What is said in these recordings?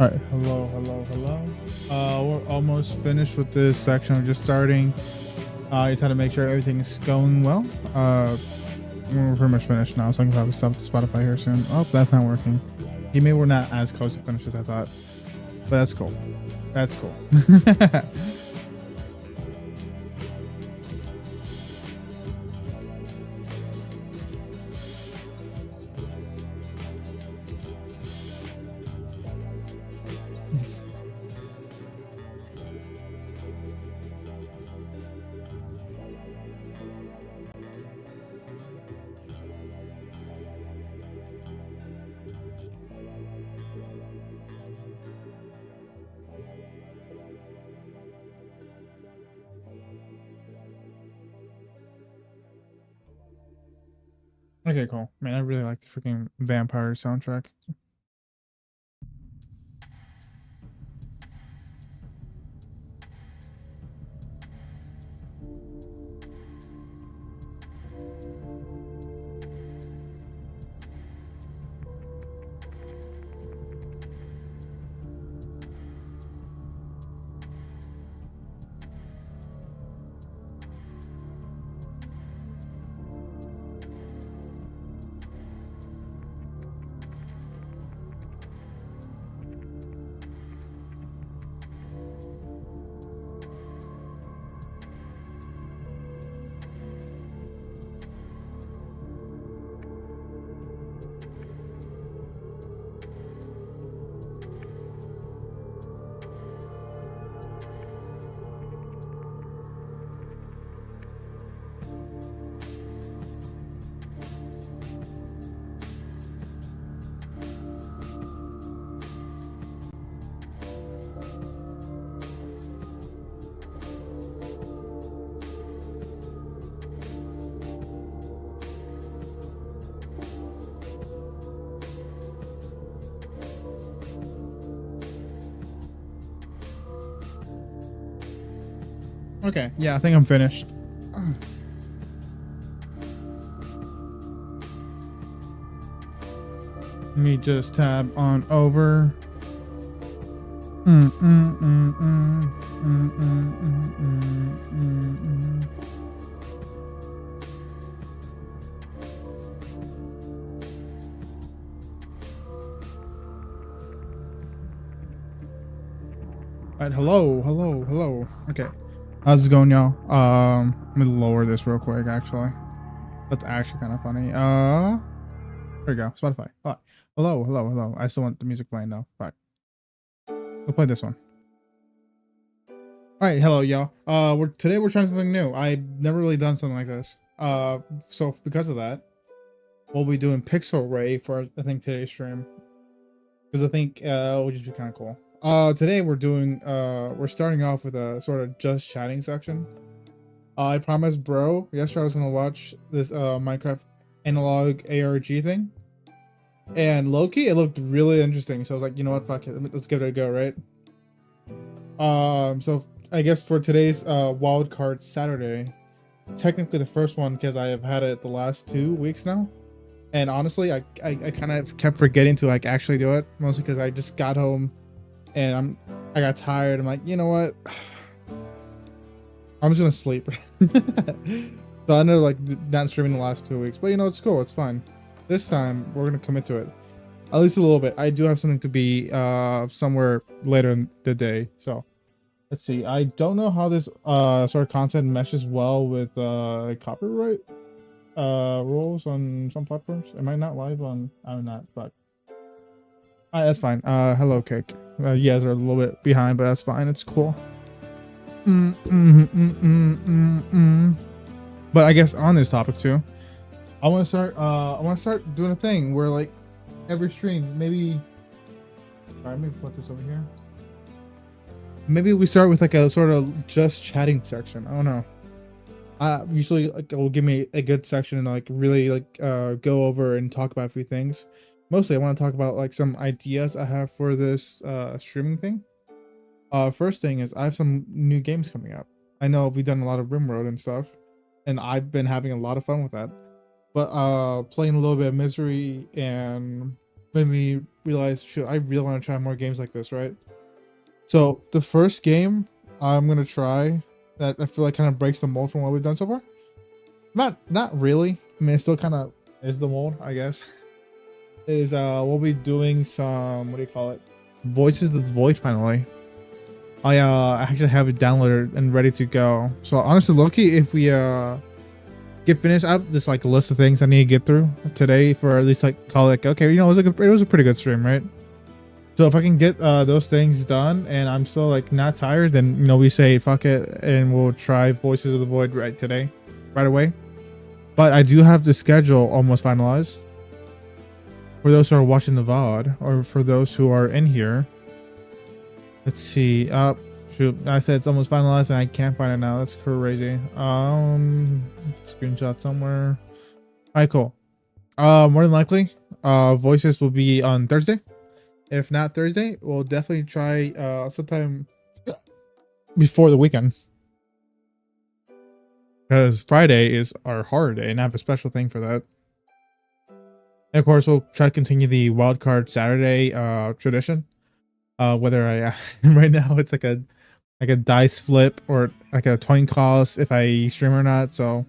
All right, hello. We're almost finished with this section. We're just starting. Just had to make sure everything's going well. We're pretty much finished now, so I can probably stop Spotify here soon. Oh, that's not working. Maybe we're not as close to finish as I thought, but that's cool. That's cool. Okay, cool. Man, I really like the freaking vampire soundtrack. Okay, yeah, I think I'm finished. Let me just tab on over. All right, hello. Okay, how's it going, y'all? Let me lower this real quick. Actually, that's actually kind of funny. There we go. Spotify. All right. Hello. I still want the music playing though. All right, we'll play this one. All right, hello, y'all. Today we're trying something new. I've never really done something like this. So because of that, we'll be doing pixel array for I think today's stream, because I think it would just be kind of cool. Today we're starting off with a sort of just chatting section. I promised bro yesterday I was gonna watch this Minecraft analog ARG thing, and Loki, it looked really interesting. So I was like, you know what, fuck it, let's give it a go, right? So I guess for today's wild card Saturday, technically the first one, because I have had it the last 2 weeks now, and honestly I kind of kept forgetting to like actually do it, mostly because I just got home and I got tired. I'm like, you know what, I'm just gonna sleep. So I ended up like not streaming the last 2 weeks, but you know, it's cool, it's fine. This time we're gonna commit to it, at least a little bit. I do have something to be somewhere later in the day, so let's see. I don't know how this sort of content meshes well with copyright rules on some platforms. Am I not live on? I'm not, but that's fine. Hello, Cake. You guys are a little bit behind, but that's fine. It's cool. But I guess on this topic too, I want to start. I want to start doing a thing where like every stream, maybe. All right, maybe put this over here. Maybe we start with like a sort of just chatting section. I don't know. Usually like it will give me a good section and like really like go over and talk about a few things. Mostly I want to talk about like some ideas I have for this streaming thing. First thing is I have some new games coming up. I know we've done a lot of Rimworld and stuff, and I've been having a lot of fun with that. But playing a little bit of Misery and made me realize, shoot, I really want to try more games like this, right? So the first game I'm gonna try that I feel like kind of breaks the mold from what we've done so far. Not really. I mean, it still kind of is the mold, I guess. Is we'll be doing some, what do you call it? Voices of the Void finally. I actually have it downloaded and ready to go. So honestly, Loki, if we get finished, I have this like list of things I need to get through today for at least like call it okay. You know, it was a pretty good stream, right? So if I can get those things done and I'm still like not tired, then you know we say fuck it and we'll try Voices of the Void right away. But I do have the schedule almost finalized. For those who are watching the VOD, or for those who are in here, let's see. Shoot, I said it's almost finalized and I can't find it now. That's crazy. Screenshot somewhere. Alright, cool. More than likely, Voices will be on Thursday. If not Thursday, we'll definitely try sometime before the weekend. Because Friday is our horror day, and I have a special thing for that. And of course, we'll try to continue the wildcard Saturday tradition. Whether I right now it's like a dice flip or like a coin cost if I stream or not. So,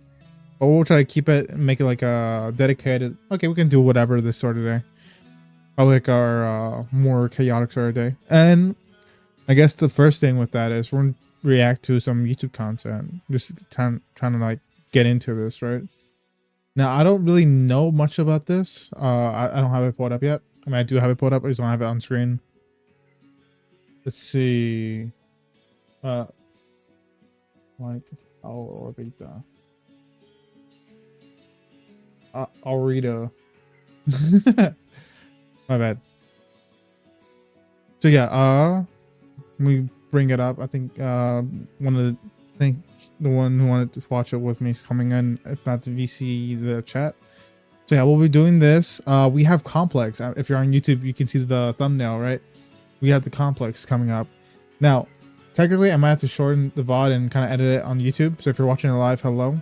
but we'll try to keep it and make it like a dedicated. Okay, we can do whatever this sort of day. Probably like our more chaotic sort of day. And I guess the first thing with that is we're gonna react to some YouTube content. Just trying to like get into this, right? Now, I don't really know much about this. I don't have it pulled up yet. I mean, I do have it pulled up. I just don't have it on screen. Let's see. Like, I'll read I'll read a. My bad. So yeah, let me bring it up. I think the one who wanted to watch it with me is coming in, if not the VC, the chat. So yeah, we'll be doing this. We have Complex. If you're on YouTube, you can see the thumbnail, right? We have the Complex coming up. Now, technically, I might have to shorten the VOD and kind of edit it on YouTube. So if you're watching it live, hello.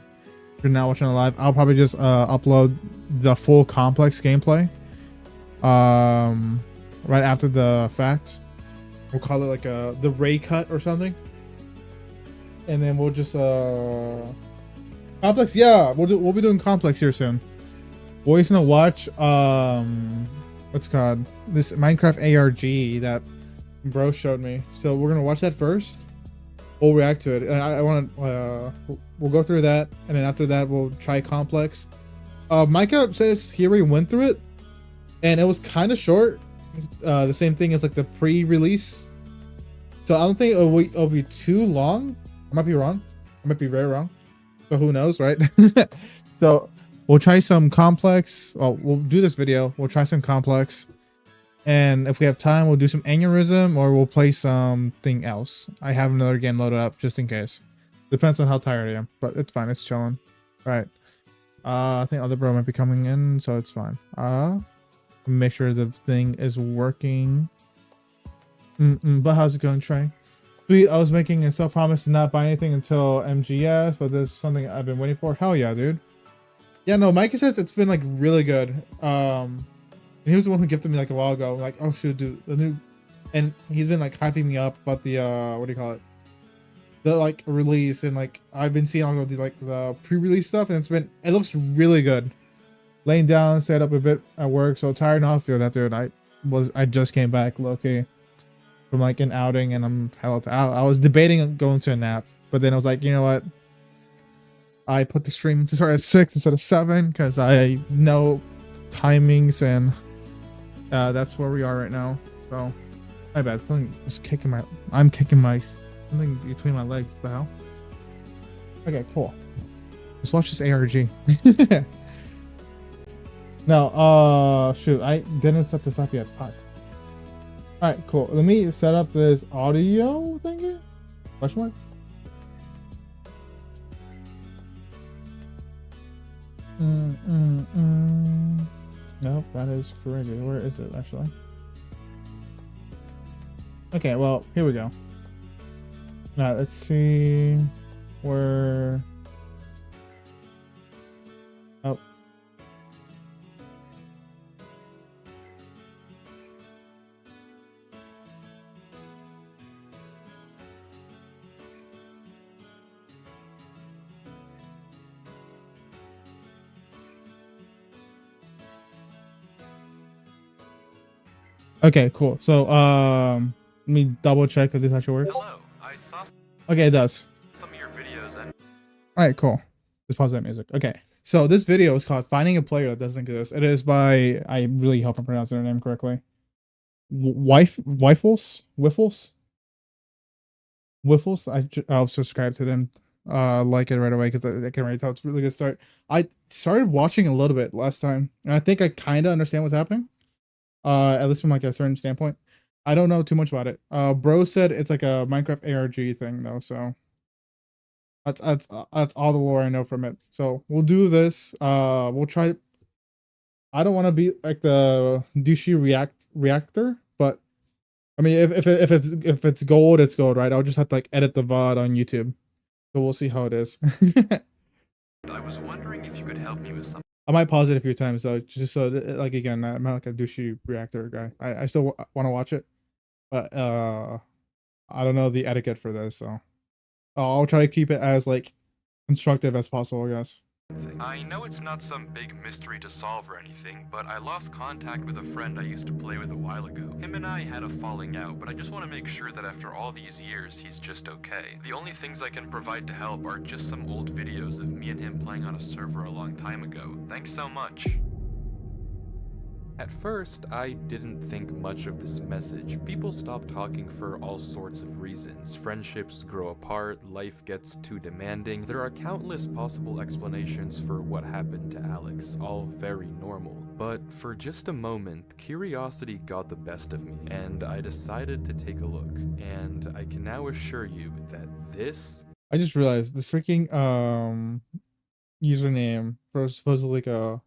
If you're not watching it live, I'll probably just upload the full Complex gameplay right after the fact. We'll call it like the Ray cut or something. And then we'll just Complex, yeah, we'll be doing Complex here soon. We're just gonna watch what's it called, this Minecraft ARG that bro showed me. So we're gonna watch that first. We'll react to it, and I want to we'll go through that, and then after that we'll try Complex. Micah says he already went through it, and it was kind of short. The same thing as like the pre-release. So I don't think it'll be too long. I might be wrong. I might be very wrong. But who knows, right? So we'll try some Complex. Oh, we'll do this video. We'll try some Complex. And if we have time, we'll do some Aneurysm or we'll play something else. I have another game loaded up just in case. Depends on how tired I am. But it's fine. It's chilling. All right. I think other bro might be coming in, so it's fine. Make sure the thing is working. But how's it going, Trey? Sweet, I was making a self-promise to not buy anything until MGS, but this is something I've been waiting for. Hell yeah, dude. Yeah, no, Mikey says it's been like really good. And he was the one who gifted me like a while ago. Like, oh shoot, dude, the new, and he's been like hyping me up about the what do you call it? The like release, and like I've been seeing all of the like the pre-release stuff, and it looks really good. Laying down, set up a bit at work, so tired now. I feel that, dude. I just came back, low-key, from like an outing, and I'm hella tired. I was debating on going to a nap, but then I was like, you know what? I put the stream to start at 6 instead of 7 because I know timings, and that's where we are right now. So my bad. Something is kicking my. I'm kicking my something between my legs. What the hell? Okay, cool. Let's watch this ARG. No, shoot, I didn't set this up yet. Fuck. Alright, cool. Let me set up this audio thingy. Question mark? Nope, that is crazy. Where is it actually? Okay, well, here we go. Now, let's see where. Oh. Okay, cool. So let me double check that this actually works. Hello, I saw Okay, it does. some of your videos and All right, cool. Just pause that music. Okay, so this video is called "Finding a Player That Doesn't Exist." It is by, I really hope I'm pronouncing her name correctly. Wiffles. I'll subscribe to them. Like it right away because I can already tell it's a really good start. I started watching a little bit last time, and I think I kind of understand what's happening. At least from like a certain standpoint. I don't know too much about it. Bro said it's like a Minecraft ARG thing though, so that's all the lore I know from it. So we'll do this. We'll try. I don't want to be like the douchey reactor, but I mean, if it's gold, it's gold, right? I'll just have to like edit the VOD on YouTube, so we'll see how it is. I was wondering if you could help me with something. I might pause it a few times, so just so like again, I'm not like a douchey reactor guy. I still want to watch it, but I don't know the etiquette for this, so I'll try to keep it as like constructive as possible, I guess. I know it's not some big mystery to solve or anything, but I lost contact with a friend I used to play with a while ago. Him and I had a falling out, but I just want to make sure that after all these years, he's just okay. The only things I can provide to help are just some old videos of me and him playing on a server a long time ago. Thanks so much. At first, I didn't think much of this message. People stop talking for all sorts of reasons. Friendships grow apart, life gets too demanding. There are countless possible explanations for what happened to Alex, all very normal. But for just a moment, curiosity got the best of me, and I decided to take a look. And I can now assure you that this... I just realized this freaking username for supposedly like a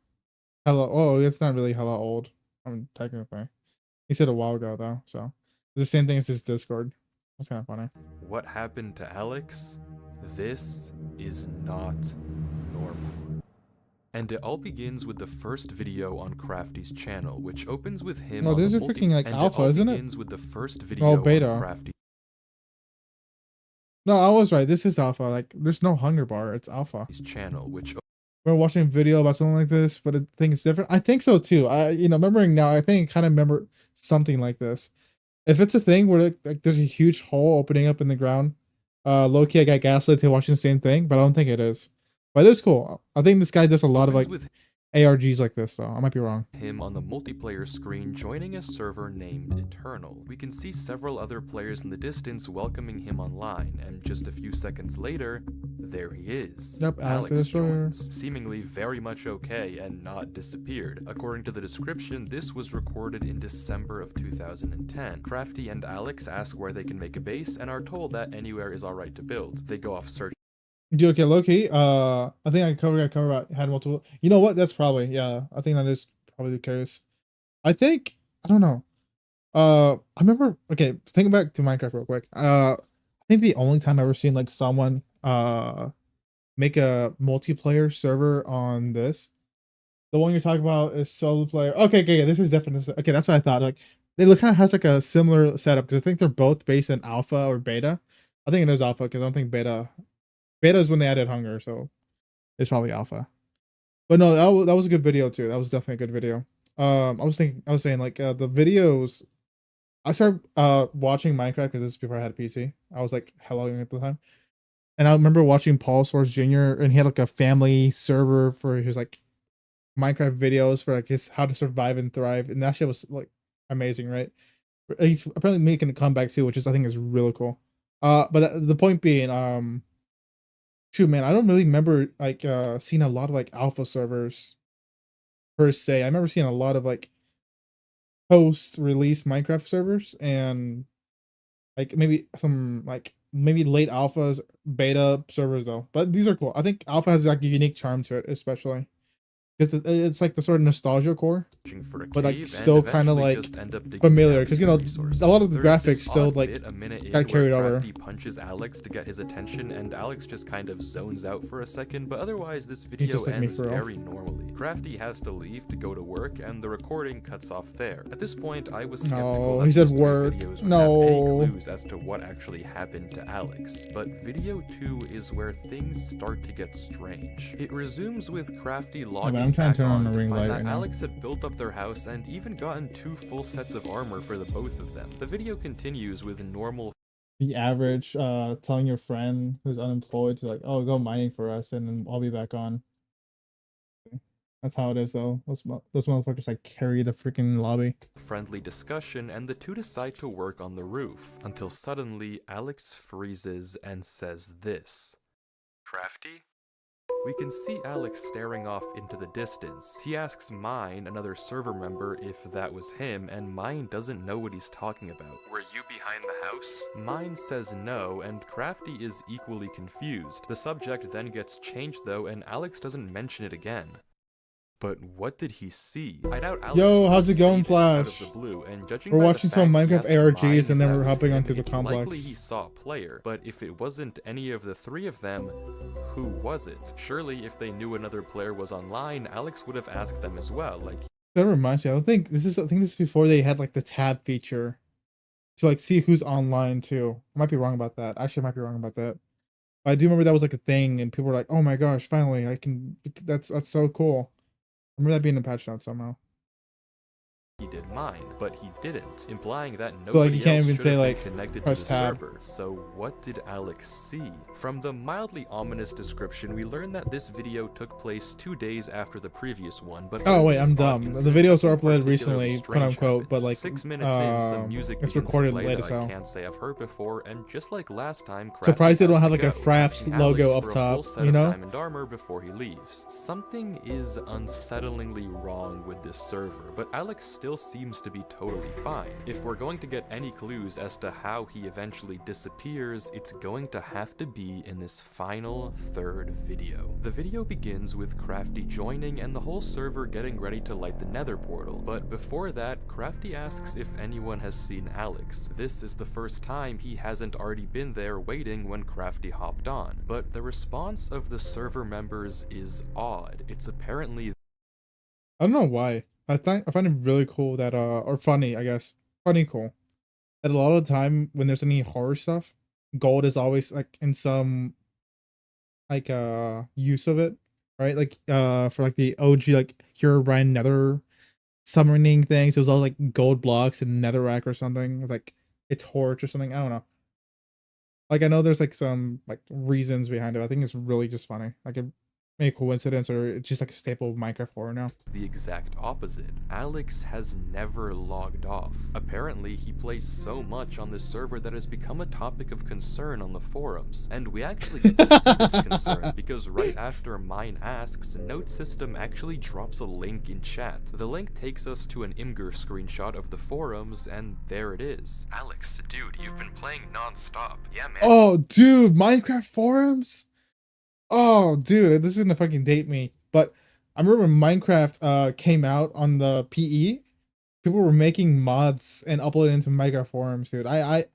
hello. Oh, it's not really hello old. I'm technically. He said a while ago though, so it's the same thing as his Discord. That's kind of funny. What happened to Alex? This is not normal. And it all begins with the first video on Crafty's channel, which opens with him No, on this the is freaking like alpha, isn't it? begins with the first video Oh, beta. on Crafty. No, I was right. This is alpha. Like, there's no hunger bar. It's alpha. Channel, which We're watching a video about something like this, but I think it's different. I think so too. Remembering now, I think I kind of remember something like this. If it's a thing where like there's a huge hole opening up in the ground, low key I got gaslit to watching the same thing, but I don't think it is. But it is cool. I think this guy does a lot of like ARGs like this, though. I might be wrong. Him on the multiplayer screen joining a server named Eternal. We can see several other players in the distance welcoming him online, and just a few seconds later, there he is. Yep, Alex joins, seemingly very much okay and not disappeared. According to the description, this was recorded in December of 2010. Crafty and Alex ask where they can make a base and are told that anywhere is alright to build. They go off searching. Dude, okay, low key. I think I cover about had multiple. You know what? That's probably, yeah. I think that is probably the case. I don't know. I remember. Okay, think back to Minecraft real quick. I think the only time I've ever seen like someone make a multiplayer server on this, the one you're talking about is solo player. Okay, this is definitely okay. That's what I thought. Like, they look kind of has like a similar setup because I think they're both based in alpha or beta. I think it is alpha because I don't think beta. Beta is when they added hunger, so it's probably alpha. But no, that was a good video too. That was definitely a good video. I was saying like the videos. I started watching Minecraft because this is before I had a PC. I was like hello at the time, and I remember watching Paul Source Jr. and he had like a family server for his like Minecraft videos for like his how to survive and thrive, and that shit was like amazing, right? He's apparently making a comeback too, which is I think is really cool. But the point being, shoot, man, I don't really remember like seeing a lot of like alpha servers per se. I remember seeing a lot of like post-release Minecraft servers and like maybe some like maybe late alphas, beta servers though. But these are cool. I think alpha has like a unique charm to it, especially because it's like the sort of nostalgia core, but like still kind of like familiar because a lot of the graphics still like got carried over. He punches Alex to get his attention, and Alex just kind of zones out for a second, but otherwise this video ends very normally. Crafty has to leave to go to work, and the recording cuts off there. At this point, I was No, skeptical that he said these 3 work. videos would have any No. clues as to what actually happened to Alex, but video 2 is where things start to get strange. It resumes with Crafty logging I'm trying back to turn on on the to ring find light that right now. Alex had built up their house and even gotten 2 full sets of armor for the both of them. The video continues with normal The average, telling your friend who's unemployed to like, oh, go mining for us, and then I'll be back on. That's how it is, though. Those motherfuckers like carry the freaking lobby. friendly discussion, and the two decide to work on the roof, until suddenly Alex freezes and says this. Crafty? We can see Alex staring off into the distance. He asks Mine, another server member, if that was him, and Mine doesn't know what he's talking about. Were you behind the house? Mine says no, and Crafty is equally confused. The subject then gets changed though, and Alex doesn't mention it again. But what did he see? I doubt Alex Yo, would how's it just going, see this out of Flash? the blue, and judging We're by the watching some fact he Minecraft asked Mine ARGs, if and then that we're was hopping him, onto the it's complex. likely he saw a player, but if it wasn't any of the 3 of them, who was it? Surely if they knew another player was online, Alex would have asked them as well, like... That reminds me, I think this is before they had like the tab feature. To like see who's online too. I might be wrong about that. Actually, I might be wrong about that. But I do remember that was like a thing, and people were like, "Oh my gosh, finally, I can." That's so cool. I remember that being in the patch notes somehow. he did Mine, but he didn't, implying that So, like, nobody you can't else even should say, have like, been connected to press the tab. server. So what did Alex see? From the mildly ominous description, we learn that this video took place 2 days after the previous one, but Oh wait, in this I'm odd dumb. The incident, videos were nothing uploaded particularly recently, quote strange unquote, but happens. like 6 minutes in, some music it's begins to recorded play late that as I hell. can't say I've heard before, and just like last time, Crafty Surprised they don't has have to like a go, Fraps asking logo Alex up for a top, full set you of know? diamond armor before he leaves. Something is unsettlingly wrong with this server, but Alex still seems to be totally fine. If we're going to get any clues as to how he eventually disappears, it's going to have to be in this final 3rd video. The video begins with Crafty joining and the whole server getting ready to light the nether portal, but before that, Crafty asks if anyone has seen Alex. This is the first time he hasn't already been there waiting when Crafty hopped on, but the response of the server members is odd. It's apparently I don't know why. I find it really cool that or funny, I guess. Funny cool. That a lot of the time when there's any horror stuff, gold is always like in some like use of it, right? Like for like the OG like Herobrine Nether summoning things, it was all like gold blocks and netherrack or something. Like a torch or something. I don't know. Like I know there's like some like reasons behind it. I think it's really just funny. Like a maybe coincidence, or it's just like a staple of Minecraft horror now. the exact opposite. Alex has never logged off. Apparently, he plays so much on this server that has become a topic of concern on the forums, and we actually get to see this concern because right after Mine asks, Note System actually drops a link in chat. The link takes us to an Imgur screenshot of the forums, and there it is. Alex, dude, you've been playing non-stop. Yeah, man. Oh, dude, Minecraft forums. Oh, dude, this is gonna fucking date me. But I remember when Minecraft came out on the PE, people were making mods and uploading into Minecraft forums, dude. I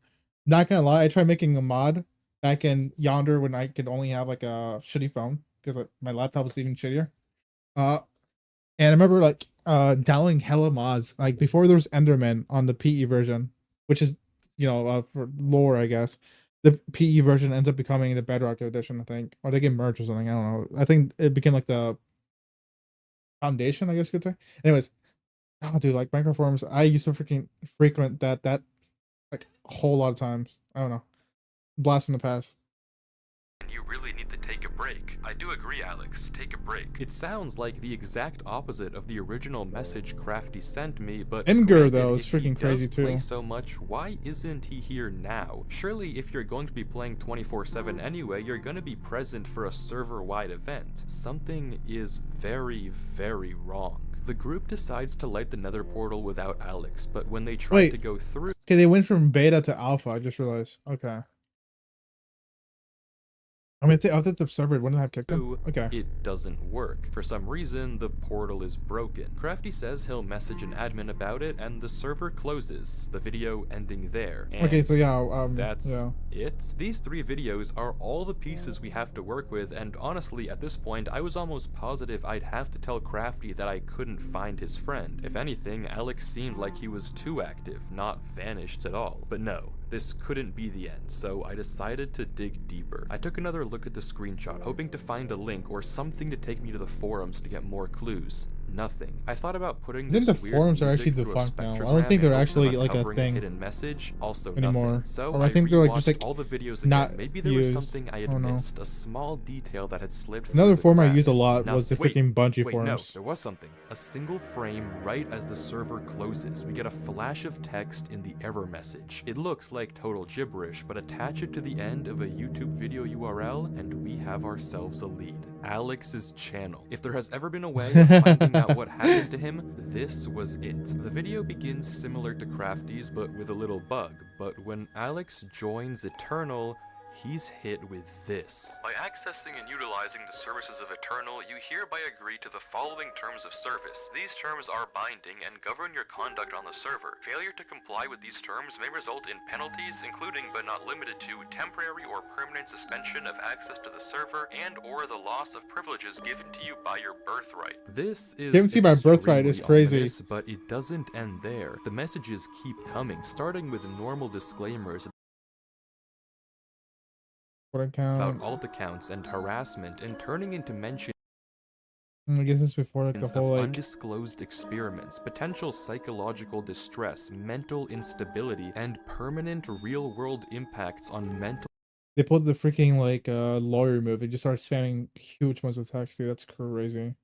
not gonna lie, I tried making a mod back in Yonder when I could only have like a shitty phone because like, my laptop was even shittier. And I remember like downloading hella mods like before there was Enderman on the PE version, which is for lore, I guess. The PE version ends up becoming the Bedrock edition, I think, or they get merged or something. I don't know. I think it became like the foundation, I guess you could say. Anyways, oh, dude, like Minecraft forums, I used to freaking frequent that like a whole lot of times. I don't know, blast from the past. And you really need to take a break. I do agree, Alex. Take a break. It sounds like the exact opposite of the original message Crafty sent me, but Imgur, granted, though, is if he freaking crazy, does play too. so much, why isn't he here now? Surely, if you're going to be playing 24/7 anyway, you're going to be present for a server-wide event. Something is very, very wrong. The group decides to light the nether portal without Alex, but when they try to go through... Okay, they went from beta to alpha, I just realized. Okay. I mean, I think the server wouldn't have kicked him. Okay. It doesn't work. For some reason, the portal is broken. Crafty says he'll message an admin about it, and the server closes, the video ending there. And Okay, so yeah, that's yeah. it. These 3 videos are all the pieces we have to work with, and honestly, at this point, I was almost positive I'd have to tell Crafty that I couldn't find his friend. If anything, Alex seemed like he was too active, not vanished at all. But no, this couldn't be the end, so I decided to dig deeper. I took another look at the screenshot, hoping to find a link or something to take me to the forums to get more clues. Nothing. I thought about putting this the forums are actually defunct now. I don't think they're actually like a thing hidden message. Also anymore. nothing. So Or I think they're like just like all the videos not again. Maybe there used. was something I had missed, a small detail that had slipped through Another the forum I used a cracks. lot was the freaking Bungie forums. No, there was something. A single frame right as the server closes. We get a flash of text in the error message. It looks like total gibberish, but attach it to the end of a YouTube video URL and we have ourselves a lead. Alex's channel. If there has ever been a way of finding out what happened to him, this was it. The video begins similar to Crafty's, but with a little bug. But when Alex joins Eternal, he's hit with this. By accessing and utilizing the services of Eternal, you hereby agree to the following terms of service. These terms are binding and govern your conduct on the server. Failure to comply with these terms may result in penalties, including but not limited to temporary or permanent suspension of access to the server and or the loss of privileges given to you by your birthright. This is Given to you by birthright is crazy. ominous, but it doesn't end there. The messages keep coming, starting with normal disclaimers about alt accounts and harassment, and turning into mention I guess it's before like the whole of like undisclosed experiments, potential psychological distress, mental instability, and permanent real-world impacts on mental they pulled the freaking like lawyer move. They just started spamming huge amounts of text. Dude, that's crazy.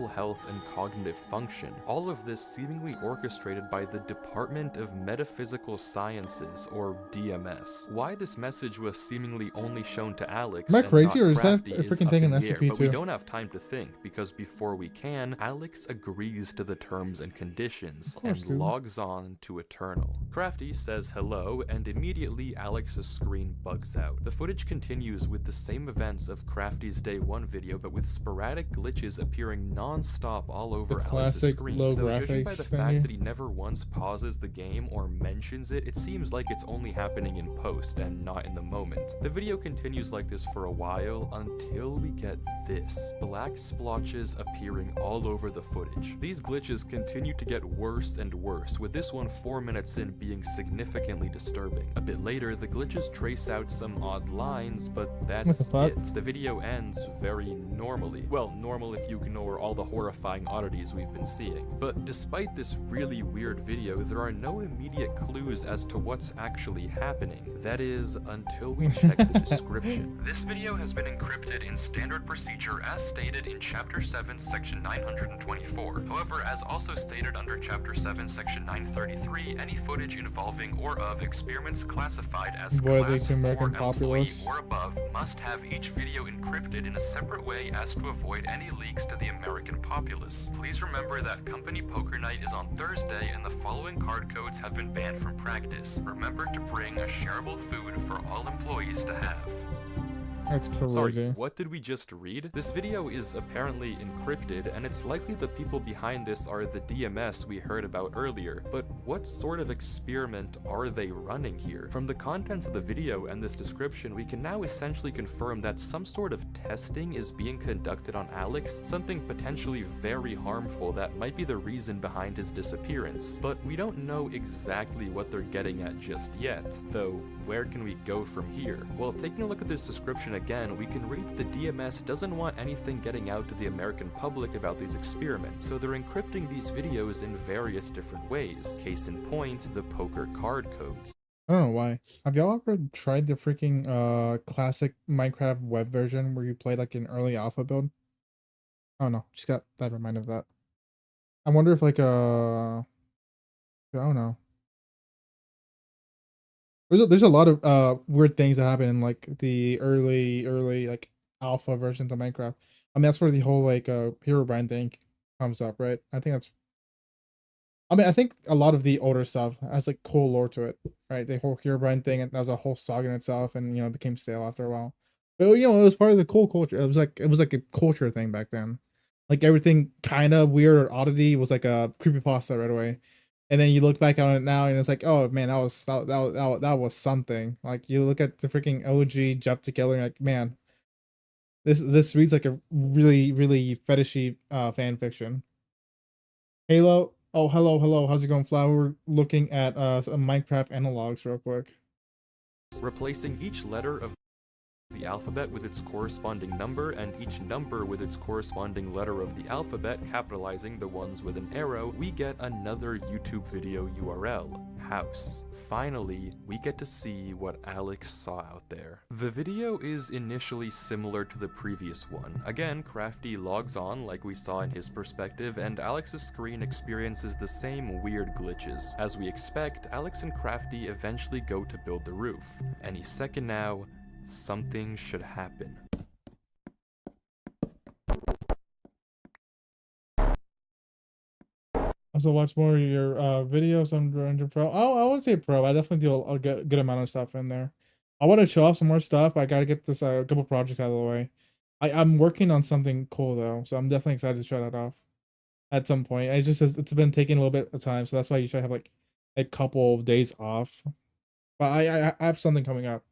health and cognitive function. All of this seemingly orchestrated by the Department of Metaphysical Sciences, or DMS. Why this message was seemingly only shown to Alex Am I crazy, or is that Crafty a freaking up thing in the air, SCP but we too? don't have time to think, because before we can, Alex agrees to the terms and conditions and dude. logs on to Eternal. Crafty says hello, and immediately Alex's screen bugs out. The footage continues with the same events of Crafty's Day 1 video, but with sporadic glitches appearing non-stop all over The Alex's classic screen. low Though judging by the graphics fact thingy. that he never once pauses the game or mentions it, it seems like it's only happening in post and not in the moment. The video continues like this for a while until we get this. Black splotches appearing all over the footage. These glitches continue to get worse and worse, with this one 4 minutes in being significantly disturbing. A bit later, the glitches trace out some odd lines, but that's it. The video ends very normally. Well, normal if you ignore all the horrifying oddities we've been seeing. But despite this really weird video, there are no immediate clues as to what's actually happening. That is, until we check the description. This video has been encrypted in standard procedure as stated in Chapter 7, Section 924. However, as also stated under Chapter 7, Section 933, any footage involving or of experiments classified as Class 4 American employee populace. or above must have each video encrypted in a separate way as to avoid any leaks to the American populace. Please remember that Company Poker Night is on Thursday and the following card codes have been banned from practice. Remember to bring a shareable food for all employees to have. That's crazy. Sorry, what did we just read? This video is apparently encrypted, and it's likely the people behind this are the DMS we heard about earlier, but what sort of experiment are they running here? From the contents of the video and this description, we can now essentially confirm that some sort of testing is being conducted on Alex, something potentially very harmful that might be the reason behind his disappearance. But we don't know exactly what they're getting at just yet, though where can we go from here? Well, taking a look at this description again, we can read that the DMS doesn't want anything getting out to the American public about these experiments, so they're encrypting these videos in various different ways. Case in point, the poker card codes. I don't know why. Have y'all ever tried the freaking classic Minecraft web version where you play like an early alpha build? Oh no, just got that reminded of that. I wonder if like I don't know. There's a lot of weird things that happen in like the early like alpha versions of Minecraft. I mean that's where the whole like Herobrine thing comes up, right? I think a lot of the older stuff has like cool lore to it, right? The whole Herobrine thing, and that was a whole saga in itself, and you know, it became stale after a while. But you know, it was part of the cool culture. It was like a culture thing back then. Like everything kind of weird or oddity was like a creepypasta right away. And then you look back on it now and it's like, oh man, that was something. Like you look at the freaking OG Jeff Together and like, man, this reads like a really fetishy fan fiction. Halo. Oh, hello. How's it going, Flower? We're looking at some Minecraft analogs real quick. Replacing each letter of the alphabet with its corresponding number, and each number with its corresponding letter of the alphabet, capitalizing the ones with an arrow, we get another YouTube video URL. House. Finally, we get to see what Alex saw out there. The video is initially similar to the previous one. Again, Crafty logs on like we saw in his perspective, and Alex's screen experiences the same weird glitches. As we expect, Alex and Crafty eventually go to build the roof. Any second now, something should happen. Also, watch more of your videos on Ranger Pro. Oh, I wouldn't say pro. I definitely do a good amount of stuff in there. I want to show off some more stuff. I gotta get this couple projects out of the way. I'm working on something cool though, so I'm definitely excited to show that off at some point. It's been taking a little bit of time, so that's why you should have like a couple of days off. But I have something coming up.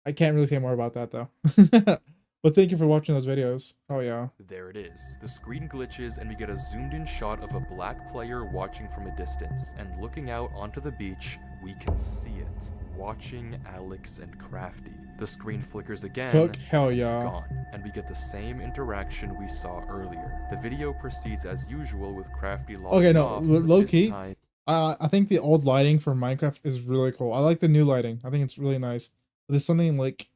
I can't really say more about that though. But thank you for watching those videos. Oh yeah. There it is. The screen glitches and we get a zoomed in shot of a black player watching from a distance, and looking out onto the beach, we can see it. Watching Alex and Crafty. The screen flickers again, Cook, hell and it's yeah. gone, and we get the same interaction we saw earlier. The video proceeds as usual with Crafty logging Okay, no, off, but low this key. time I think the old lighting for Minecraft is really cool. I like the new lighting. I think it's really nice. There's something like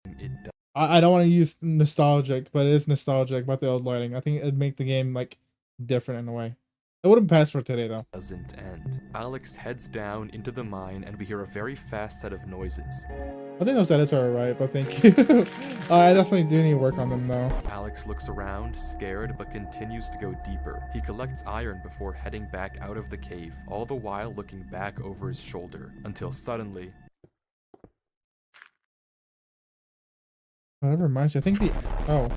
it I don't want to use nostalgic, but it is nostalgic about the old lighting. I think it'd make the game like different in a way. It wouldn't pass for today though. doesn't end. Alex heads down into the mine and we hear a very fast set of noises. I think those edits are alright, but thank you. I definitely do need to work on them though. Alex looks around, scared, but continues to go deeper. He collects iron before heading back out of the cave, all the while looking back over his shoulder, until suddenly... That reminds me, I think the... Oh.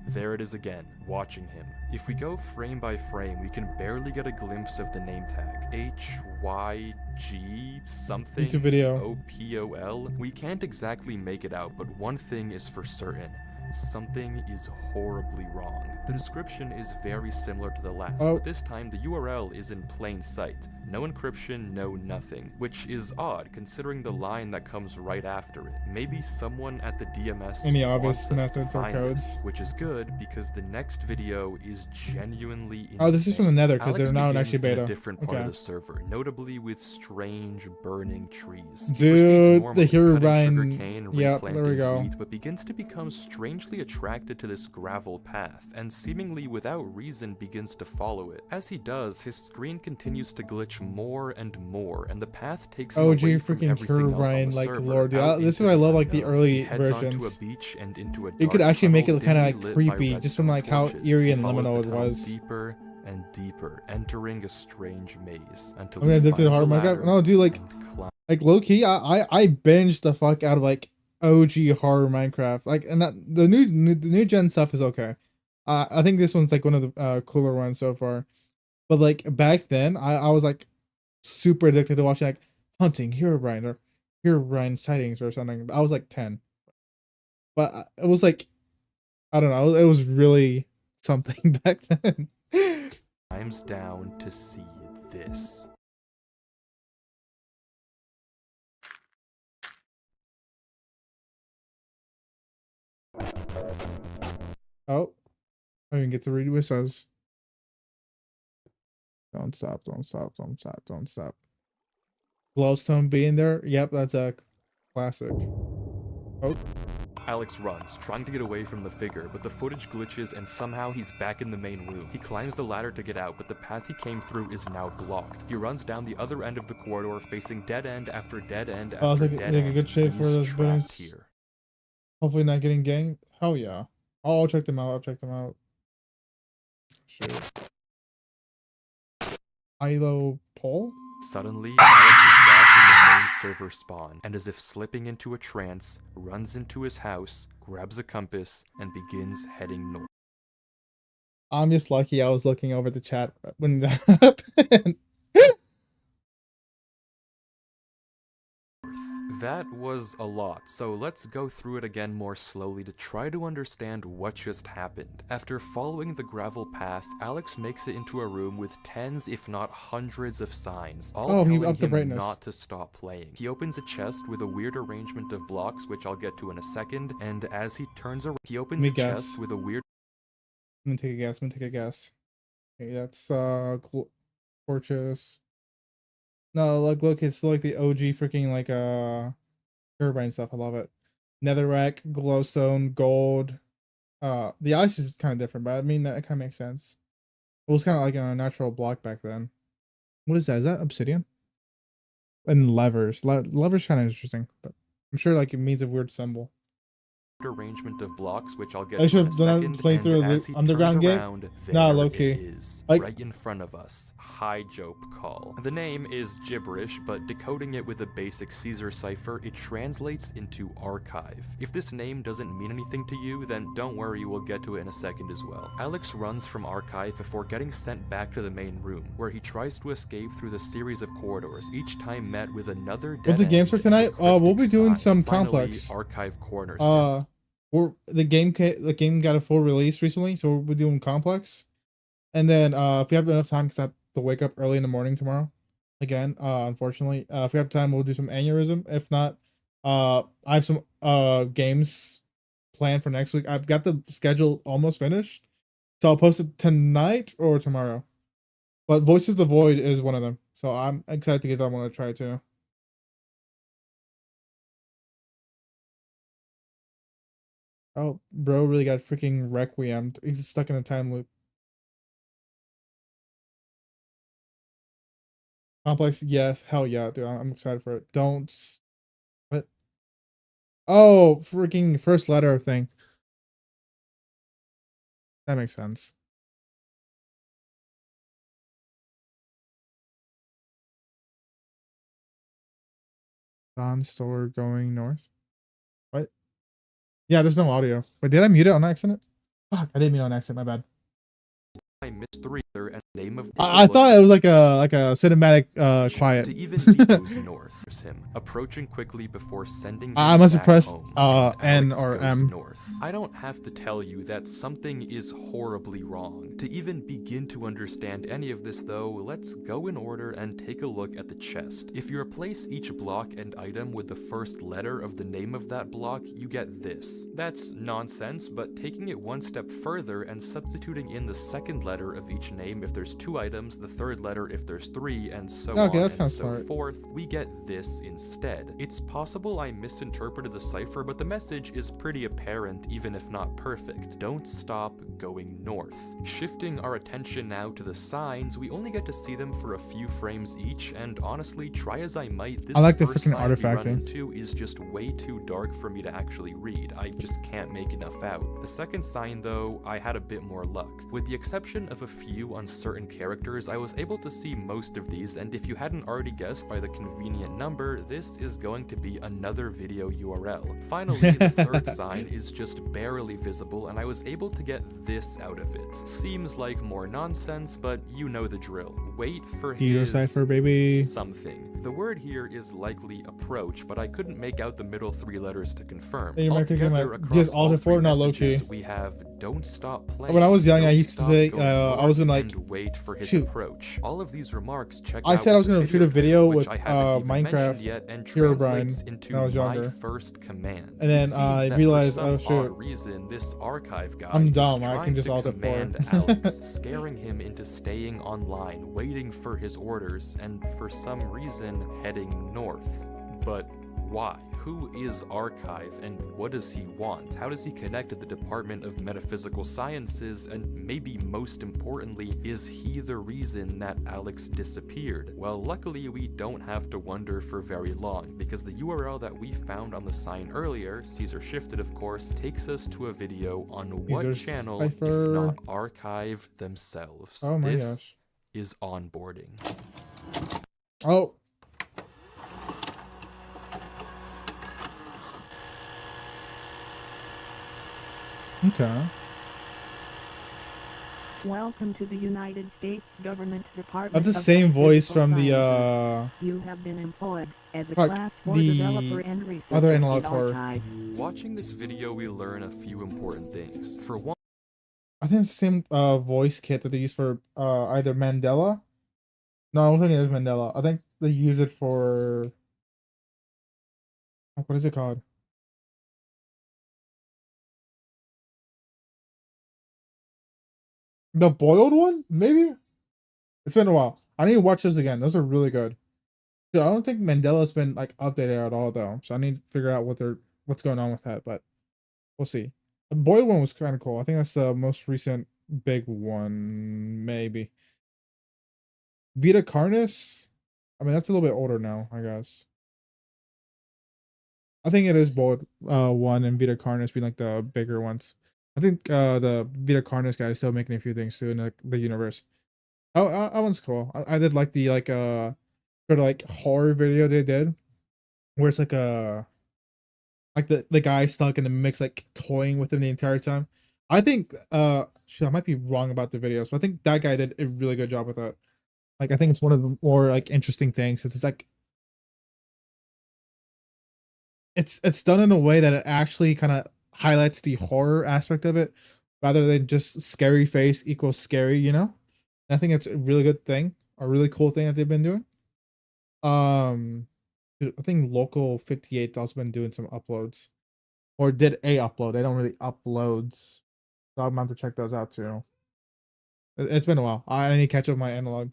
There it is again, watching him. If we go frame by frame, we can barely get a glimpse of the name tag. HYG something YouTube video. OPOL. We can't exactly make it out, but one thing is for certain. Something is horribly wrong. The description is very similar to the last, but this time the URL is in plain sight. No encryption, no nothing, which is odd considering the line that comes right after it. Maybe someone at the DMS Any wants obvious us methods to or find codes? this, which is good because the next video is genuinely insane. Oh, this is from the Nether because Alex they're now in begins actually beta. in a different part Okay. of the server, notably with strange burning trees. He Dude, proceeds normally, the Herobrine- cutting sugarcane, yep, there we replanting go. wheat, but begins to become strangely attracted to this gravel path, and seemingly without reason begins to follow it. As he does, his screen continues to glitch more and more, and the path takes him OG away from freaking everything else on Herobrine, the like server, lord, dude. out This is into what I love, the like the unknown. early He heads onto a versions. beach and into a You could dark actually make tunnel it kind of dimly like lit by creepy, just from redstone like how torches. eerie He and follows liminal the it tunnel was. deeper and deeper, entering a strange maze until I'm gonna he addicted to finds a hard ladder Minecraft. No, dude, like low key, I binged the fuck out of like OG horror Minecraft. Like, and that the new gen stuff is okay. I think this one's like one of the cooler ones so far. But like back then, I was like super addicted to watching like hunting Herobrine or Herobrine sightings or something. I was like 10, but it was like I don't know. It was really something back then. climbs down to see this. Oh, I didn't get to read what it says. Don't stop, don't stop, don't stop, don't stop. Glowstone being there? Yep, that's a classic. Oh. Alex runs, trying to get away from the figure, but the footage glitches and somehow he's back in the main room. He climbs the ladder to get out, but the path he came through is now blocked. He runs down the other end of the corridor, facing dead end after dead end after dead end. A good shape for He's those trapped buildings. here. Hopefully not getting ganged. Hell yeah. I'll check them out. I'll check them out. Shoot. ILO pole? Suddenly, Alex is back in the main server spawn, and as if slipping into a trance, runs into his house, grabs a compass, and begins heading north. I'm just lucky I was looking over the chat when that happened. That was a lot, so let's go through it again more slowly to try to understand what just happened. After following the gravel path, Alex makes it into a room with tens if not hundreds of signs, all telling upped the him brightness. not to stop playing. He opens a chest with a weird arrangement of blocks, which I'll get to in a second, and as he turns around, he opens a chest with a weird... I'm gonna take a guess. Okay, that's Torches. No, look, it's like the OG freaking like turbine stuff. I love it. Netherrack, glowstone, gold. The ice is kind of different, but I mean that kind of makes sense. It was kind of like a natural block back then. What is that? Is that obsidian? And levers. Levers kind of interesting, but I'm sure like it means a weird symbol. Arrangement of blocks, which I'll get I to in a should have second, play and through as the he underground turns gate. around, Nah, there low-key. it is, Like, right in front of us. High Jope Call. The name is gibberish, but decoding it with a basic Caesar cipher, it translates into archive. If this name doesn't mean anything to you, then don't worry, we'll get to it in a second as well. Alex runs from archive before getting sent back to the main room, where he tries to escape through the series of corridors, each time met with another dead what's the games end for and tonight? We'll be cryptic doing sign. some Finally, complex. archive corner soon. The game got a full release recently, so we're doing complex. And then if we have enough time, because I have to wake up early in the morning tomorrow again, unfortunately, if we have time, we'll do some aneurysm. If not, I have some games planned for next week. I've got the schedule almost finished, so I'll post it tonight or tomorrow. But Voices of the Void is one of them, so I'm excited to get that one to try too. Oh, bro really got freaking requiemed. He's stuck in a time loop. Complex, yes. Hell yeah, dude. I'm excited for it. Don't... What? Oh, freaking first letter thing. That makes sense. Dawn store going north. What? Yeah, there's no audio. Wait, did I mute it on accident? Fuck, I didn't mute it on accident. My bad. I missed the reader and name of I thought it was like a cinematic quiet. To even he goes north. Him approaching quickly before sending him I must have back pressed home, N Alex or goes M. north. I don't have to tell you that something is horribly wrong. To even begin to understand any of this though, let's go in order and take a look at the chest. If you replace each block and item with the first letter of the name of that block, you get this. That's nonsense, but taking it one step further and substituting in the second letter of each name if there's 2 items, the third letter if there's 3, and so on and so smart. forth, we get this instead. It's possible I misinterpreted the cipher, but the message is pretty apparent even if not perfect. Don't stop going north. Shifting our attention now to the signs, we only get to see them for a few frames each, and honestly, try as I might, this I like the first freaking sign we run artifacting. into is just way too dark for me to actually read. I just can't make enough out. The second sign though, I had a bit more luck. With the exception of a few uncertain characters, I was able to see most of these, and if you hadn't already guessed by the convenient number, this is going to be another video URL. Finally, the third sign is just barely visible, and I was able to get this out of it. Seems like more nonsense, but you know the drill. Wait for his cipher, baby. something. The word here is likely approach, but I couldn't make out the middle 3 letters to confirm. Hey, you might think Altogether, like, across just all alt 3 4, not messages, low-key. we have don't stop playing. When I was young, I don't used to stop say, going I was north, gonna, like, and wait for his shoot. approach. All of these remarks check I out said I was with gonna shoot a video which with I haven't even mentioned Minecraft yet, and Herobrine translates into when I was my younger. first command. And then It seems I that realized, for some oh, shoot. odd reason, this archive guy I'm is dumb, I trying can just to alt F4. command Alex, scaring him into staying online, waiting for his orders, and for some reason heading north. But why? Who is Archive, and what does he want? How does he connect to the Department of Metaphysical Sciences, and maybe most importantly, is he the reason that Alex disappeared? Well, luckily we don't have to wonder for very long, because the URL that we found on the sign earlier, Caesar shifted of course, takes us to a video on what Caesar's channel, cipher. if not Archive themselves. Oh my this gosh. is onboarding. Oh. Okay. Welcome to the United States Government Department That's the of same voice Metaphysical from the Sciences. You have been employed as a fuck, Class 4 developer the and other researcher in analog the horror. archive. Watching this video, we learn a few important things. For one, I think it's the same voice kit that they use for either Mandela. No, I don't think it is Mandela. I think they use it for what is it called? The boiled one? Maybe? It's been a while. I need to watch this again. Those are really good. Dude, I don't think Mandela's been like updated at all though. So I need to figure out what's going on with that, but we'll see. The boiled one was kind of cool. I think that's the most recent big one, maybe. Vita Carnis? I mean, that's a little bit older now, I guess. I think it is both one and Vita Carnis being like the bigger ones. I think the Vita Carnis guy is still making a few things too in the universe. Oh, that one's cool. I did like the sort of like horror video they did where it's like a like the guy stuck in the mix like toying with him the entire time. I think shit, I might be wrong about the videos, but I think that guy did a really good job with that. Like I think it's one of the more like interesting things. It's like it's done in a way that it actually kind of highlights the horror aspect of it rather than just scary face equals scary, you know? And I think it's a really good thing, a really cool thing that they've been doing. Um dude, I think Local 58's also been doing some uploads. Or did a upload. They don't really uploads. So I'm going to check those out too. It's been a while. I need to catch up my analog.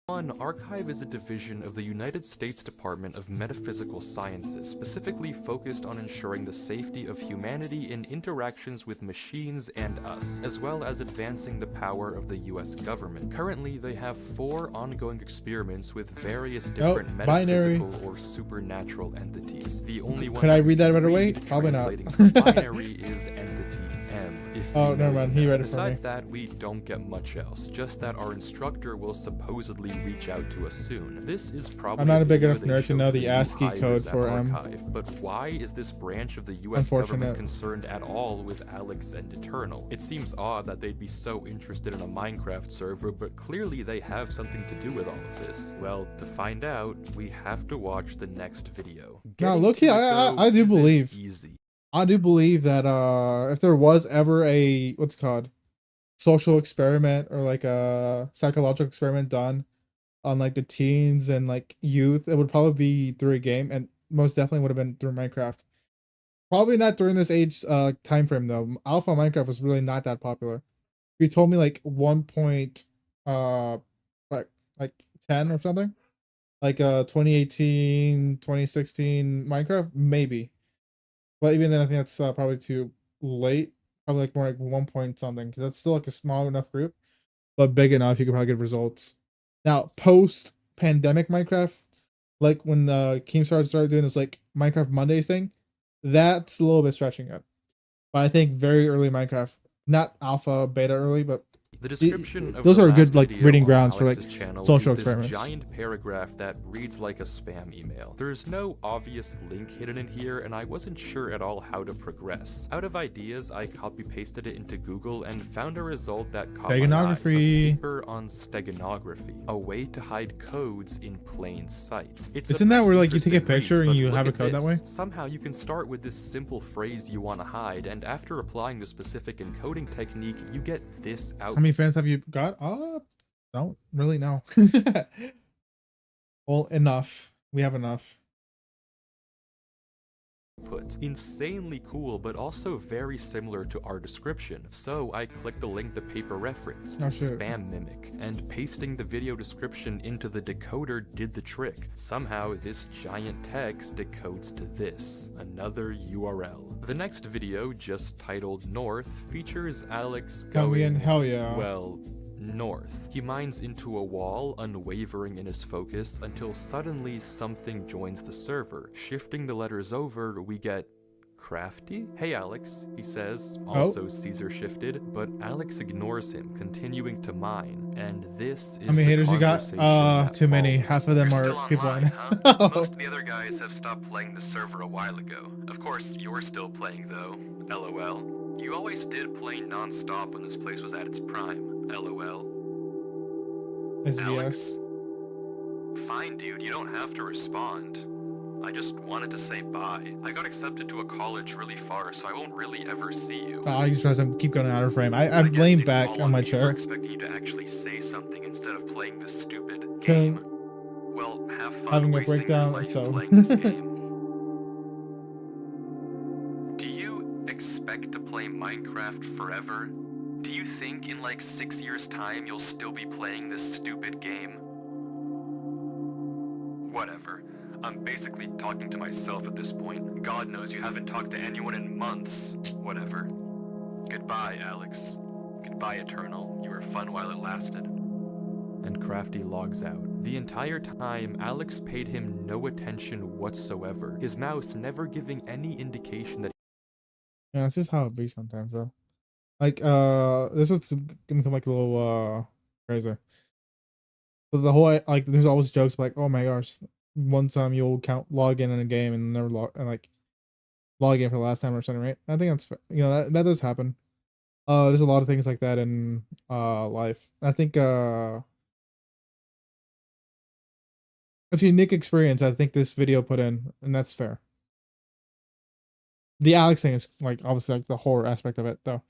Archive is a division of the United States Department of Metaphysical Sciences, specifically focused on ensuring the safety of humanity in interactions with machines and us, as well as advancing the power of the US government. Currently, they have 4 ongoing experiments with various different metaphysical or supernatural entities. The only one could I read that right read away? Probably not. from binary is entity M. Oh, never mind. He read it for me. Besides that, we don't get much else, just that our instructor will supposedly reach out to us soon. This is probably I'm not a big the enough video they nerd to know showed the new ASCII hires code at for Archive, but why is this branch of the US government Unfortunate. concerned at all with Alex and Eternal? It seems odd that they'd be so interested in a Minecraft server, but clearly they have something to do with all of this. Well, to find out, we have to watch the next video. Now, Getting look, to it, I do isn't believe. easy. I do believe that if there was ever a what's it called social experiment or like a psychological experiment done on like the teens and like youth, it would probably be through a game, and most definitely would have been through Minecraft. Probably not during this age time frame though. Alpha Minecraft was really not that popular. If you told me like 1 point like like 10 or something, like 2018 2016 Minecraft, maybe. But even then, I think that's probably too late. Probably like more like 1 point something, because that's still like a small enough group, but big enough you could probably get results. Now, post pandemic Minecraft, like when Keemstar started doing this like Minecraft Mondays thing, that's a little bit stretching it. But I think very early Minecraft, not alpha, beta early, but The description of those the are last good like video reading on grounds for Alex's like channel social is this experiments. giant paragraph that reads like a spam email. There's no obvious link hidden in here, and I wasn't sure at all how to progress. Out of ideas, I copy-pasted it into Google and found a result that caught my eye. Steganography. A paper on steganography, a way to hide codes in plain sight. Isn't that where like you take a interesting read, picture and but you look have a at code that way? this. Somehow you can start with this simple phrase you want to hide, and after applying the specific encoding technique, you get this How output. many fans have you got? Don't really know. Well, enough. We have enough. Insanely cool, but also very similar to our description. So I clicked the link the paper referenced, Oh, shit. Spam Mimic, and pasting the video description into the decoder did the trick. Somehow this giant text decodes to this, another URL. The next video, just titled North, features Alex Coming in, going, hell yeah. well, north. He mines into a wall, unwavering in his focus, until suddenly something joins the server. Shifting the letters over, we get Crafty? Hey Alex, he says, also Caesar shifted, but Alex ignores him, continuing to mine, and this is How many the haters you got? conversation that Too many. follows. Half of them You're are still people I online, know. huh? Most of the other guys have stopped playing the server a while ago. Of course, you're still playing though. LOL. You always did play non-stop when this place was at its prime. LOL. SVS. Alex? Fine, dude, you don't have to respond. I just wanted to say bye. I got accepted to a college really far, so I won't really ever see you. I just try to keep going out of frame. I guess leaned it's back all on my me for chair. expecting you to actually say something instead of playing this stupid game. Well, have fun Having a wasting breakdown, your life so. playing this game. Do you expect to play Minecraft forever? Do you think in like 6 years' time you'll still be playing this stupid game? Whatever. I'm basically talking to myself at this point. God knows you haven't talked to anyone in months. Whatever. Goodbye, Alex. Goodbye, Eternal. You were fun while it lasted. And Crafty logs out. The entire time, Alex paid him no attention whatsoever, his mouse never giving any indication that. Yeah, it's just how it be sometimes, though. Like, this is gonna come like a little, crazy. But the whole, like, there's always jokes like, oh my gosh, one time you'll log in a game and never log in for the last time or something, right? I think that's, you know, that does happen. There's a lot of things like that in, life. I think, it's a unique experience I think this video put in, and that's fair. The Alex thing is, like, obviously, like, the horror aspect of it, though.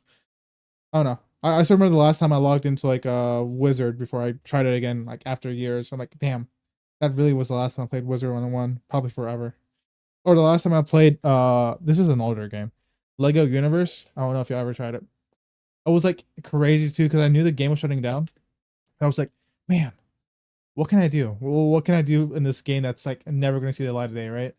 I don't know. I still remember the last time I logged into, like, a Wizard before I tried it again, like, after years. I'm like, damn, that really was the last time I played Wizard 101, probably forever. Or the last time I played, this is an older game, Lego Universe. I don't know if you ever tried it. It was, like, crazy, too, because I knew the game was shutting down. I was like, man, what can I do? Well, what can I do in this game that's, like, never going to see the light of day, right?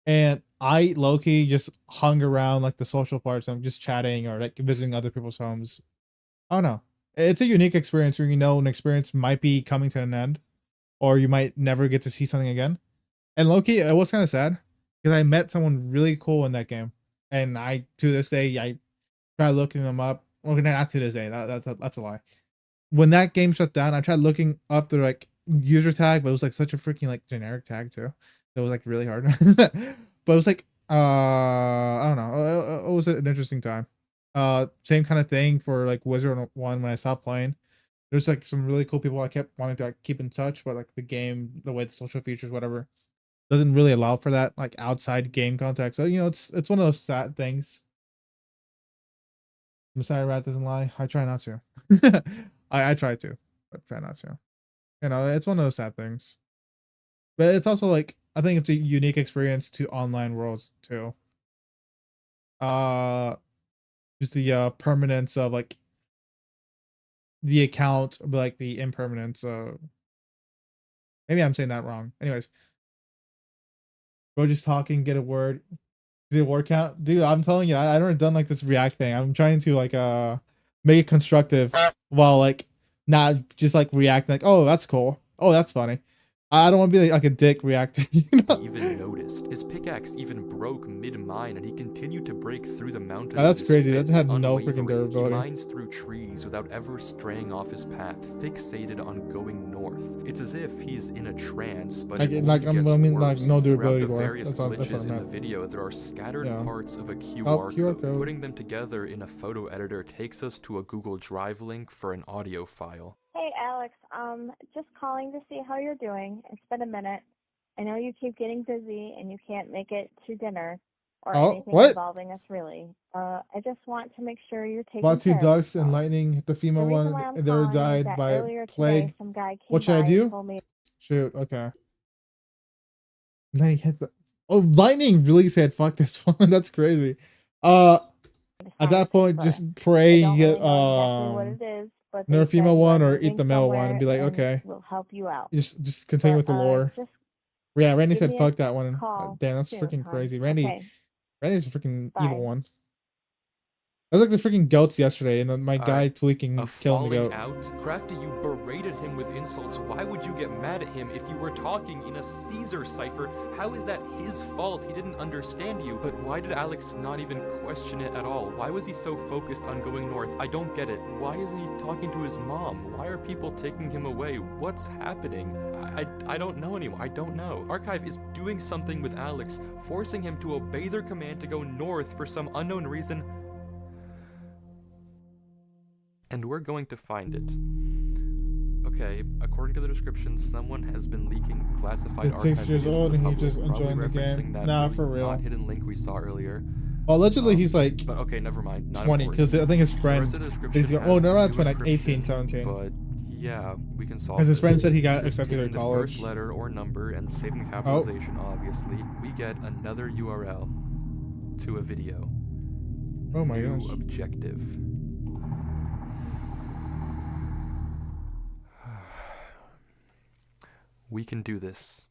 And I low-key just hung around, like, the social parts. I'm just chatting or, like, visiting other people's homes. I don't know. It's a unique experience where, you know, an experience might be coming to an end, or you might never get to see something again. And low-key, it was kind of sad because I met someone really cool in that game. And I, to this day, I tried looking them up. Well, not to this day. That's a lie. When that game shut down, I tried looking up their, like, user tag, but it was, like, such a freaking, like, generic tag too. It was, like, really hard. But it was like, I don't know. It was an interesting time. Same kind of thing for, like, Wizard 1 when I stopped playing. There's, like, some really cool people I kept wanting to, like, keep in touch, but, like, the game, the way the social features, whatever, doesn't really allow for that, like, outside game contact. So, you know, it's one of those sad things. Messiah Rat doesn't lie. I try not to. I try to, but try not to. You know, it's one of those sad things. But it's also, like, I think it's a unique experience to online worlds too. Just the permanence of, like, the account, but, like, the impermanence of. Maybe I'm saying that wrong. Anyways, bro, just talking, get a word. The word count, dude. I'm telling you, I never done, like, this react thing. I'm trying to, like, make it constructive while, like, not just, like, reacting like, oh, that's cool, oh, that's funny. I don't want to be like a dick reacting, you know? Even noticed. His pickaxe even broke mid-mine and he continued to break through the mountain. That's crazy. That had no freaking He durability. mines through trees without ever straying off his path, fixated on going north. It's as if he's in a trance, but Like, it like, only gets I mean, like, worse. no Throughout durability the for it. various That's what I glitches in the meant. video, there are scattered Yeah. parts of a QR QR code. code. Putting them together in a photo editor takes us to a Google Drive link for an audio file. Hey, Alex, just calling to see how you're doing. It's been a minute. I know you keep getting busy and you can't make it to dinner or anything involving us, really. I just want to make sure you're taking Bought 2 care of ducks and yourself. lightning. The female The reason one, why I'm they were calling is died that by earlier plague. today, some guy came What should I by do? and told me Shoot, okay. Lightning hit the. Oh, lightning really said fuck this one. That's crazy. At that point, just pray I don't you really get know exactly what it is, but they another said female you one are or eat moving the male one somewhere and be like, and okay, we'll help you out. just continue with the lore. Just Yeah, Randy give said me a fuck that one. call Damn, that's soon, freaking hon. crazy. Okay. Randy's a freaking evil Bye. one. That was like the freaking goats yesterday, and then my guy tweaking killing the goat. Out? Crafty, you berated him with insults. Why would you get mad at him if you were talking in a Caesar cipher? How is that his fault? He didn't understand you. But why did Alex not even question it at all? Why was he so focused on going north? I don't get it. Why isn't he talking to his mom? Why are people taking him away? What's happening? I don't know anymore. I don't know. Archive is doing something with Alex, forcing him to obey their command to go north for some unknown reason. and we're going to find it. Okay, according to the description, someone has been leaking classified He's 6 archive years videos to old the and he public, just probably enjoying the referencing game. that Nah, really for real. not hidden link we saw earlier. Well, allegedly he's like But okay, never mind. Not 20, important. because I think his The friend, rest of the description oh, has no, some that's new when like 18, encryption, 17. But yeah, we can solve Because his this. friend said he got Just accepted key to in the college. first letter or number and saving the capitalization, obviously, we get another URL to a video. Oh my New gosh. objective. We can do this.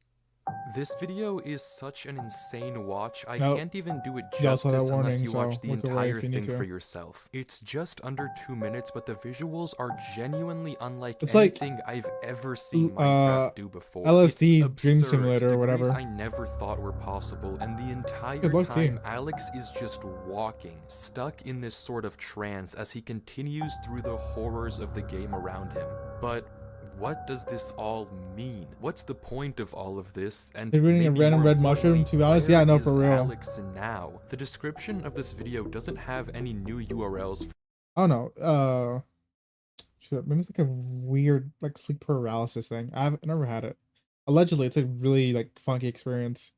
This video is such an insane watch, I can't even do it justice unless you watch the entire thing for yourself. It's just under 2 minutes, but the visuals are genuinely unlike anything I've ever seen Minecraft do before. LSD it's Dream absurd, Simulator or degrees whatever. I never thought were possible, and the entire time Alex is just walking, stuck in this sort of trance as he continues through the horrors of the game around him. But what does this all mean? What's the point of all of this? And they're reading a random red mushroom, to be honest. Yeah, no, for real. Alex now? The description of this video doesn't have any new URLs. I don't know. Maybe it's like a weird like sleep paralysis thing. I've never had it. Allegedly, it's a really like funky experience.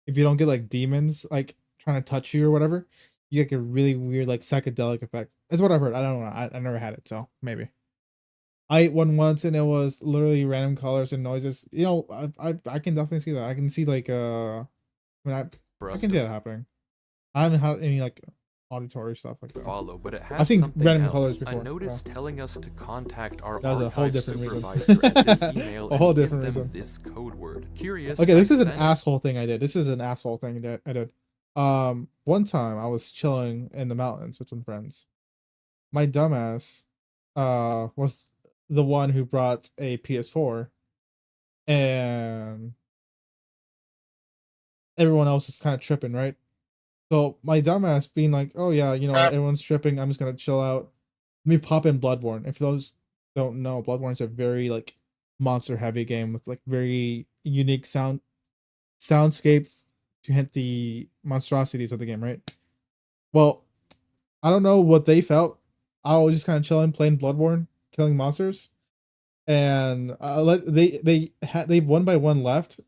If you don't get like demons like trying to touch you or whatever, you get a really weird like psychedelic effect. That's what I've heard. I don't know. I never had it, so maybe. I ate one once and it was literally random colors and noises. You know, I can definitely see that. I can see like I can see that happening. I haven't had any like auditory stuff like that. Follow, but it has I've seen something random else. colors before. A notice telling us to contact our That was a whole archive different supervisor at this reason. email A whole and different give them reason. this code word. Curious. Okay, this is an asshole thing I did. This is an asshole thing that I did. One time I was chilling in the mountains with some friends. My dumbass was the one who brought a PS4, and everyone else is kind of tripping, right? So my dumbass being like, "Oh yeah, you know, everyone's tripping. I'm just gonna chill out. Let me pop in Bloodborne." If those don't know, Bloodborne is a very like monster heavy game with like very unique soundscape to hint the monstrosities of the game, right? Well, I don't know what they felt. I was just kind of chilling, playing Bloodborne, killing monsters, and they one by one left.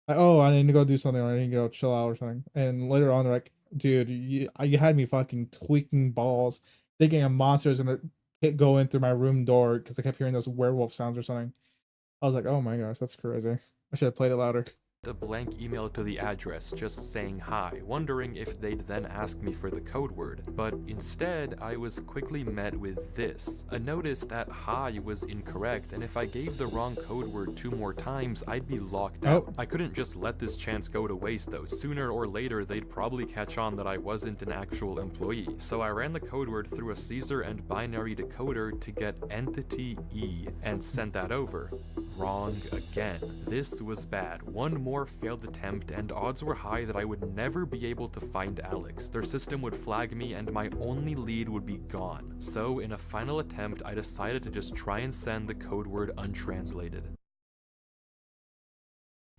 Like, oh, I need to go do something, or I need to go chill out or something. And later on, they're like, dude, you had me fucking tweaking balls, thinking a monster's gonna go in through my room door because I kept hearing those werewolf sounds or something. I was like, oh my gosh, that's crazy. I should have played it louder. A blank email to the address just saying hi, wondering if they'd then ask me for the code word, but instead I was quickly met with this, a notice that hi was incorrect, and if I gave the wrong code word 2 more times, I'd be locked out. I couldn't just let this chance go to waste though. Sooner or later they'd probably catch on that I wasn't an actual employee, so I ran the code word through a Caesar and binary decoder to get entity E and sent that over. Wrong again. This was bad. One more failed attempt, and odds were high that I would never be able to find Alex. Their system would flag me, and my only lead would be gone. So, in a final attempt, I decided to just try and send the code word untranslated.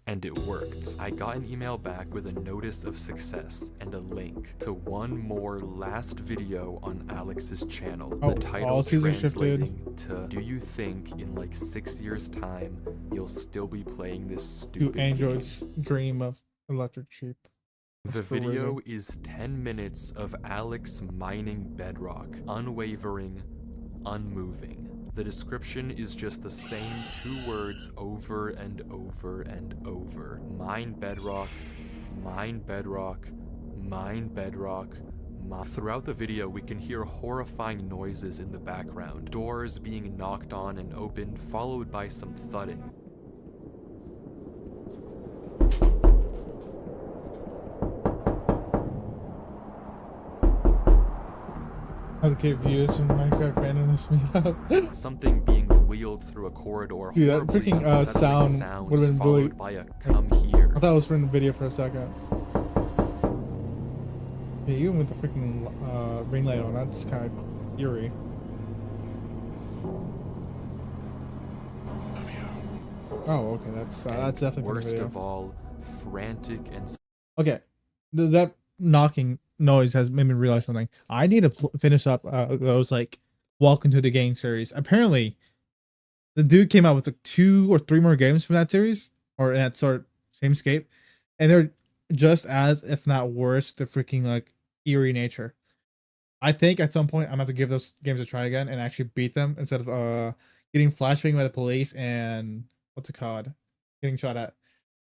And it worked. I got an email back with a notice of success and a link to one more last video on Alex's channel. The title translating to, "Do you think in like 6 years time you'll still be playing this stupid Do androids dream of electric sheep?" The video is 10 minutes of Alex mining bedrock, unwavering, unmoving. The description is just the same 2 words over and over and over. Mine bedrock, mine bedrock, mine bedrock. Throughout the video, we can hear horrifying noises in the background. Doors being knocked on and opened, followed by some thudding. How to get views from Minecraft randomness meetup. Something being wheeled through a corridor. Dude, that freaking sound would have been really. By a come here. I thought it was from the video for a second. Yeah, even with the freaking ring light on, that's kind of eerie. Oh, okay, that's definitely worst of all, frantic and. Okay, that knocking noise has made me realize something. I need to finish up those like Welcome to the Game series. Apparently, the dude came out with like 2 or 3 more games from that series or in that sort same scape, and they're just as, if not worse, the freaking like eerie nature. I think at some point I'm gonna have to give those games a try again and actually beat them instead of getting flashbanged by the police and what's it called? Getting shot at.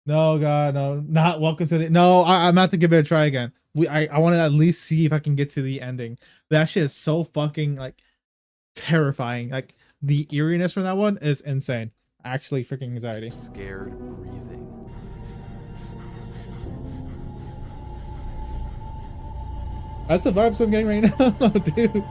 No, God, no, not welcome to the. No, I'm gonna have to give it a try again. I want to at least see if I can get to the ending. That shit is so fucking like terrifying. Like the eeriness from that one is insane. Actually, freaking anxiety. Scared breathing. That's the vibes I'm getting right now, dude.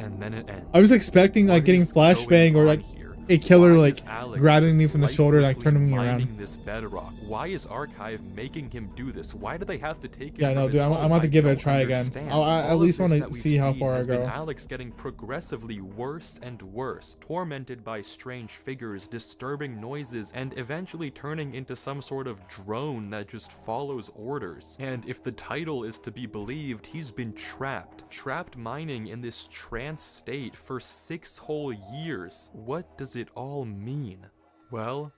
And then it ends. I was expecting like getting flashbang or like a killer like grabbing me from the shoulder, like turning me around. This bedrock. Why is Archive making him do this? Why do they have to take it? Yeah, no, dude, I'm about to give it a try again. I at least want to see how far I go. Alex getting progressively worse and worse, tormented by strange figures, disturbing noises, and eventually turning into some sort of drone that just follows orders. And if the title is to be believed, he's been trapped mining in this trance state for 6 whole years. What does it all mean? Well,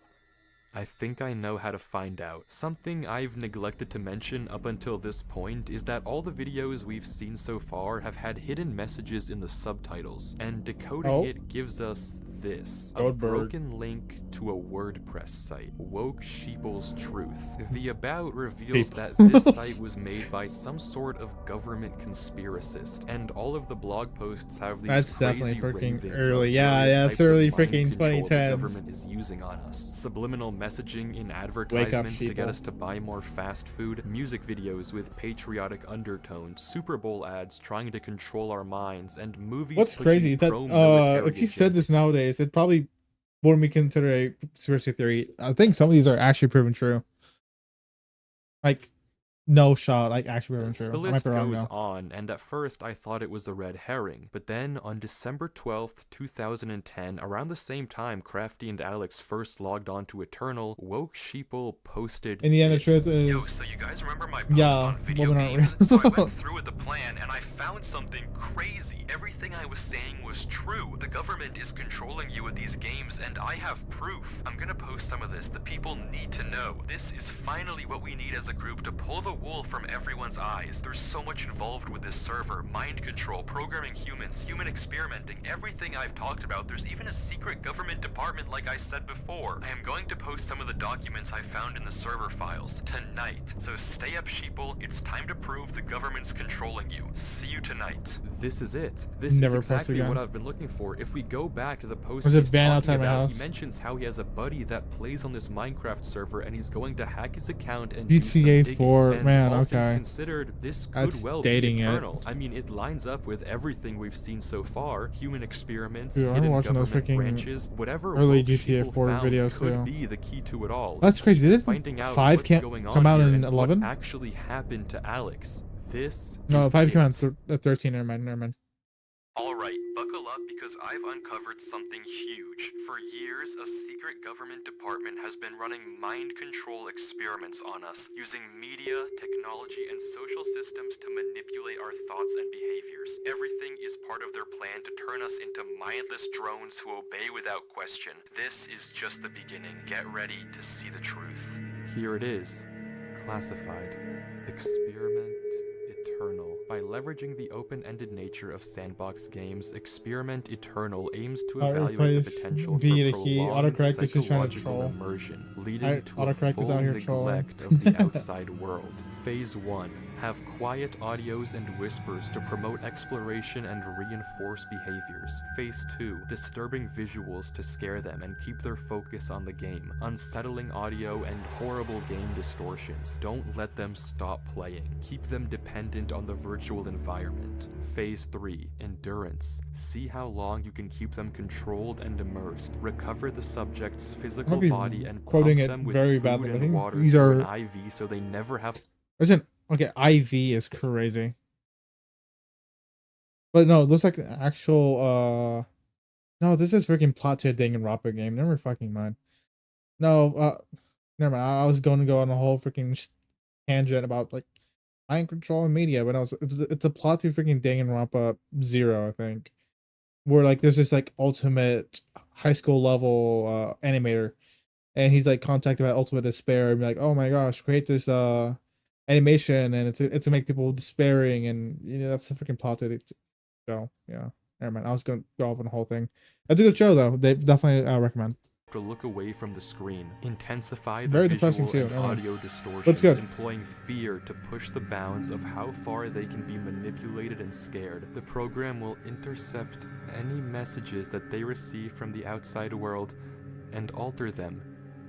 I think I know how to find out. Something I've neglected to mention up until this point is that all the videos we've seen so far have had hidden messages in the subtitles, and decoding it gives us this. A broken link to a WordPress site. Woke Sheeple's Truth. The About reveals that this site was made by some sort of government conspiracist, and all of the blog posts have these That's crazy definitely freaking ravings early. of Yeah, it's early freaking 2010s. The government is using on us. Subliminal messaging in advertisements to get us to buy more fast food, music videos with patriotic undertones, Super Bowl ads trying to control our minds, and movies. What's crazy is that if you said this nowadays, it probably wouldn't be considered a conspiracy theory. I think some of these are actually proven true. Like, no shot, like actually proven true. The list goes on, and at first I thought it was a red herring, but then on December 12th, 2010, around the same time Crafty and Alex first logged on to Eternal, Woke Sheeple posted in the end, the truth is, yo, so you guys remember my post on video games? So I went through with the plan, and I found something crazy. Everything I was saying was true. The government is controlling you with these games, and I have proof. I'm gonna post some of this. The people need to know. This is finally what we need as a group to pull the wool from everyone's eyes. There's so much involved with this server. Mind control, programming humans, human experimenting, everything I've talked about. There's even a secret government department like I said before. I am going to post some of the documents I found in the server files tonight. So stay up, sheeple. It's time to prove the government's controlling you. See you tonight. This is it. This is exactly what I've been looking for. If we go back to the post he's talking about, he mentions how he has a buddy that plays on this Minecraft server and he's going to hack his account and GTA 4, man, all things considered, this could well be Eternal. I mean, it lines up with everything we've seen so far. Human experiments, hidden government branches, whatever early GTA 4 videos could be the key to it all. That's crazy. Did finding out 5 can't come out in 11? What actually happened to Alex? This no, 5 came out at 13. Never mind. Alright, buckle up because I've uncovered something huge. For years, a secret government department has been running mind control experiments on us, using media, technology, and social systems to manipulate our thoughts and behaviors. Everything is part of their plan to turn us into mindless drones who obey without question. This is just the beginning. Get ready to see the truth. Here it is. Classified. Experiment Eternal. By leveraging the open-ended nature of sandbox games, Experiment Eternal aims to evaluate the potential for prolonged psychological immersion, leading to a full neglect of the outside world. Phase 1. Have quiet audios and whispers to promote exploration and reinforce behaviors. Phase 2. Disturbing visuals to scare them and keep their focus on the game. Unsettling audio and horrible game distortions. Don't let them stop playing. Keep them dependent on the virtual environment. Phase 3. Endurance. See how long you can keep them controlled and immersed. Recover the subject's physical body and pump them with food and water through an IV so they never have... Okay, IV is crazy. But no, it looks like an actual, no, this is freaking plot to a Danganronpa game. Never fucking mind. No, never mind. I was going to go on a whole freaking tangent about, like, mind control and media, but it's a plot to freaking Danganronpa 0, I think. where like there's this like ultimate high school level animator, and he's like contacted by Ultimate Despair and be like, oh my gosh, create this animation, and it's to make people despairing, and that's the freaking plot to it. So yeah, never mind. I was gonna go off on the whole thing. It's a good show though. They definitely recommend. To look away from the screen, intensify the Very visual depressing too. and audio distortions, What's good? employing fear to push the bounds of how far they can be manipulated and scared. The program will intercept any messages that they receive from the outside world and alter them,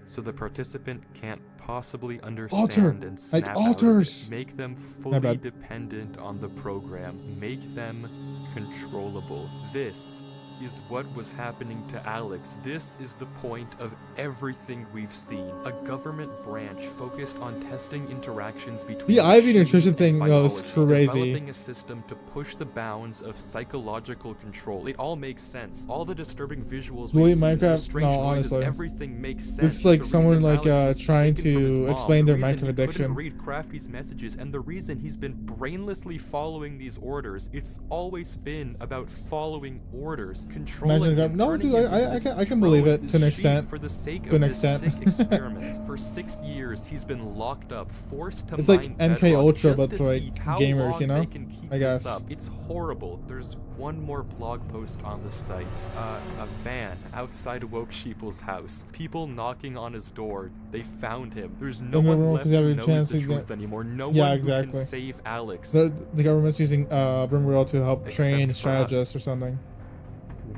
so the participant can't possibly understand and snap out of it. Make them fully dependent on the program. Make them controllable. This is what was happening to Alex. This is the point of everything we've seen. A government branch focused on testing interactions between the IV nutrition thing was crazy. Developing a system to push the bounds of psychological control. It all makes sense. All the disturbing visuals we've seen, Minecraft, the strange noises, honestly, everything makes sense. This is like the someone like trying taken from his to mom, explain their the reason Minecraft he addiction. couldn't read Crafty's messages, and the reason he's been brainlessly following these orders. It's always been about following orders, controlling. No, dude, I can believe it to an extent. For the sake of this sick experiment, for 6 years he's been locked up, forced to it's like MK Ultra, but for like gamers, you know. I guess it's horrible. There's one more blog post on the site. A van outside Woke Sheeple's house. People knocking on his door. They found him. There's no one left who knows the truth anymore. No one who can save Alex. The government's using RimWorld to help train strategists or something.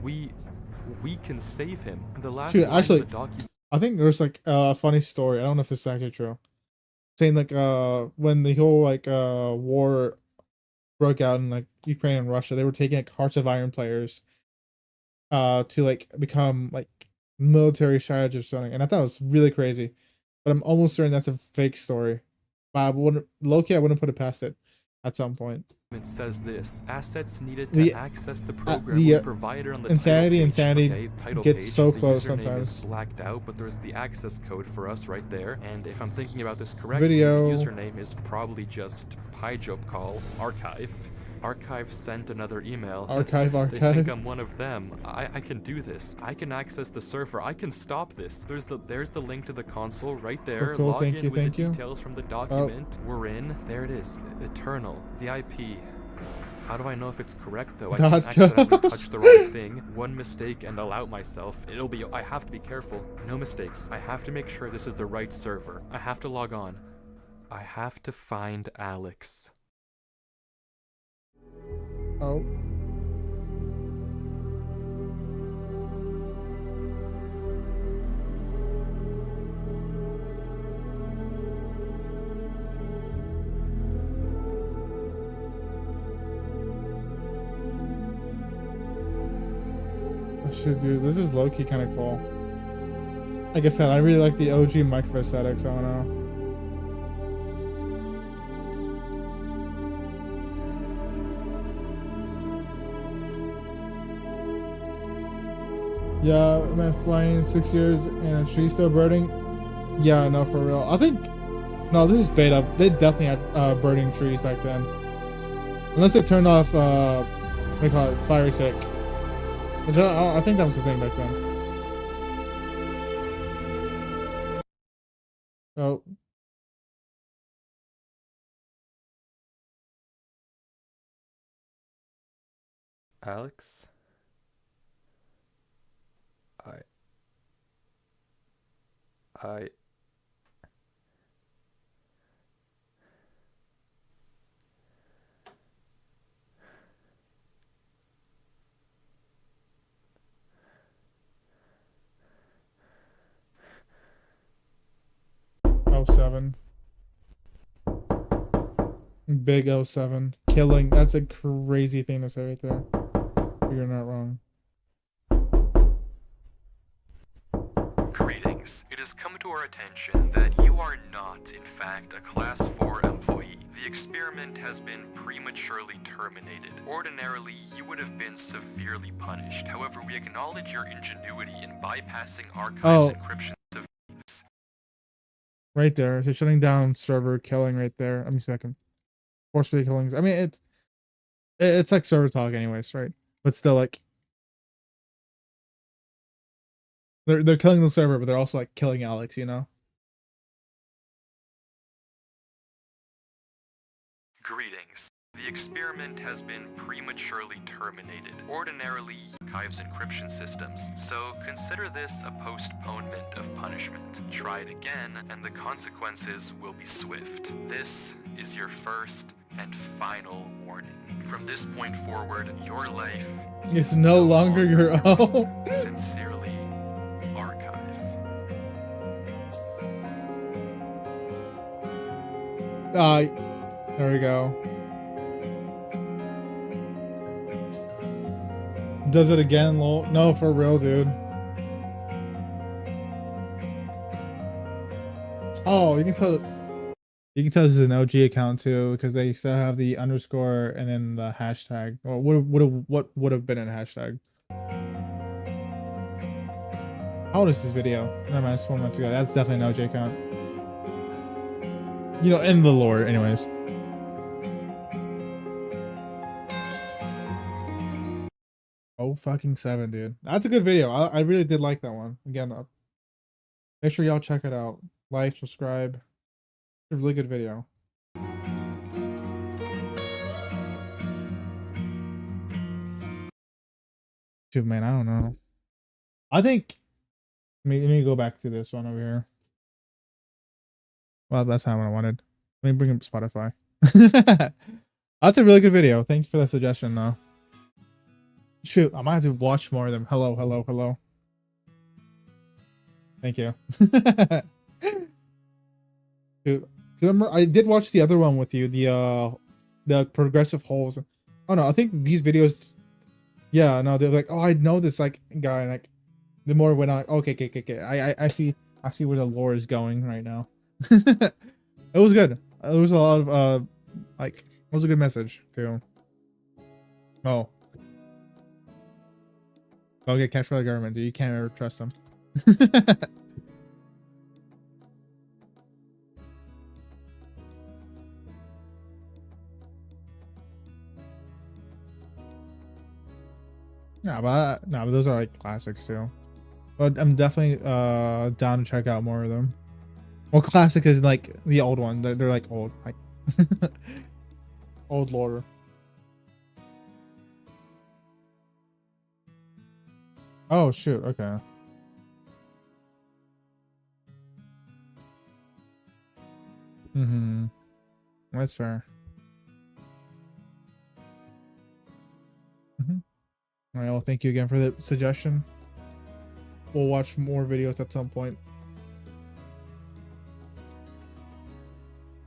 We can save him. The last actually, I think there's like a funny story. I don't know if this is actually true. Saying like when the whole like war broke out in like Ukraine and Russia, they were taking like Hearts of Iron players to like become like military strategists or something, and I thought it was really crazy. But I'm almost certain that's a fake story. But I wouldn't put it past it at some point. It says this: assets needed to access the program were provided on the insanity title gets page. so the close username sometimes. Is blacked out, but there's the access code for us right there. And if I'm thinking about this correctly, the username is probably just PyJobCall archive. Archive sent another email. Archive. They think I'm one of them. I can do this. I can access the server. I can stop this. There's the link to the console right there. Cool. Log in with the you. details from the document. We're in. There it is. Eternal. The IP. How do I know if it's correct though? I can accidentally touch the wrong thing. One mistake and I'll out myself. I have to be careful. No mistakes. I have to make sure this is the right server. I have to log on. I have to find Alex. Oh. Shit, dude, this is low-key kind of cool. Like I said, I really like the OG Minecraft aesthetics. I don't know. Yeah, man, flying 6 years and a tree still birding. Yeah, no, for real. I think no, this is beta. They definitely had birding trees back then, unless they turned off what do you call it, fire tick. I think that was the thing back then. Oh. Alex? I... 07. Big 07. Killing. That's a crazy thing to say right there. You're not wrong. Greetings. It has come to our attention that you are not, in fact, a Class 4 employee. The experiment has been prematurely terminated. Ordinarily, you would have been severely punished. However, we acknowledge your ingenuity in bypassing archives encryption of thieves. Right there. So shutting down server, killing right there. I mean, second. Forcefully killings. I mean, it's like server talk anyways, right? But still, like, They're killing the server, but they're also like killing Alex, you know? Greetings. The experiment has been prematurely terminated. Ordinarily, archives encryption systems, so consider this a postponement of punishment. Try it again, and the consequences will be swift. This is your first and final warning. From this point forward, your life is no longer your own. Sincerely, Archive. There we go. Does it again, lol? No, for real, dude. Oh, you can tell. You can tell this is an OG account too, because they still have the underscore and then the hashtag. Or what would have been a hashtag? How old is this video? Never mind, it's 4 months ago. That's definitely an OG account. You know, in the lore, anyways. Oh fucking 7, dude. That's a good video. I really did like that one. Again, make sure y'all check it out. Like, subscribe. It's a really good video. Dude, man, I don't know. I think let me go back to this one over here. Well, that's not what I wanted. Let me bring up Spotify. That's a really good video. Thank you for the suggestion, though. Shoot, I might have to watch more of them. Hello, hello, hello. Thank you. Dude, remember, I did watch the other one with you, the progressive holes. Oh no, I think these videos. Yeah, no, they're like, oh, I know this like guy, and like, the more when I okay. I see where the lore is going right now. It was good. There was a lot of like, it was a good message too. Oh. Don't get catch by the government, dude. You can't ever trust them. but those are like classics too. But I'm definitely down to check out more of them. Well, classic is like the old one. They're like old, like old lore. Oh shoot, okay. That's fair. All right, well, thank you again for the suggestion. We'll watch more videos at some point.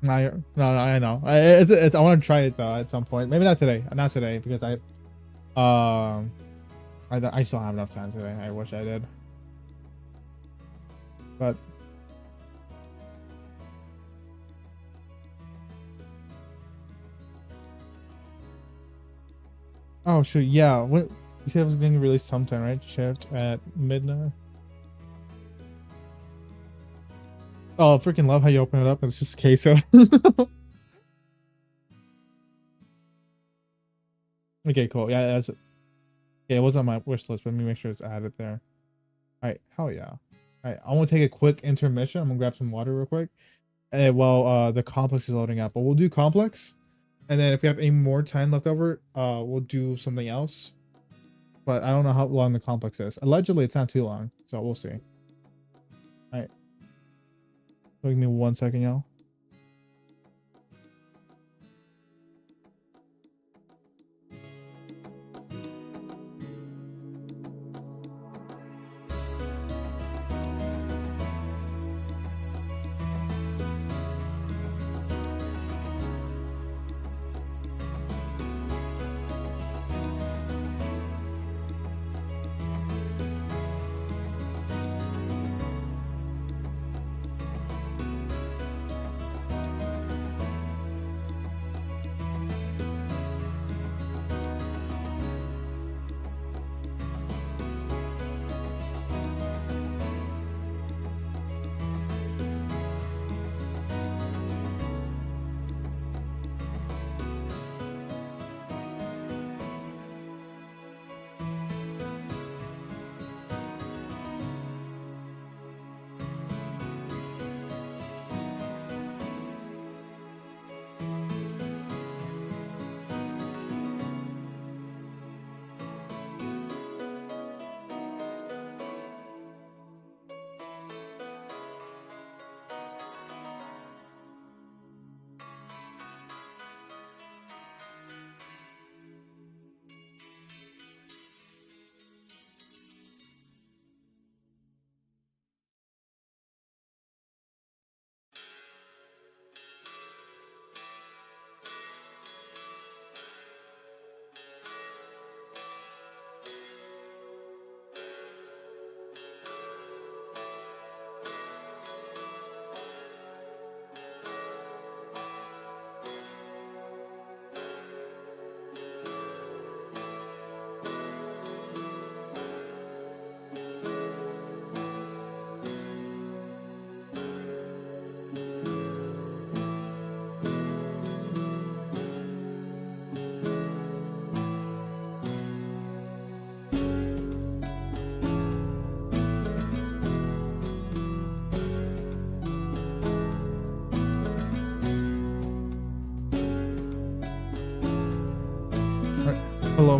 No, I know. It's I want to try it though at some point. Maybe not today. Not today because I still don't have enough time today. I wish I did. But oh shoot, yeah. What you said it was getting released sometime, right? Shift at midnight. Oh, I freaking love how you open it up and it's just queso. Okay, cool. Yeah, that's yeah, it wasn't on my wish list, but let me make sure it's added there. Alright, hell yeah. Alright, I want to take a quick intermission. I'm gonna grab some water real quick. While the complex is loading up. But we'll do complex. And then if we have any more time left over, we'll do something else. But I don't know how long the complex is. Allegedly, it's not too long, so we'll see. Alright. Give me 1 second, y'all.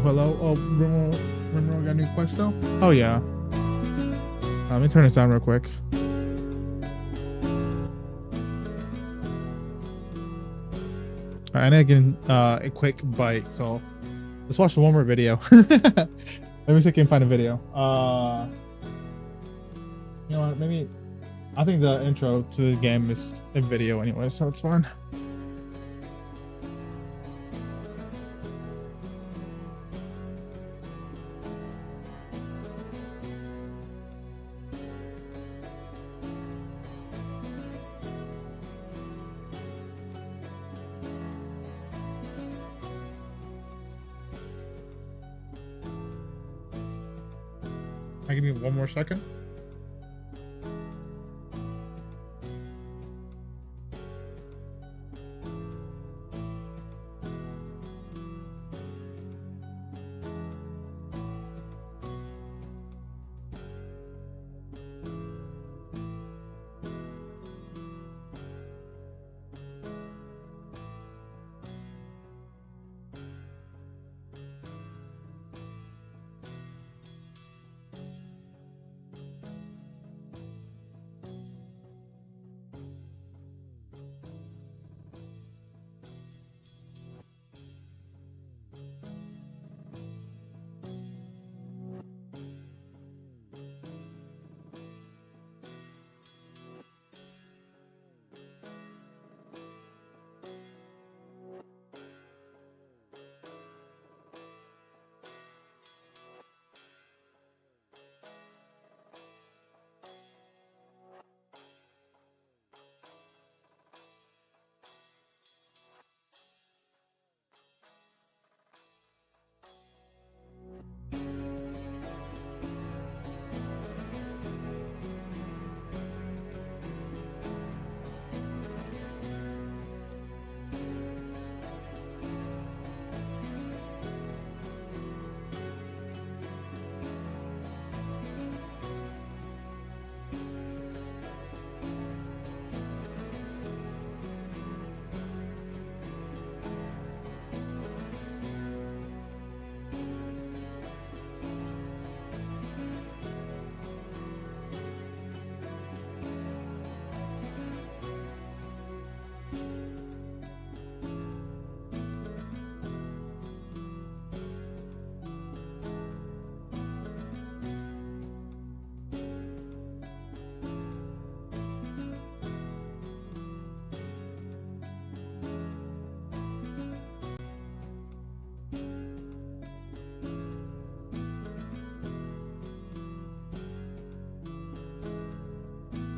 hello. Oh, remember we got a new quest though? Oh yeah. Let me turn this down real quick. Alright, I need to get a quick bite, so let's watch one more video. Let me see if I can find a video. You know what? Maybe I think the intro to the game is a video anyway, so it's fine. Give me one more second.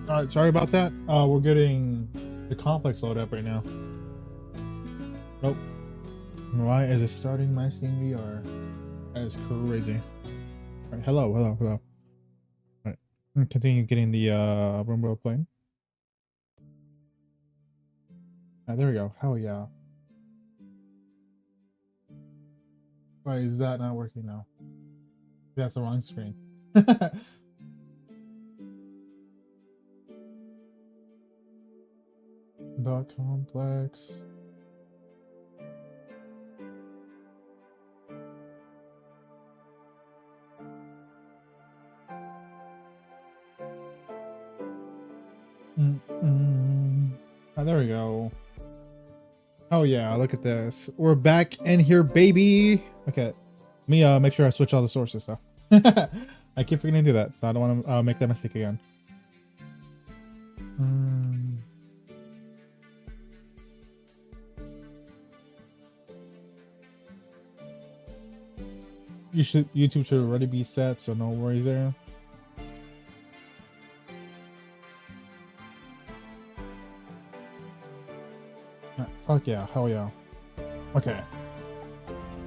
Alright, sorry about that. We're getting the complex load up right now. Nope. Why is it starting my Steam VR? That is crazy. Alright, hello. Alright, continue getting the room world playing. Alright, there we go. Hell yeah. Why is that not working now? That's the wrong screen. The complex. Oh, there we go. Oh yeah, look at this. We're back in here, baby. Okay, let me make sure I switch all the sources though. I keep forgetting to do that, so I don't want to make that mistake again. YouTube should already be set, so no worries there. Fuck yeah, hell yeah. Okay.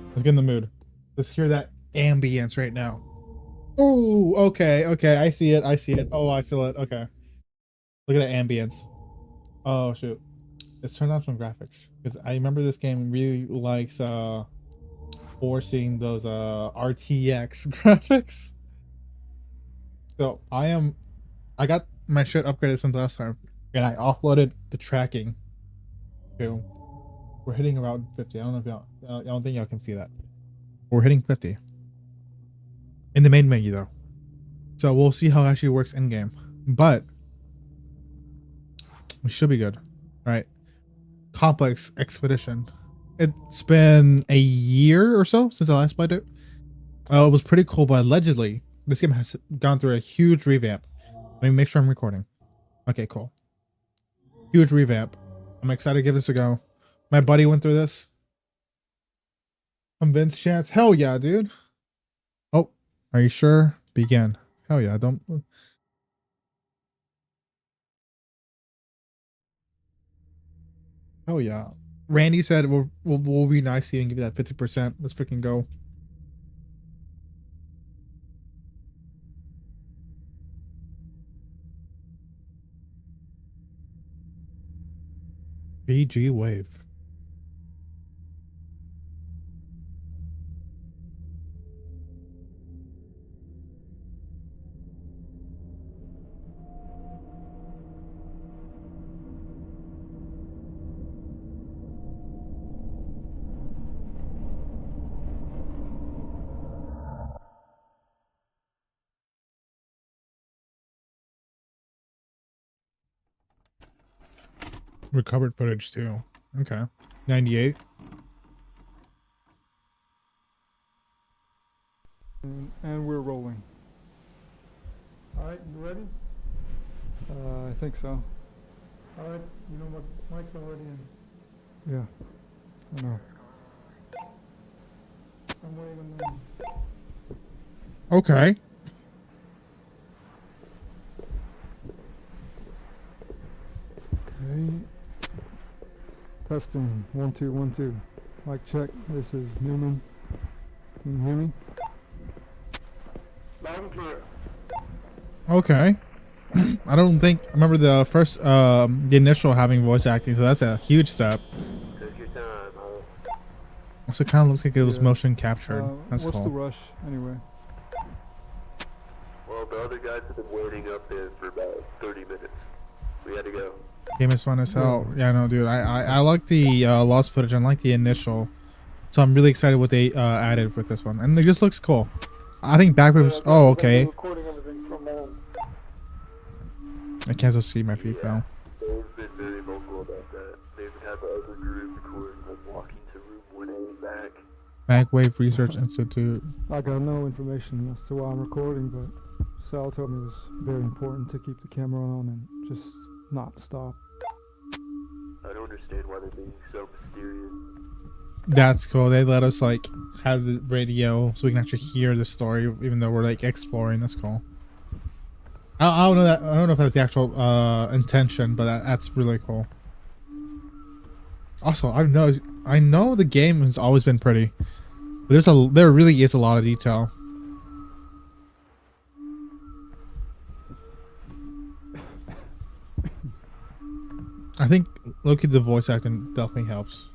Let's get in the mood. Let's hear that ambience right now. Oh, okay, I see it. Oh, I feel it. Okay. Look at that ambience. Oh shoot. Let's turn on some graphics. Because I remember this game really likes forcing those RTX graphics. So I got my shit upgraded since last time. And I offloaded the tracking. Too. We're hitting around 50. I don't know if y'all I don't think y'all can see that. We're hitting 50 in the main menu though, so we'll see how it actually works in game. But we should be good, right? Complex Expedition. It's been a year or so since I last played it. It was pretty cool, but allegedly this game has gone through a huge revamp. Let me make sure I'm recording. Okay, cool. Huge revamp. I'm excited to give this a go. My buddy went through this. Convince chance. Hell yeah, dude. Oh, are you sure? Begin. Hell yeah, don't. Hell yeah. Randy said we'll be nice to you and give you that 50%. Let's freaking go. BG Wave. Recovered footage too. Okay. 98. And we're rolling. All right, you ready? I think so. All right, you know what mic's already in. Yeah, I know. I'm waving them. Okay. Okay. Testing. 1 2 1 2. Mic check. This is Newman. Can you hear me? Loud and clear. Okay. I don't think I remember the first the initial having voice acting, so that's a huge step. Take your time, huh? Also kind of looks like it was Yeah. motion captured. That's what's cool. the rush anyway? Well, the other guys have been waiting up there for about 30 minutes. We had to go. Game is fun as hell. Yeah, no, dude. I like the lost footage. I like the initial, so I'm really excited what they added with this one, and it just looks cool. I think backwards. Oh, okay. I can't still see my feet though. They've been very vocal about that. They've had the other group recording them walking to room 1A and back. Backwave Research Institute. I got no information as to why I'm recording, but Sal told me it was very important to keep the camera on and just not stop. I don't understand why they're being so mysterious. That's cool. They let us like have the radio so we can actually hear the story, even though we're like exploring. That's cool. I don't know that. I don't know if that's the actual intention, but that's really cool. Also, I know the game has always been pretty, but there really is a lot of detail. I think looking at the voice acting definitely helps.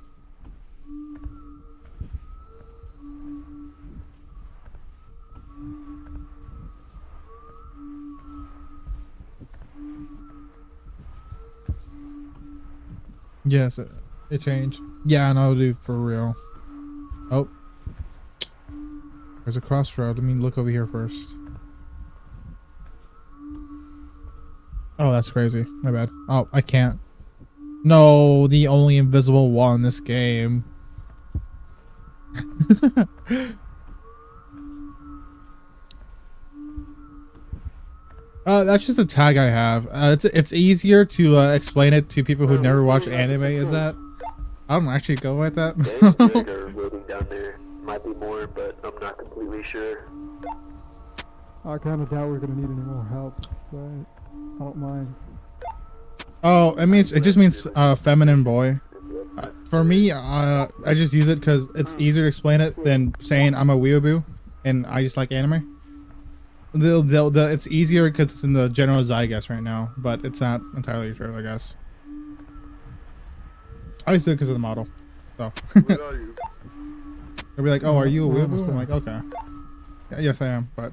Yes, it changed. Yeah, no, dude, for real. Oh, there's a crossroad. Let me look over here first. Oh, that's crazy. My bad. Oh, I can't. No, the only invisible wall in this game. That's just a tag I have. It's easier to explain it to people who never watch anime. Is that? I don't actually go with that. They're waiting down there. Might be more, but I'm not completely sure. I kind of doubt we're gonna need any more help, but I don't mind. Oh, it just means feminine boy. For me, I just use it because it's easier to explain it than saying I'm a weeaboo and I just like anime. It's easier because it's in the general zeitgeist right now, but it's not entirely true, I guess. I just do it because of the model. So. Where are you? They'll be like, "Oh, are you a weeaboo?" I'm like, "Okay, yeah, yes, I am." But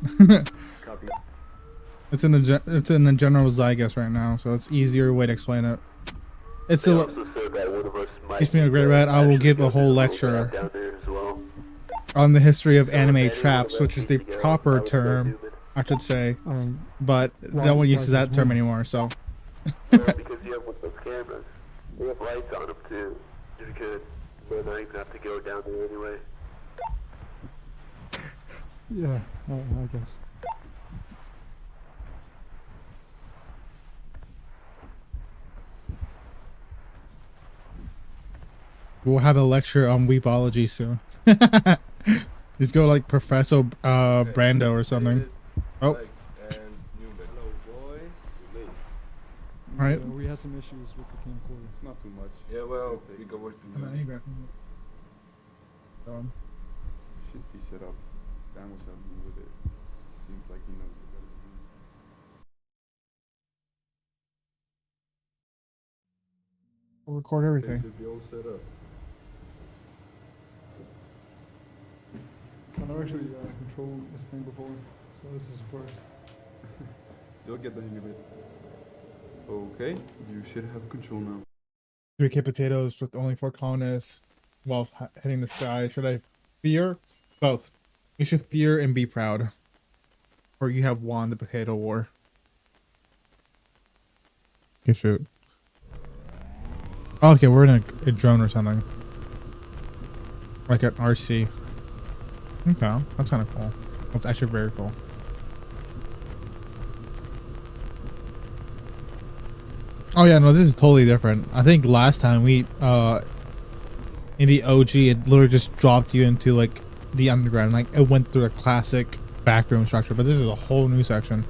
Copy. it's in the general zeitgeist right now, so it's easier way to explain it. It's They a. also said that one of us might Teach me a great rat. I will give a whole lecture. down there as well. on the history of anime traps, which is the proper term, I should say. But no one uses that term anymore, so. Well, because you have one of those cameras. They have lights on them too. You could, but not even have to go down there anyway. Yeah, I guess. We'll have a lecture on weebology soon. Just go like Professor Brando or something. Oh. Alright. We had some issues with the camcorder. Not too much. Yeah, well, we can work through that. Should be set up. Dan was helping me with it. Seems like he knows it better than me. We'll record everything. Should be all set up. I've never actually controlled this thing before, so this is the first. You'll get the hang of it. Okay, you should have control now. 3K potatoes with only 4 colonists while hitting the sky. Should I fear? Both. You should fear and be proud. Or you have won the potato war. Okay, shoot. Oh, okay, we're in a drone or something. Like an RC. Okay, that's kind of cool. That's actually very cool. Oh yeah, no, this is totally different. I think last time we, in the OG, it literally just dropped you into like the underground. Like it went through a classic backroom structure, but this is a whole new section.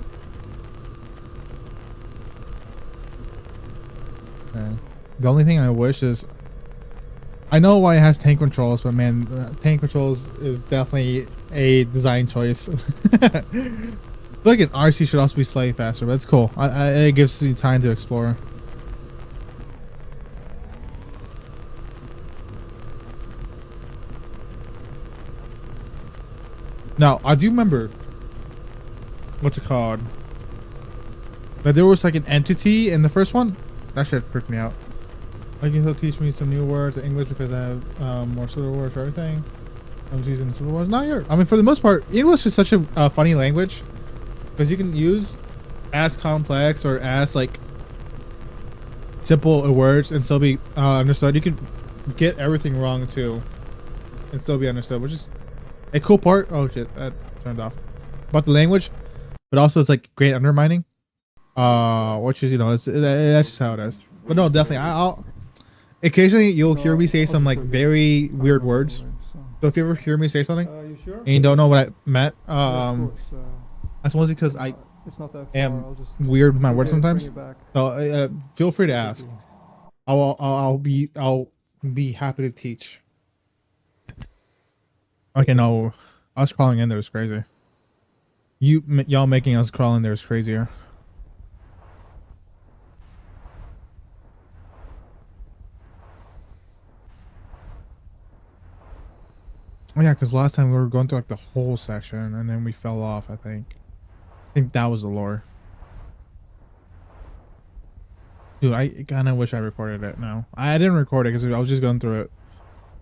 Okay. The only thing I wish is, I know why it has tank controls, but man, tank controls is definitely a design choice. Like an RC should also be slightly faster, but it's cool. It gives you time to explore. Now, I do remember, what's it called? That there was like an entity in the first one. That shit freaked me out. Like, he'll teach me some new words in English because I have more pseudo words for everything. I'm just using pseudo words. Not here. I mean, for the most part, English is such a funny language because you can use as complex or as like simple words and still be understood. You can get everything wrong too and still be understood, which is a cool part. Oh shit, that turned off. About the language, but also it's like great undermining. Which is, you know, that's just how it is. But no, definitely, I'll occasionally you'll hear me say some like very weird words. So if you ever hear me say something and you don't know what I meant, that's mostly because I am weird with my words sometimes. So feel free to ask. I'll be happy to teach. Okay, no, us crawling in there is crazy. Y'all making us crawl in there is crazier. Oh yeah, because last time we were going through like the whole section and then we fell off, I think that was the lore. Dude, I kind of wish I recorded it now. I didn't record it because I was just going through it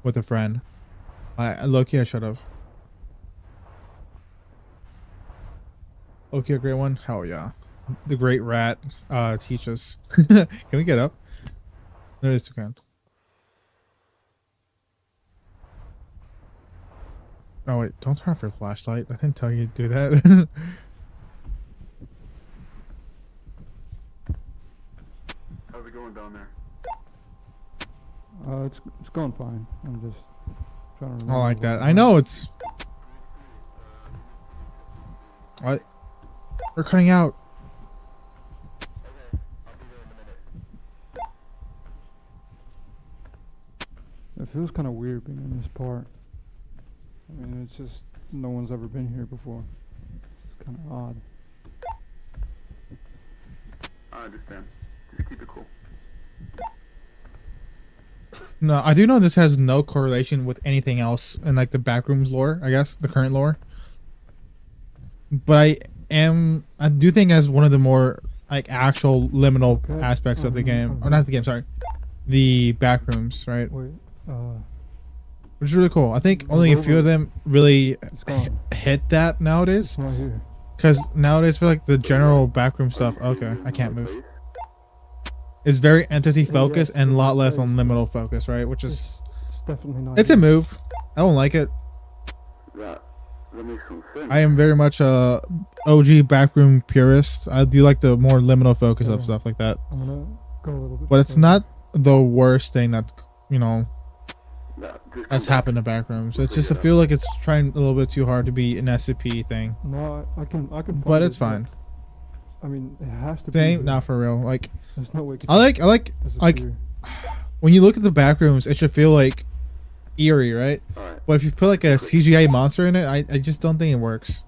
with a friend. Low-key, I should have. Okay, a great one? Hell yeah. The great rat teach us. Can we get up? There is 2 can. Oh wait, don't turn off your flashlight. I didn't tell you to do that. How's it going down there? It's going fine. I'm just trying to remember. I like that. I know it's. What? We're cutting out. It feels kind of weird being in this part. I mean, it's just no one's ever been here before. It's kind of odd. I understand. Just keep it cool. No, I do know this has no correlation with anything else in like the backrooms lore, I guess, the current lore. But I do think as one of the more like actual liminal aspects of the game, or not the game, sorry, the backrooms, right? Wait, What which is really cool. I think only a few of them really hit that nowadays. It's not here. Because nowadays, for like the general backroom stuff, okay, I can't move. It's very entity focused and a lot less on liminal focus, right? Which is It's definitely not. it's a move. I don't like it. That makes some sense. I am very much a OG backroom purist. I do like the more liminal focus of stuff like that. I'm gonna go a little bit. But it's not the worst thing that, you know, Nah, just that's come happened to backrooms. It's just I feel like it's trying a little bit too hard to be an SCP thing. No, I can. But find it's it, fine. I mean, it has to Same, be. not for real. Like There's no way. it I can like disappear. when you look at the backrooms, it should feel like eerie, right? Alright. But if you put like a CGI monster in it, I just don't think it works.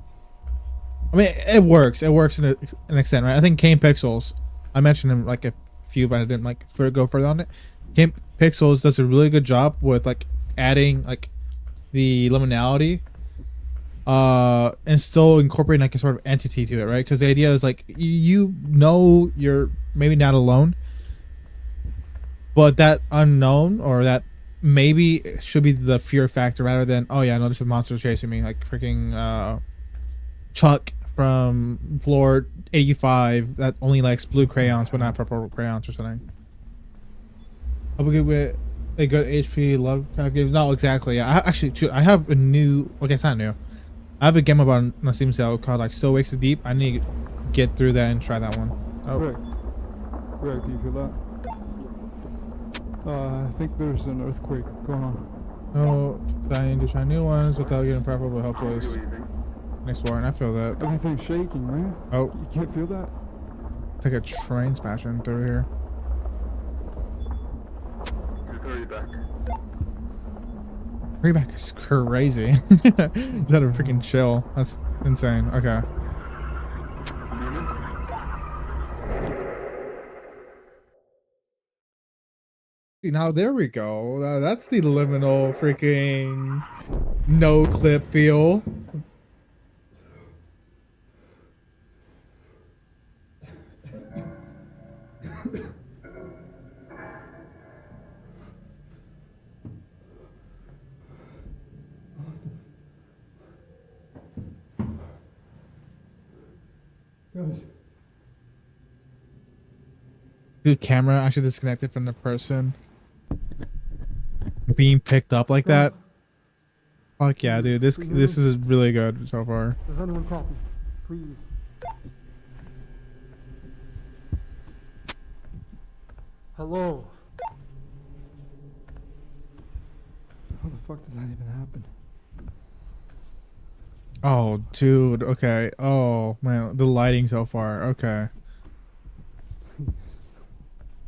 I mean, it works. It works in an extent, right? I think Kane Pixels, I mentioned him like a few, but I didn't like go further on it. Kane Pixels does a really good job with like adding like the liminality, and still incorporating like a sort of entity to it, right? Because the idea is like you know you're maybe not alone, but that unknown or that maybe should be the fear factor rather than, oh yeah, I know there's a monster chasing me, like freaking Chuck from floor 85 that only likes blue crayons but not purple crayons or something. I would give it a good HP Lovecraft games. No, exactly. I have a new. Okay, it's not new. I have a game about a Steam sale called like Still Wakes the Deep. I need to get through that and try that one. Oh. Rick, do you feel that? I think there's an earthquake going on. No, I need to try new ones without getting preferable help place. Next one, I feel that. Everything's shaking, man. Oh, You can't feel that? it's like a train smashing through here. Just hurry back. Reback is crazy. Just had a freaking chill. That's insane. Okay. See, now there we go. That's the liminal freaking no clip feel. Guys. Dude, camera actually disconnected from the person being picked up like that. Fuck yeah, dude. This is really good so far. Does anyone copy? Please. Hello. How the fuck did that even happen? Oh, dude. Okay. Oh man, the lighting so far. Okay.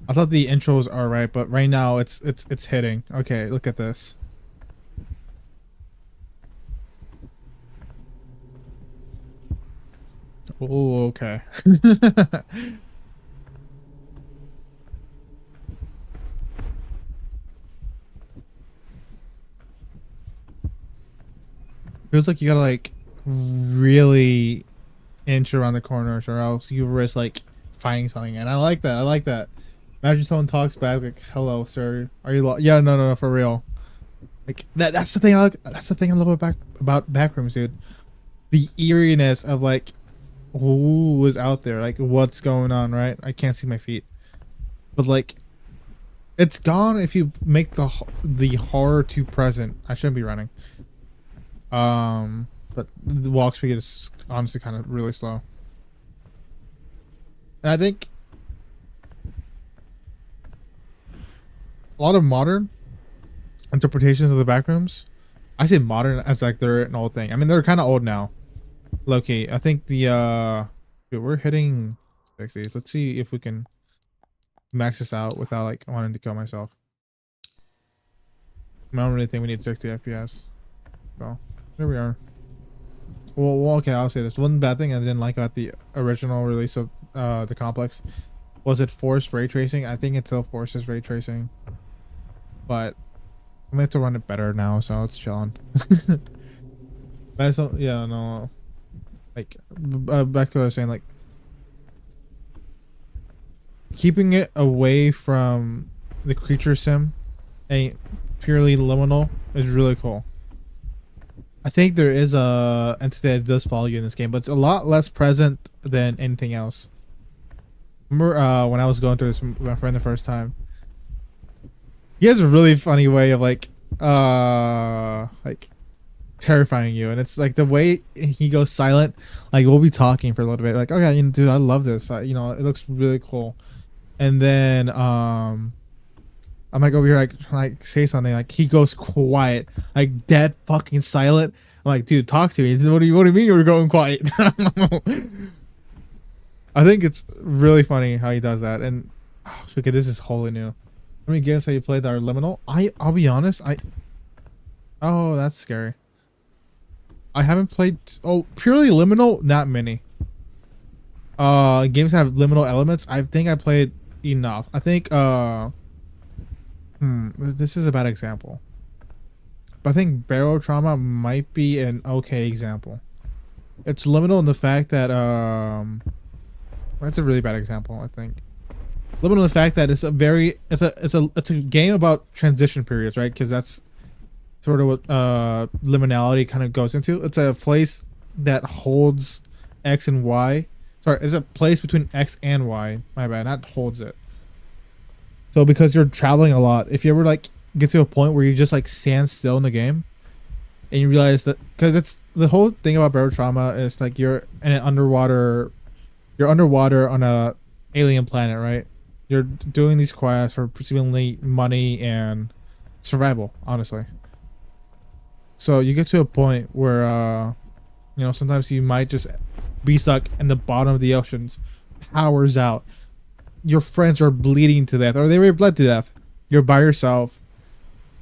I thought the intro was alright, but right now it's hitting. Okay, look at this. Oh, okay. Feels like you gotta like really inch around the corners or else you risk like finding something. And I like that. I like that. Imagine someone talks back like, "Hello, sir. Are you yeah, no, for real." Like that's the thing I like. That's the thing I love about backrooms, dude. The eeriness of like who is out there, like what's going on, right? I can't see my feet. But like it's gone if you make the horror too present. I shouldn't be running. But the walk speed is honestly kind of really slow. And I think a lot of modern interpretations of the backrooms, I say modern as like they're an old thing. I mean, they're kind of old now. Low-key. I think the dude, we're hitting 60s. Let's see if we can max this out without like wanting to kill myself. I don't really think we need 60 FPS. So there we are. Well, okay, I'll say this. One bad thing I didn't like about the original release of the complex was it forced ray tracing. I think it still forces ray tracing, but I'm gonna have to run it better now, so it's chilling. But I still, yeah, no, like back to what I was saying, like keeping it away from the creature sim, a purely liminal It's really cool. I think there is a entity that does follow you in this game, but it's a lot less present than anything else. Remember when I was going through this with my friend the first time? He has a really funny way of like terrifying you, and it's like the way he goes silent. Like we'll be talking for a little bit, like, okay, you know, dude, I love this. You know, it looks really cool. And then I'm like over here like say something, like he goes quiet, like dead fucking silent. I'm like, dude, talk to me. He says, what do you mean you're going quiet? I think it's really funny how he does that. And okay, this is wholly new. How many games have you played that are liminal? I'll be honest, oh, that's scary. I haven't played purely liminal, not many. Games that have liminal elements, I think I played enough. I think this is a bad example, but I think Barrow Trauma might be an okay example. It's liminal in the fact that that's a really bad example. I think liminal in the fact that it's a game about transition periods, right? Because that's sort of what liminality kind of goes into. It's a place that holds X and Y. Sorry, it's a place between X and Y. My bad, not holds it. So because you're traveling a lot, if you ever like get to a point where you just like stand still in the game, and you realize that, because it's the whole thing about Barrow Trauma is like you're in an underwater, you're underwater on a alien planet, right? You're doing these quests for presumably money and survival, honestly. So you get to a point where you know, sometimes you might just be stuck in the bottom of the oceans, powers out, your friends are bleeding to death, or they were bled to death. You're by yourself,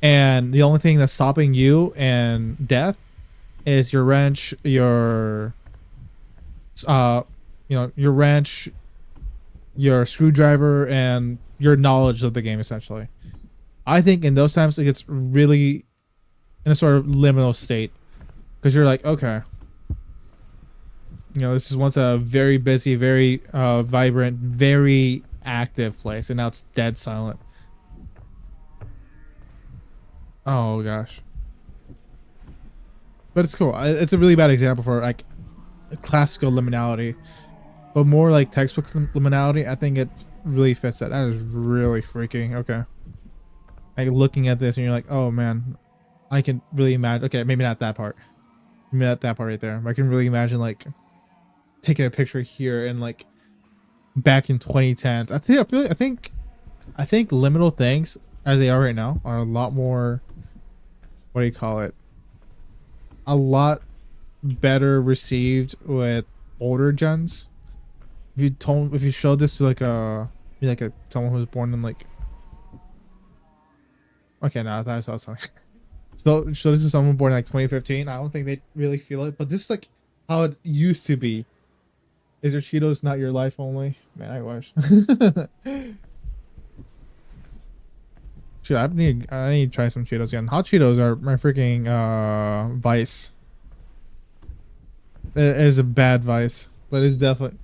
and the only thing that's stopping you and death is your wrench, your your wrench, your screwdriver, and your knowledge of the game, essentially. I think in those times it gets really in a sort of liminal state, because you're like, okay, you know, this is once a very busy, very vibrant, very active place, and now it's dead silent. Oh gosh. But it's cool. It's a really bad example for like classical liminality, but more like textbook liminality. I think it really fits that. That is really freaking okay. Like looking at this and you're like, oh man, I can really imagine. Okay, maybe not that part. Maybe not that part right there. But I can really imagine like taking a picture here and like back in 2010s. I think liminal things as they are right now are a lot more, what do you call it? A lot better received with older gens. If you showed this to like someone who was born in like, okay, no, I thought I saw something. So this is someone born in like 2015. I don't think they really feel it, but this is like how it used to be. Is your Cheetos not your life only? Man, I wish. Shit, I need to try some Cheetos again. Hot Cheetos are my freaking vice. It is a bad vice, but it's definitely.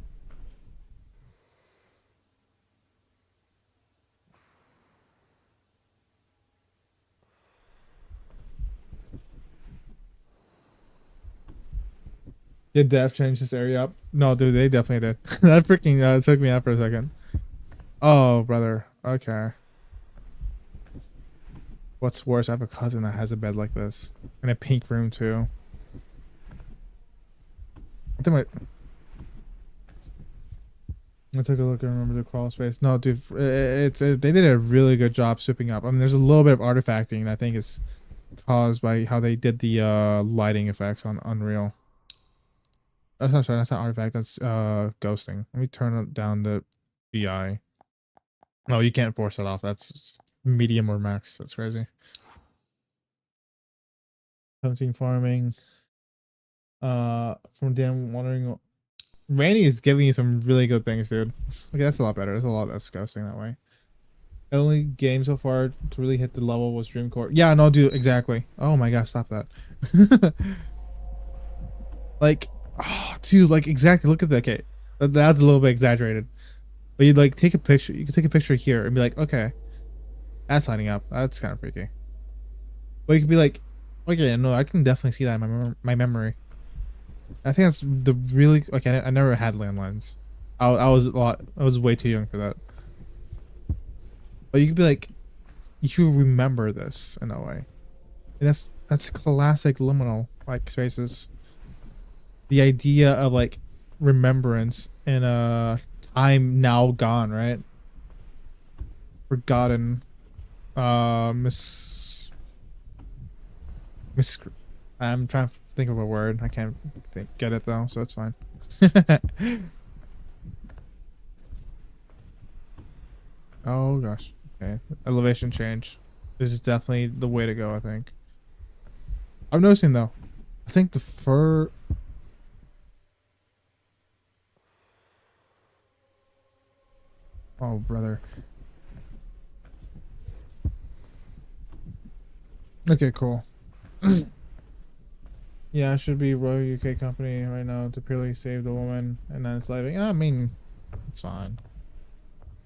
Did Dev change this area up? No, dude, they definitely did. That freaking took me out for a second. Oh, brother. Okay. What's worse, I have a cousin that has a bed like this. In a pink room, too. I think I took a look and remember the crawl space. No, dude, they did a really good job souping up. I mean, there's a little bit of artifacting that I think is caused by how they did the lighting effects on Unreal. That's not artifact, that's ghosting. Let me turn down the BI. No, you can't force it off. That's medium or max. That's crazy. 17 farming. From Dan wondering, Randy is giving you some really good things, dude. Okay, that's a lot better. There's a lot that's ghosting that way. The only game so far to really hit the level was Dreamcore. Yeah, no, dude, exactly. Oh my gosh, stop that. Like, oh, dude, like exactly. Look at that. Okay, that's a little bit exaggerated, but you'd like take a picture. You can take a picture here and be like, okay, that's lining up. That's kind of freaky. But you could be like, okay, no, I can definitely see that in my memory. I think that's the really like I never had landlines. I was I was way too young for that. But you could be like, you remember this in a way. And that's classic liminal like spaces. The idea of like remembrance in a time now gone, right? Forgotten. Miss. I'm trying to think of a word. I can't get it though, so it's fine. Oh gosh. Okay. Elevation change. This is definitely the way to go, I think. I'm noticing though. I think the fur. Oh brother. Okay, cool. Yeah, it should be Royal UK company right now to purely save the woman and then enslaving. I mean, it's fine.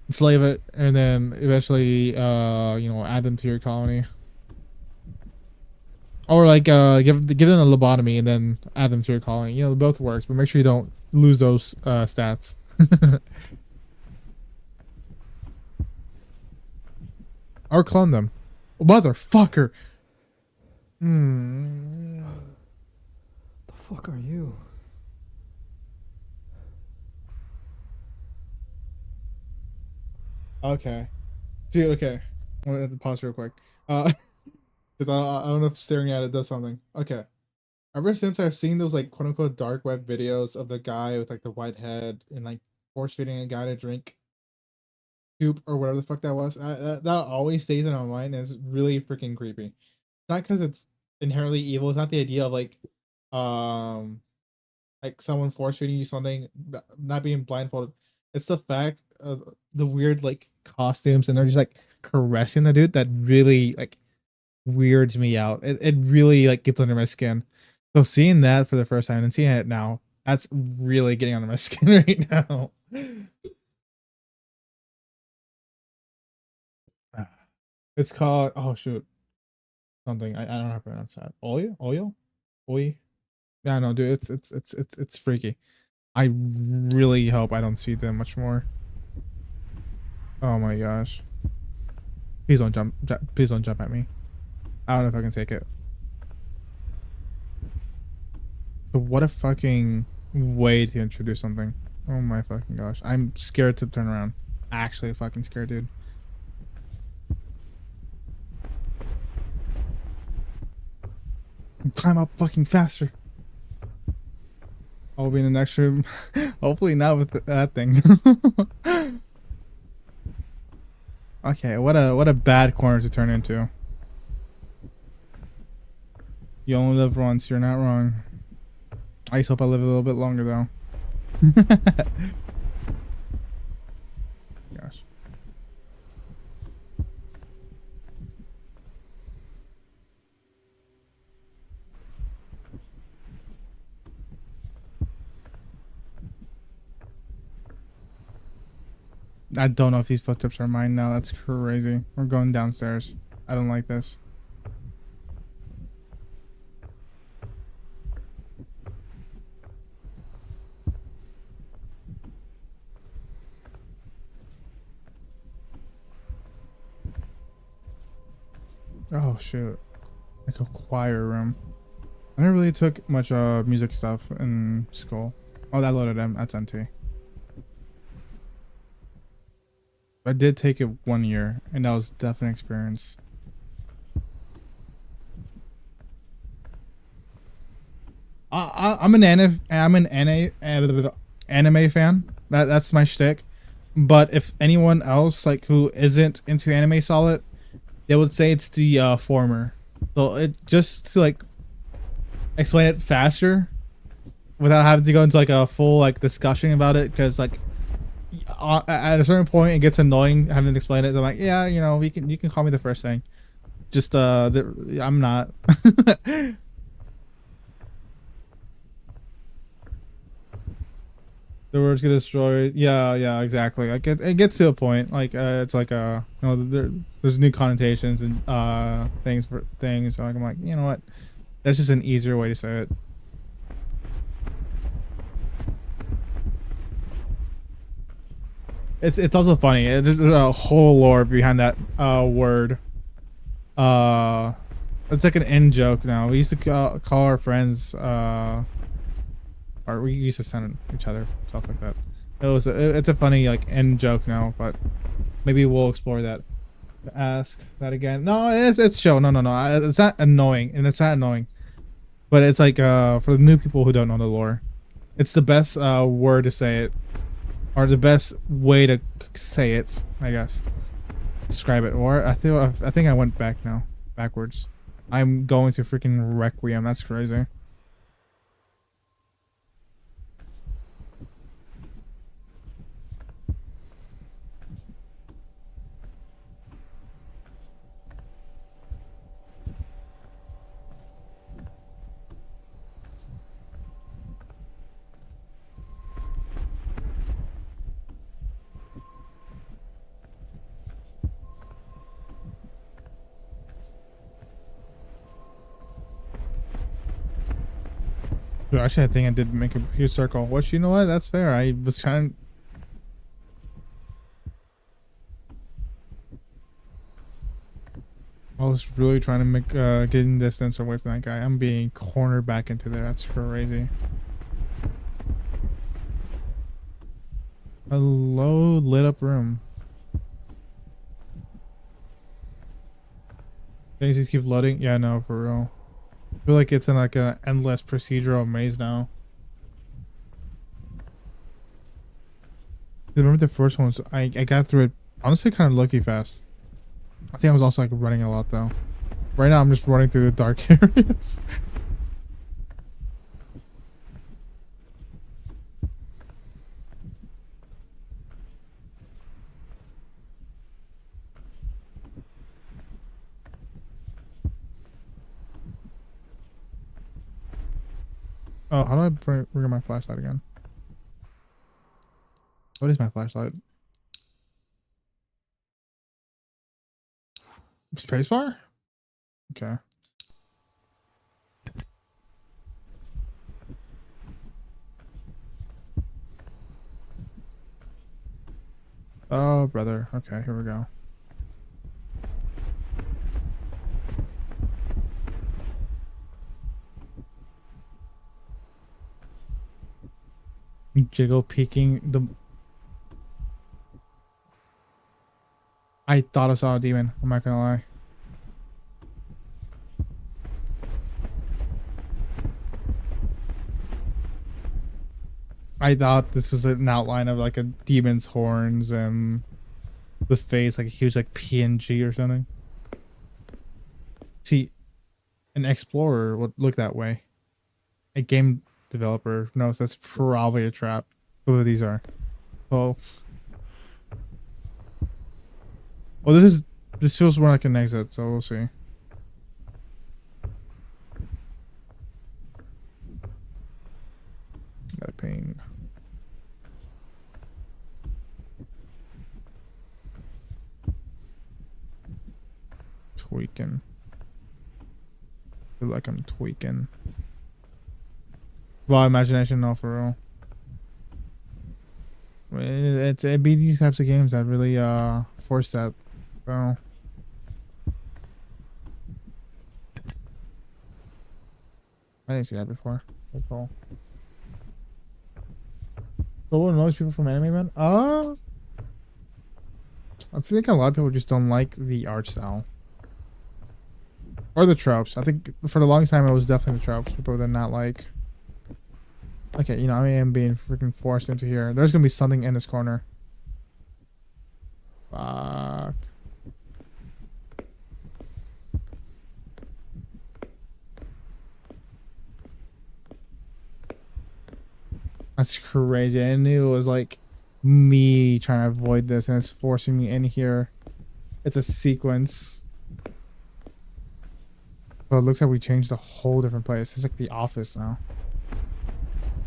Enslave it and then eventually, you know, add them to your colony. Or like, give them a lobotomy and then add them to your colony. You know, both works, but make sure you don't lose those stats. Or clone them. Motherfucker. Hmm. The fuck are you? Okay. Dude, okay. I'm gonna have to pause real quick. Because I don't know if staring at it does something. Okay. Ever since I've seen those like quote unquote dark web videos of the guy with like the white head and like force feeding a guy to drink soup or whatever the fuck that was, that always stays in my mind and it's really freaking creepy. Not because it's inherently evil. It's not the idea of um, like someone force feeding you something, not being blindfolded. It's the fact of the weird like costumes and they're just like caressing the dude that really like weirds me out. It really like gets under my skin. So seeing that for the first time and seeing it now, that's really getting under my skin right now. It's called oh shoot something I don't know how to pronounce that. Oil. Yeah, no, dude, it's freaky. I really hope I don't see them much more. Oh my gosh. Please don't jump. Please don't jump at me. I don't know if I can take it. But what a fucking way to introduce something. Oh my fucking gosh. I'm scared to turn around. Actually fucking scared, dude. Climb up fucking faster. I'll be in the next room. Hopefully not with that thing. Okay, what a bad corner to turn into. You only live once, you're not wrong. I just hope I live a little bit longer though. Gosh. I don't know if these footsteps are mine now. That's crazy. We're going downstairs. I don't like this. Oh shoot. Like a choir room. I never really took much music stuff in school. Oh, that loaded in. That's empty. I did take it 1 year, and that was definitely an experience. I'm an anime fan. That's my shtick. But if anyone else like who isn't into anime saw it, they would say it's the former. So it just to like explain it faster without having to go into like a full like discussion about it, because like at a certain point it gets annoying having to explain it. So I'm like, yeah, you know, you can call me the first thing. Just I'm not. The words get destroyed. Yeah, yeah, exactly. Like it gets to a point. Like it's like there's new connotations and things for things. So I'm like, you know what? That's just an easier way to say it. It's also funny. There's a whole lore behind that word. It's like an in joke now. We used to call our friends or we used to send each other stuff like that. It's a funny like end joke now, but maybe we'll explore that. Ask that again. No, it's chill. No. It's not annoying, and it's not annoying, but it's like for the new people who don't know the lore, it's the best word to say it, or the best way to say it, I guess. Describe it. Or I think I went back now, backwards. I'm going to freaking Requiem. That's crazy. Dude, actually, I think I did make a huge circle. Which, you know what? That's fair. I was kind of... I was really trying to make getting distance away from that guy. I'm being cornered back into there. That's crazy. A low lit up room. Things just keep loading. Yeah, no, for real. I feel like it's in like an endless procedural maze now. Remember the first ones? I got through it honestly kind of lucky fast. I think I was also like running a lot though. Right now I'm just running through the dark areas. Oh, how do I bring my flashlight again? What is my flashlight? Spacebar? Okay. Oh, brother. Okay, here we go. Jiggle peeking the... I thought I saw a demon. I'm not gonna lie. I thought this was an outline of like a demon's horns and the face, like a huge like PNG or something. See, an explorer would look that way. A game developer knows that's probably a trap. Both of these are. Oh. Well, this feels more like an exit, so we'll see. Got a ping. Tweaking. Feel like I'm tweaking. Well, imagination, no, for real. It'd be these types of games that really force that. So I didn't see that before. That's cool. So what annoys people from anime, man? I feel like a lot of people just don't like the art style. Or the tropes. I think for the longest time it was definitely the tropes. People did not like. Okay, you know, I am being freaking forced into here. There's gonna be something in this corner. Fuck. That's crazy. I knew it was like me trying to avoid this and it's forcing me in here. It's a sequence. Well, it looks like we changed a whole different place. It's like the office now.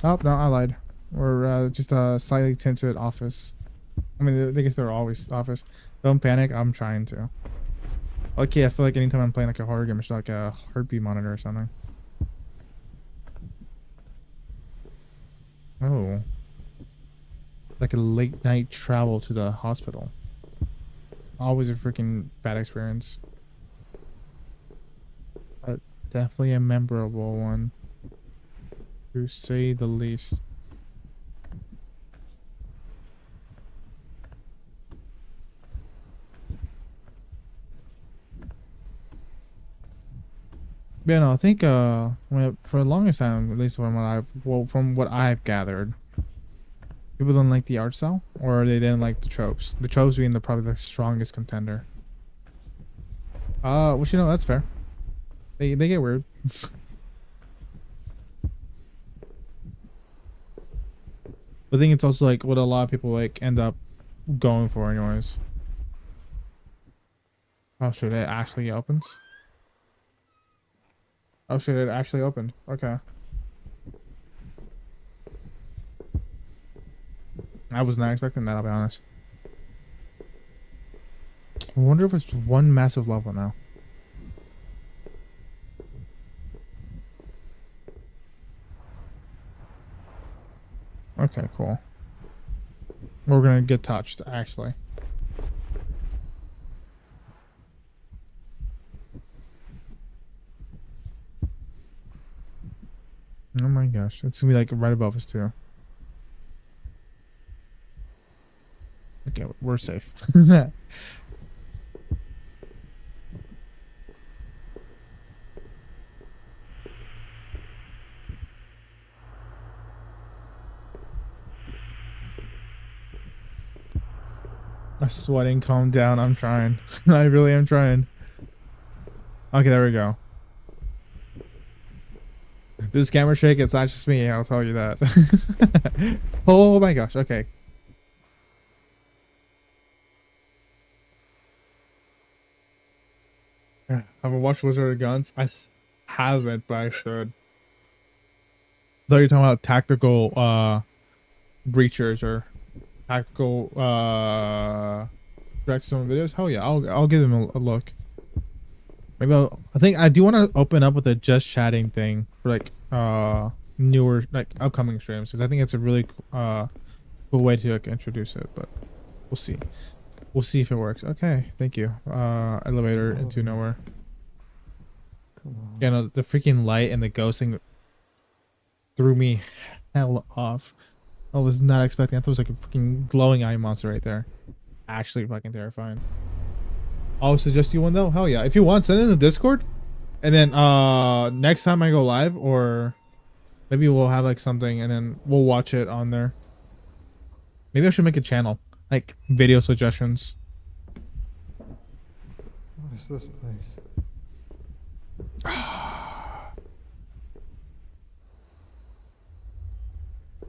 Oh, no, I lied. or just a slightly tinted office. I mean, I guess they're always office. Don't panic. I'm trying to. Okay, I feel like anytime I'm playing like a horror game, it's like a heartbeat monitor or something. Oh. Like a late night travel to the hospital. Always a freaking bad experience. But definitely a memorable one. To say the least. Yeah, no, I think for the longest time, at least from what I've gathered, people don't like the art style, or they didn't like the tropes. The tropes being probably the strongest contender. Which, you know, that's fair. They get weird. I think it's also like what a lot of people like end up going for, anyways. Oh shit! It actually opens. Oh shit! It actually opened. Okay. I was not expecting that, I'll be honest. I wonder if it's one massive level now. Okay, cool. We're gonna get touched, actually. Oh my gosh, it's gonna be like right above us too. Okay, we're safe. I'm sweating, calm down, I'm trying. I really am trying. Okay, there we go. This camera shake, it's not just me, I'll tell you that. Oh my gosh, okay. Haven't watched Wizard of Guns? I haven't, but I should. Though you're talking about tactical breachers or tactical direct some videos. Hell yeah, I'll give them a look. Maybe I think I do want to open up with a just chatting thing for like newer, like upcoming streams, because I think it's a really cool way to like introduce it. But we'll see. We'll see if it works. Okay, thank you. Elevator into nowhere. Yeah, no, the freaking light and the ghosting threw me hell off. I was not expecting. I thought it was like a freaking glowing eye monster right there. Actually fucking terrifying. I'll suggest you one though. Hell yeah. If you want, send it in the Discord. And then next time I go live, or maybe we'll have like something and then we'll watch it on there. Maybe I should make a channel. Like video suggestions. What is this place?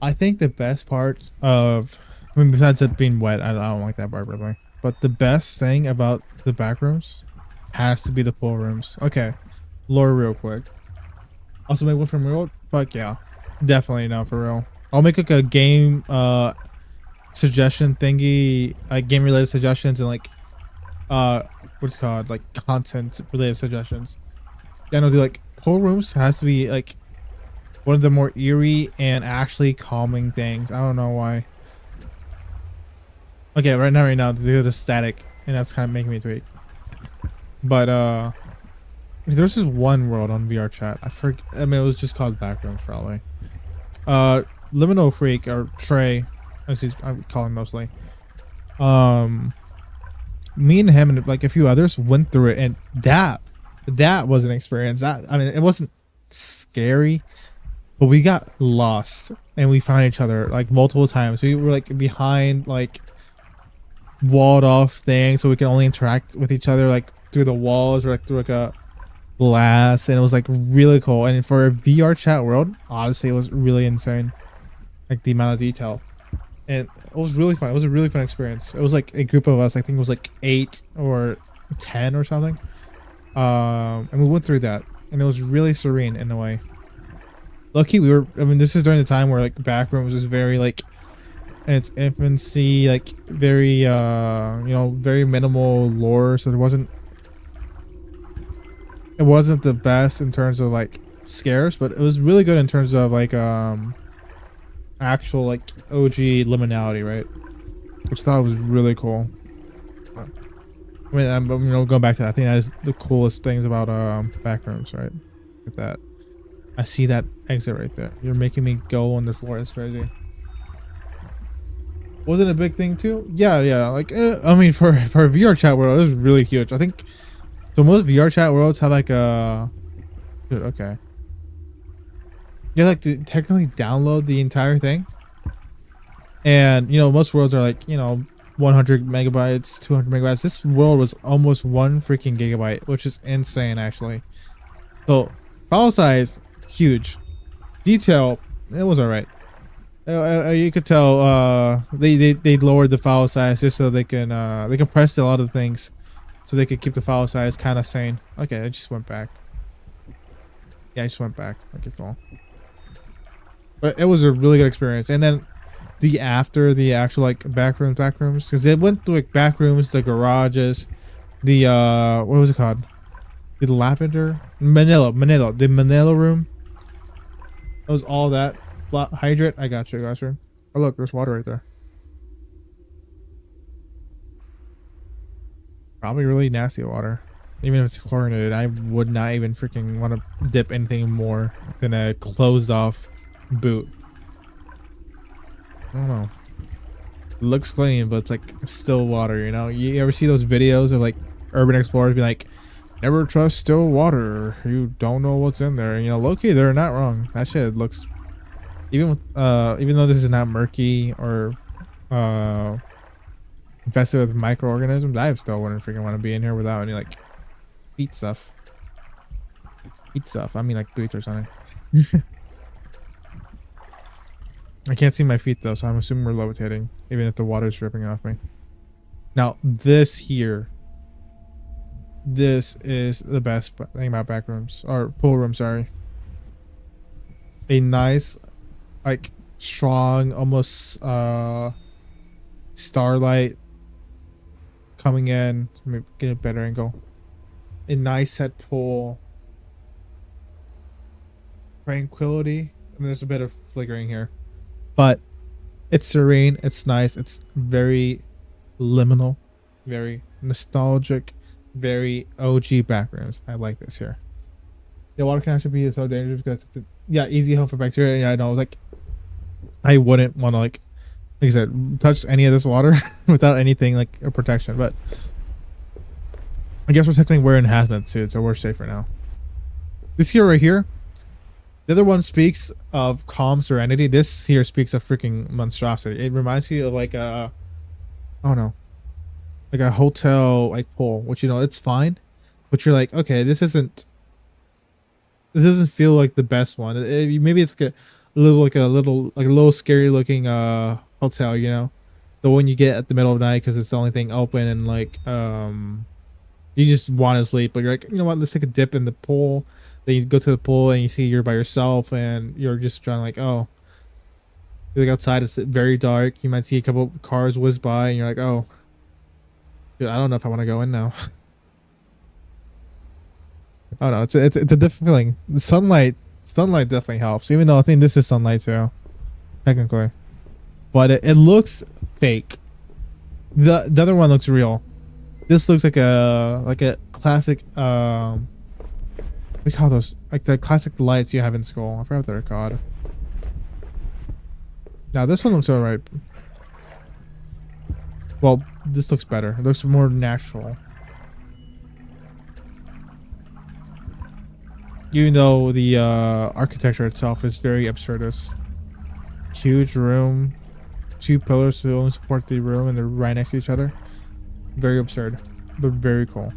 I think the best part of, I mean, besides it being wet, I don't like that part really. But the best thing about the back rooms has to be the pool rooms. Okay, lore real quick. Also make one from real. Fuck yeah, definitely not for real. I'll make like a game suggestion thingy, like game related suggestions and like what's it called, like content related suggestions. Yeah, no, dude, like pool rooms has to be like one of the more eerie and actually calming things. I don't know why. Okay, right now they're just static, and that's kind of making me tweak. But there's this one world on VR chat. I mean, it was just called Backrooms probably. Liminal Freak or Trey, as I would call him mostly. Me and him and like a few others went through it, and that was an experience. That, I mean, it wasn't scary, but we got lost and we found each other like multiple times. We were like behind like walled off things, so we can only interact with each other like through the walls or like through like a glass, and it was like really cool. And for a VR chat world, honestly, it was really insane, like the amount of detail, and it was really fun. It was a really fun experience. It was like a group of us. I think it was like 8 or 10 or something, and we went through that, and it was really serene in a way. lucky we were. I mean, this is during the time where like Backrooms was very like in its infancy, like very very minimal lore. So it wasn't the best in terms of like scares, but it was really good in terms of like actual like OG liminality, right? Which I thought was really cool. I mean, I'm going back to that. I think that is the coolest things about Backrooms, right? Look at that. I see that exit right there. You're making me go on the floor. It's crazy. Was it a big thing too? Yeah. Like, I mean, for a VR chat world, it was really huge. I think so. Most VR chat worlds have like a. Dude, okay. You have like to technically download the entire thing, and most worlds are like 100 megabytes, 200 megabytes. This world was almost 1 freaking gigabyte, which is insane actually. So file size huge, detail it was alright. You could tell they lowered the file size just so they compressed a lot of things so they could keep the file size kind of sane. Okay, I just went back. Yeah, I just went back. Okay, cool. But it was a really good experience. And then the actual like backrooms, because they went through like backrooms, the garages, the what was it called? The Manila room. It was all that. Hydrate. I got you, Gosser. Oh look, there's water right there. Probably really nasty water. Even if it's chlorinated, I would not even freaking want to dip anything more than a closed off boot. I don't know. It looks clean, but it's like still water, You ever see those videos of like urban explorers be like, never trust still water. You don't know what's in there. Low-key, they're not wrong. That shit looks, even though this is not murky or infested with microorganisms, I still wouldn't freaking want to be in here without any like feet stuff. Feet stuff. I mean like boots or something. I can't see my feet though, so I'm assuming we're levitating, even if the water's dripping off me. Now, this is the best thing about backrooms, or pool room, sorry. A nice, like, strong, almost, starlight coming in. Let me get a better angle. A nice set pool. Tranquility. And there's a bit of flickering here. But it's serene, it's nice, it's very liminal, very nostalgic, very OG backrooms. I like this here. The water can actually be so dangerous because it's easy home for bacteria. Yeah, I know. I was like, I wouldn't want to like I said, touch any of this water without anything like a protection. But I guess we're technically wearing hazmat suits, so we're safer now. This here right here. The other one speaks of calm serenity. This here speaks of freaking monstrosity. It reminds you of like a, I don't know, like a hotel like pool, which it's fine, but you're like, okay, this doesn't feel like the best one. Maybe it's like a little scary looking hotel, the one you get at the middle of the night because it's the only thing open and like you just want to sleep, but you're like, you know what, let's take a dip in the pool. Then you go to the pool and you see you're by yourself and you're just trying like, oh, you look outside, it's very dark. You might see a couple cars whiz by and you're like, oh, dude, I don't know if I want to go in now. I don't know. It's a different feeling. The sunlight definitely helps, even though I think this is sunlight too, technically. But it looks fake. The other one looks real. This looks like a classic we call those like the classic lights you have in school. I forgot what they're called. Now this one looks alright. Well, this looks better. It looks more natural. Even though the architecture itself is very absurdist. Huge room, 2 pillars to only support the room, and they're right next to each other. Very absurd, but very cool.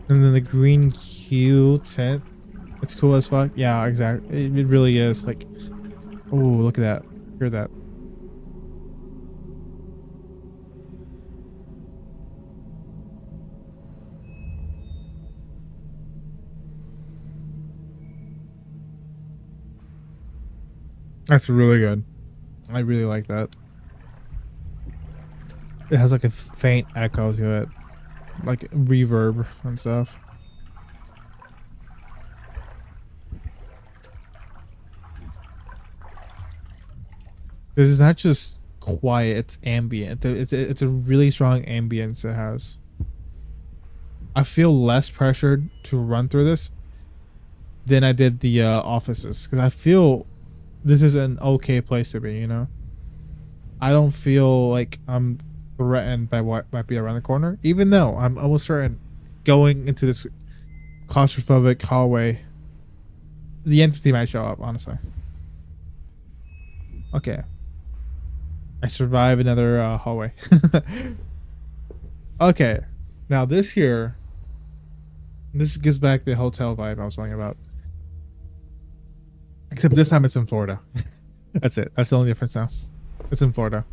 And then the green hue tint, it's cool as fuck. Yeah, exactly. It really is. Like, oh, look at that. Hear that. That's really good. I really like that. It has like a faint echo to it, like reverb and stuff. This is not just quiet, it's ambient. It's a really strong ambience it has. I feel less pressured to run through this than I did the offices, because I feel this is an okay place to be, you know? I don't feel like I'm threatened by what might be around the corner, even though I'm almost certain going into this claustrophobic hallway, the entity might show up, honestly. Okay. I survive another hallway. Okay. Now this here, this gets back the hotel vibe I was talking about. Except this time it's in Florida. That's it. That's the only difference now. It's in Florida.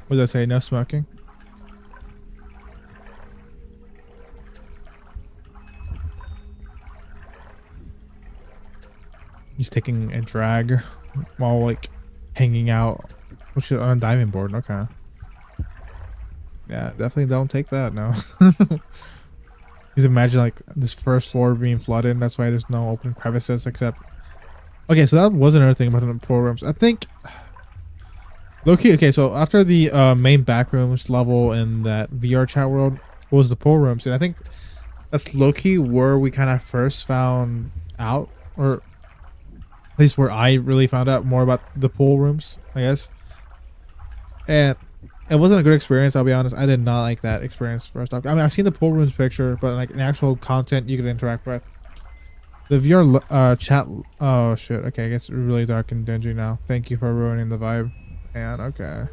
What does that say? No smoking? He's taking a drag while like hanging out on a diving board. Okay. Yeah, definitely don't take that, no. Just imagine like this first floor being flooded. That's why there's no open crevices except... Okay, so that was another thing about the pool rooms. I think... Low-key, okay, so after the main backrooms level in that VR chat world was the pool rooms. And I think that's low-key where we kind of first found out, or at least where I really found out more about the pool rooms, I guess. And it wasn't a good experience, I'll be honest. I did not like that experience first off. I mean, I've seen the pool rooms picture, but like an actual content you could interact with. The VR chat... Oh, shit. Okay, it gets really dark and dingy now. Thank you for ruining the vibe. And okay.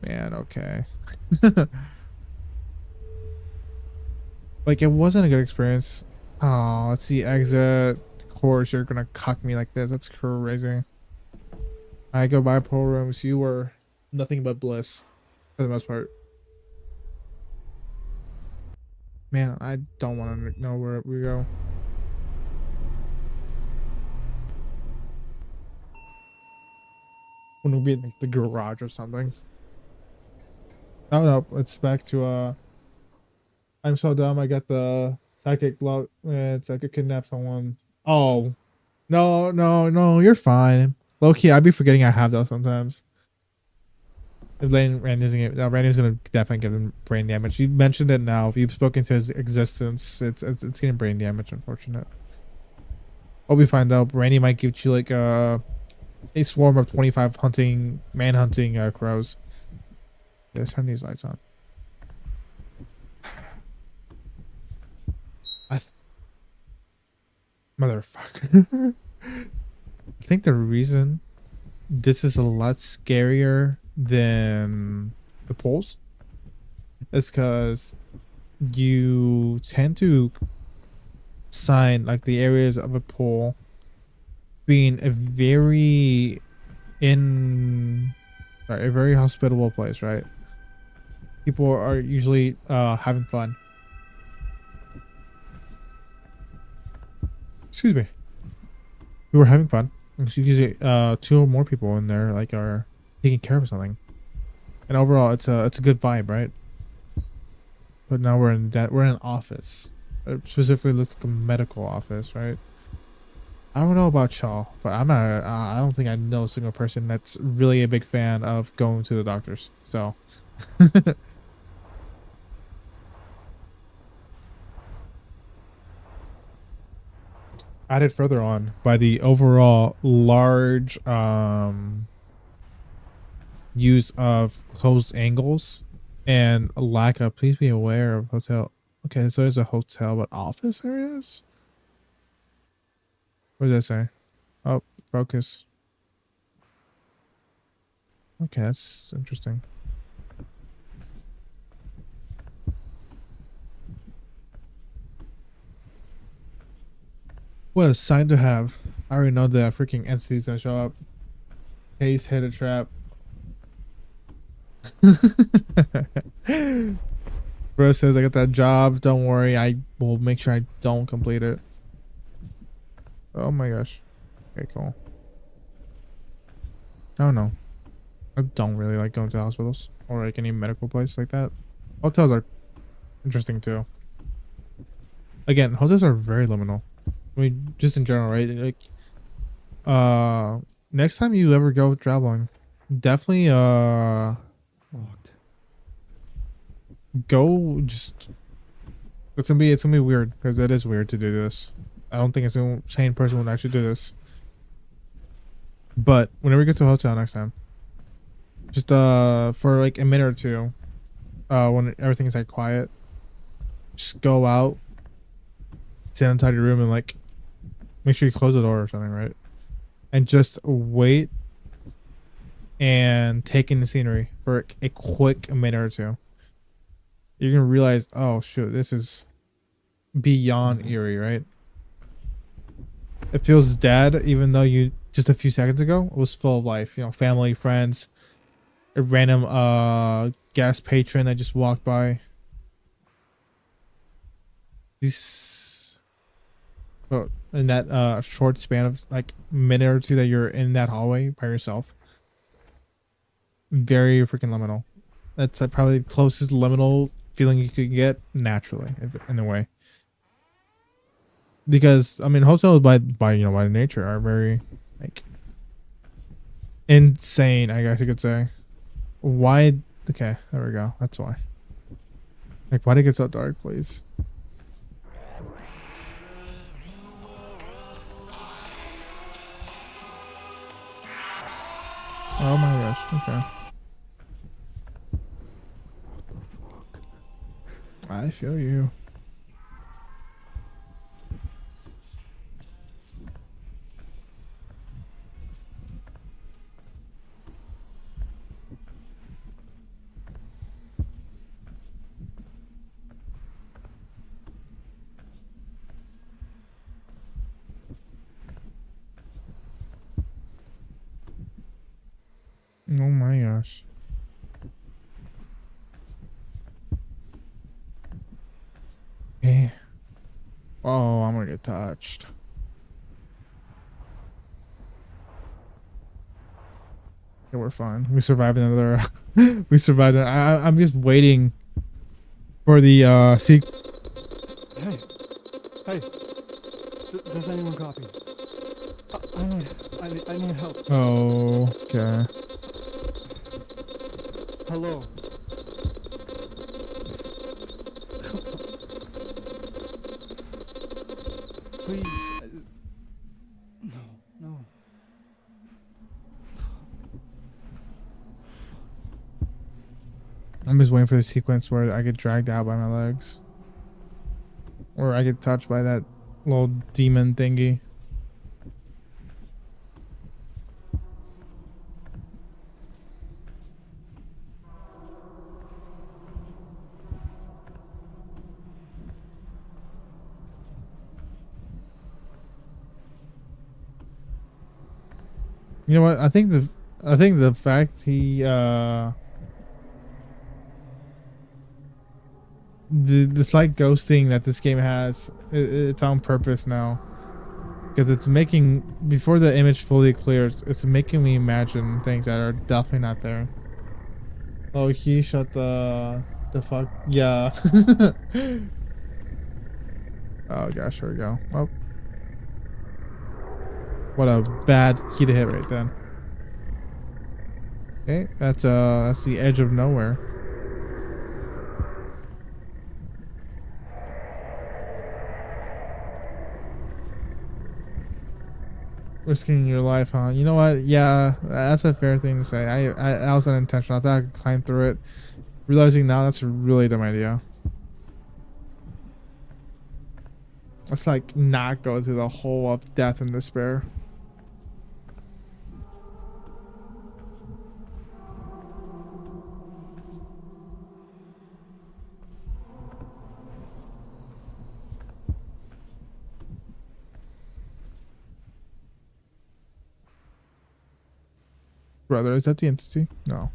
Man, okay. Like, it wasn't a good experience. Oh, let's see. Exit. Of course, you're gonna cuck me like this. That's crazy. I go by pool rooms. You were nothing but bliss for the most part. Man, I don't want to know where we go. When we'll be in like, the garage or something. Oh no, it's back to I'm so dumb. I got the psychic blow. Psychic kidnap someone. Oh, no, you're fine. Low key, I'd be forgetting I have those sometimes. If Randy's gonna definitely give him brain damage. You mentioned it now. If you've spoken to his existence, it's getting brain damage. Unfortunate. Hope we find out. Randy might give you like a swarm of 25 manhunting crows. Let's turn these lights on. Motherfucker. I think the reason this is a lot scarier than the pools is because you tend to sign like the areas of a pool being a very hospitable place, right? People are usually having fun. Excuse me. We were having fun. There's usually 2 or more people in there like are taking care of something. And overall it's a good vibe, right? But now we're in an office. It specifically looks like a medical office, right? I don't know about y'all, but I don't think I know a single person that's really a big fan of going to the doctors. So added further on by the overall large use of closed angles and a lack of... Please be aware of hotel. Okay, so there's a hotel, but office areas? What does that say? Oh, focus. Okay, that's interesting. What a sign to have. I already know the freaking entity's gonna show up. Case hit a trap. Bro says I got that job. Don't worry, I will make sure I don't complete it. Oh my gosh. Okay, cool. I don't know. I don't really like going to hospitals or like any medical place like that. Hotels are interesting too. Again, hotels are very liminal. I mean, just in general, right? Like, next time you ever go traveling, definitely Locked. go. Just it's gonna be weird because it is weird to do this. I don't think a sane person would actually do this. But whenever you get to a hotel next time, just for like a minute or two, when everything's like quiet, just go out, sit inside your room, and like make sure you close the door or something, right? And just wait and take in the scenery for a quick minute or two. You're gonna realize, oh shoot, this is beyond eerie, right? It feels dead, even though you just a few seconds ago it was full of life. You know, family, friends, a random gas patron that just walked by. These, oh, in that short span of like minute or two that you're in that hallway by yourself, very freaking liminal. That's probably the closest liminal feeling you could get naturally, in a way. Because I mean, hotels by nature are very like insane, I guess you could say. Why? Okay, there we go. That's why. Like, why'd it get so dark, please? Oh my gosh. Okay. I feel you. Oh my gosh. Eh. Oh, I'm gonna get touched. Yeah, we're fine. We survived another. We survived. I'm just waiting for the Hey, hey, does anyone copy? I need help. Oh, okay. Hello. Please. No. I'm just waiting for the sequence where I get dragged out by my legs. Or I get touched by that little demon thingy. You know what? I think the fact he the slight ghosting that this game has, it's on purpose now, because it's making, before the image fully clears, it's making me imagine things that are definitely not there. Oh, he shut the fuck, yeah. Oh gosh, here we go. Oh, what a bad key to hit right then. Okay, that's the edge of nowhere. Risking your life, huh? You know what? Yeah, that's a fair thing to say. I was unintentional. I thought I could climb through it. Realizing now that's a really dumb idea. Let's like not go through the hole of death and despair. Brother, is that the entity? No.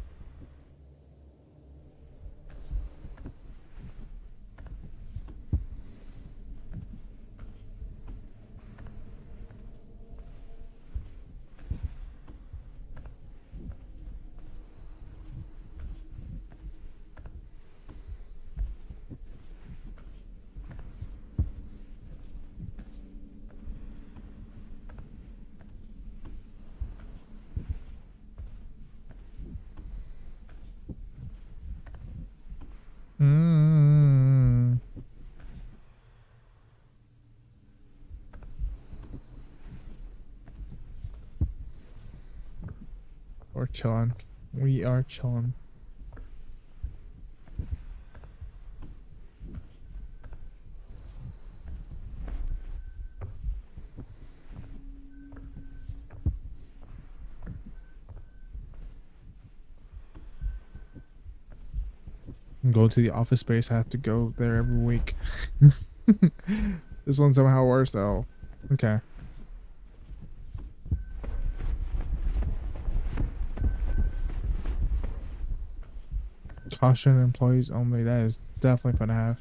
We're chilling. We are chilling. Go to the office space. I have to go there every week. This one's somehow worse though. Okay. Caution employees only. That is definitely fun to have.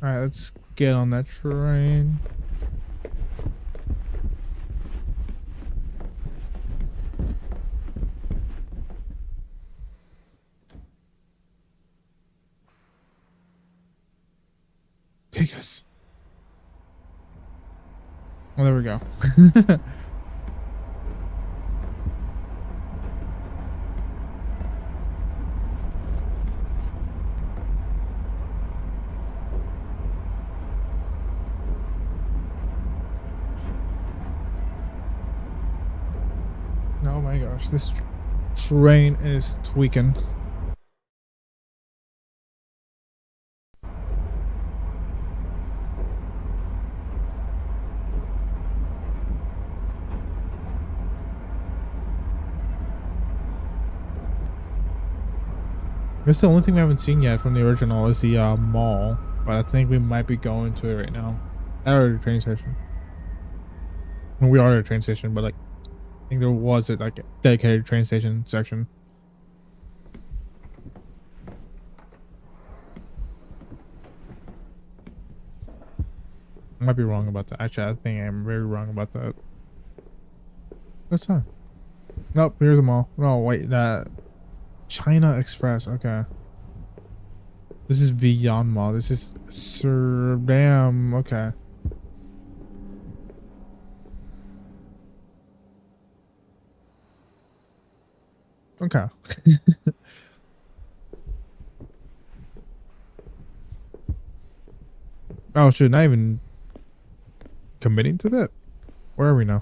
Alright, let's get on that train. Pegasus. Oh, there we go. Oh my gosh, this train is tweaking. I guess the only thing we haven't seen yet from the original is the mall, but I think we might be going to it right now. Or the train station. Well, we are at a train station, but like, I think there was a like dedicated train station section. I might be wrong about that. Actually, I think I'm very wrong about that. What's that? Nope, here's the mall. No, wait, that China Express. Okay. This is Beyond Mall. This is Sir Damn. Okay. Okay. Oh, shoot, not even committing to that? Where are we now?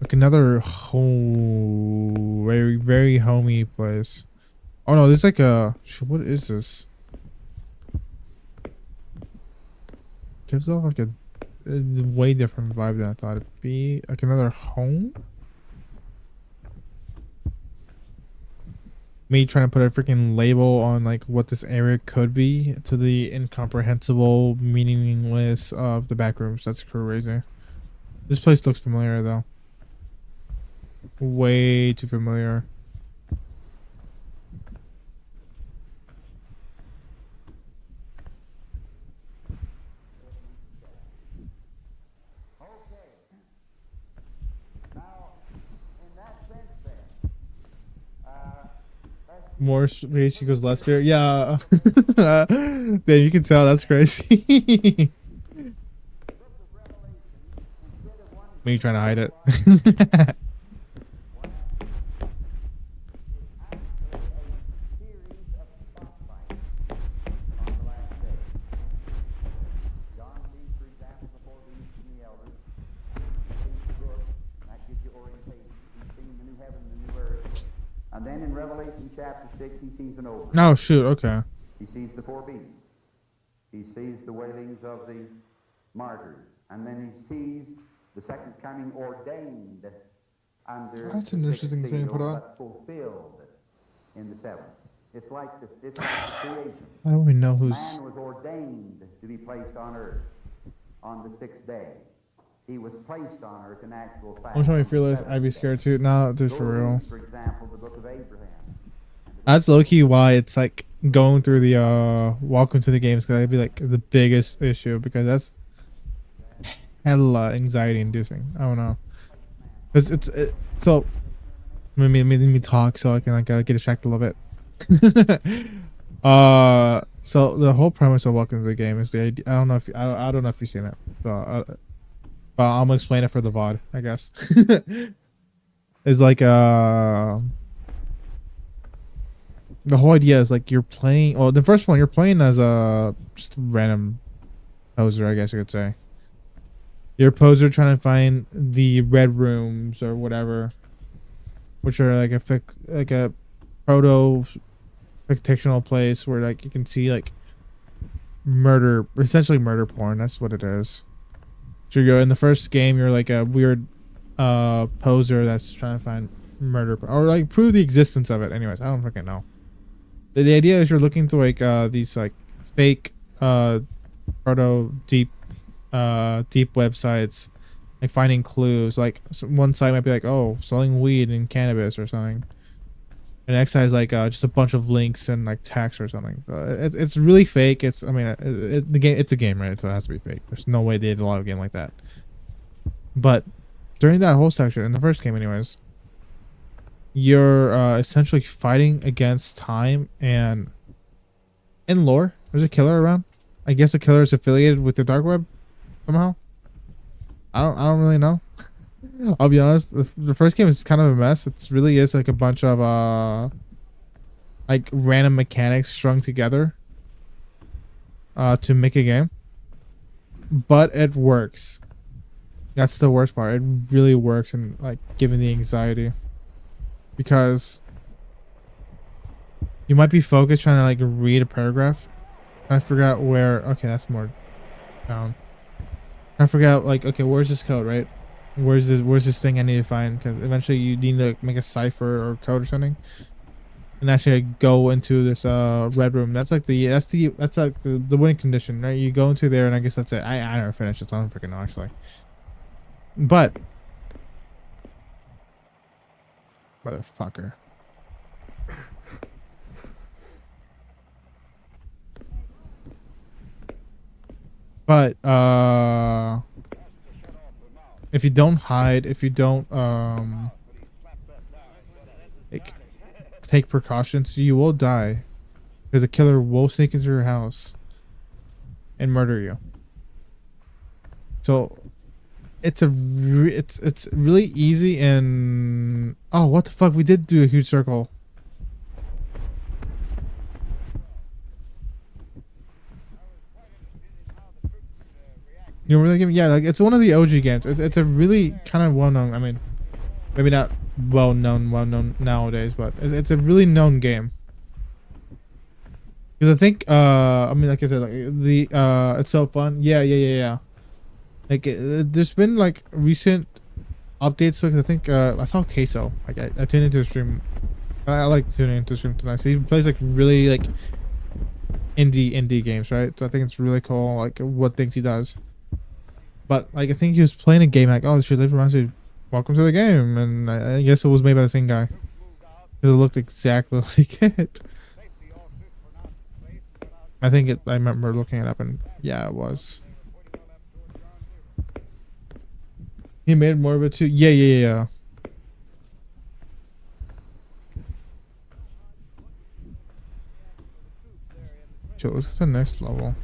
Like another very, very homey place. Oh no, there's like a... What is this? Gives off like a way different vibe than I thought it'd be. Like another home? Me trying to put a freaking label on like what this area could be to the incomprehensible, meaningless of the back rooms. That's crazy. This place looks familiar though. Way too familiar. More space equals less fear. Yeah. Damn, you can tell that's crazy. Me trying to hide it. And then in Revelation chapter 6, he sees an over. No, shoot, okay. He sees the four beasts. He sees the wailings of the martyrs. And then he sees the second coming ordained under That's an interesting thing to put on. but fulfilled in the seventh. It's like it's like creation. I don't even know who's... Man was ordained to be placed on earth on the sixth day. He was placed on earth in actual fact. I'm trying to feel this. I'd be scared too. No, just for real. For example, the book of Abraham. That's low-key why it's like going through the welcome to the games, because that'd be like the biggest issue, because that's hella anxiety inducing. I don't know. It's so let me talk so I can like get distracted a little bit. So the whole premise of Welcome to the Game is the idea. I don't know if you've seen it. So, but I'm gonna explain it for the VOD, I guess. It's like the whole idea is like you're playing. Well, the first one you're playing as a just random poser, I guess you could say. You're a poser trying to find the red rooms or whatever, which are like a proto fictional place where like you can see like murder, essentially murder porn. That's what it is. So you go in the first game, you're like a weird poser that's trying to find murder or like prove the existence of it. Anyways, I don't freaking know. The idea is you're looking to like these like fake proto deep websites, like finding clues. Like one site might be like, oh, selling weed and cannabis or something. And next side is like just a bunch of links and like text or something. It's really fake. It's the game. It's a game, right? So it has to be fake. There's no way they did a lot of game like that. But during that whole section in the first game, anyways, you're essentially fighting against time and in lore. There's a killer around. I guess the killer is affiliated with the dark web somehow. I don't really know. I'll be honest. The first game is kind of a mess. It really is like a bunch of like random mechanics strung together to make a game. But it works. That's the worst part. It really works, and like giving the anxiety, because you might be focused trying to like read a paragraph. I forgot where. Okay, that's more down. I forgot like, okay, where's this code, right? Where's this thing I need to find? Because eventually you need to make a cipher or code or something, and actually go into this red room. That's like the winning condition, right? You go into there, and I guess that's it. I never finished it, so I don't freaking know actually. But motherfucker. But if you don't hide, if you don't like, take precautions, you will die, because a killer will sneak into your house and murder you. So it's really easy. And oh, what the fuck, we did do a huge circle. You remember that game? Yeah, like it's one of the OG games. It's a really kind of well known. I mean, maybe not well known nowadays, but it's a really known game. Because I think I mean, like I said, like the it's so fun. Yeah. Like there's been like recent updates. Because I think I saw Queso. Like I tuned into a stream. I like tuning into a stream tonight. So he plays like really like indie games, right? So I think it's really cool. Like what things he does. But like I think he was playing a game like, oh, this reminds me of Welcome to the Game, and I guess it was made by the same guy. Because it looked exactly like it. I remember looking it up, and yeah, it was. He made more of it too. Yeah. So let's get to the next level.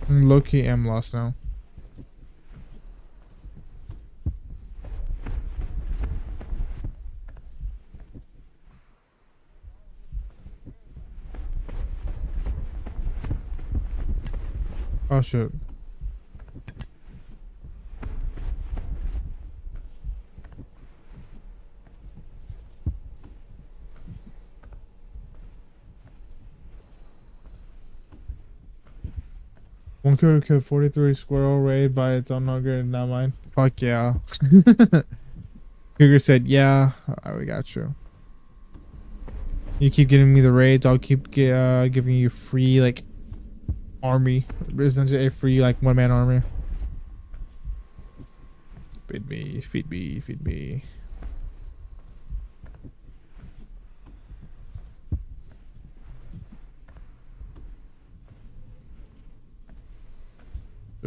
Low-key am lost now. Oh shit. One killed 43 squirrel raid by its own hunger and not mine. Fuck yeah. Cougar said, yeah, we got you. You keep giving me the raids, I'll keep giving you free, like, army. Essentially a free, like, one-man army. Feed me.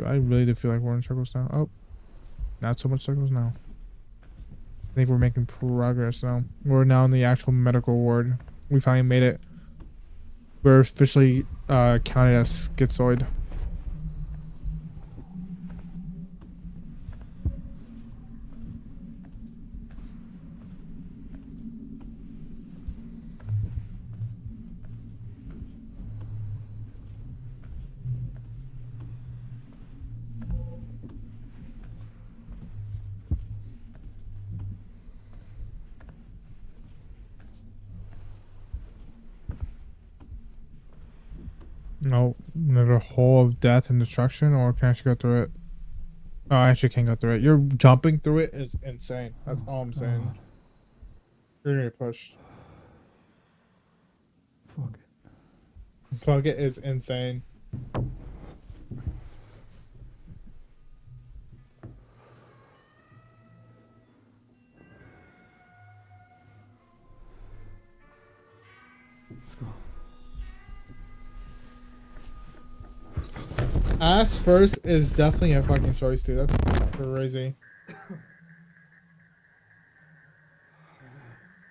I really do feel like we're in circles now. Oh, not so much circles now. I think we're making progress now. We're now in the actual medical ward. We finally made it. We're officially counted as schizoid. No, another hole of death and destruction, or can I actually go through it? Oh, I actually can't go through it. You're jumping through it is insane. That's all I'm saying. You're gonna get pushed. Fuck it. Fuck it is insane. Ass first is definitely a fucking choice, dude. That's crazy.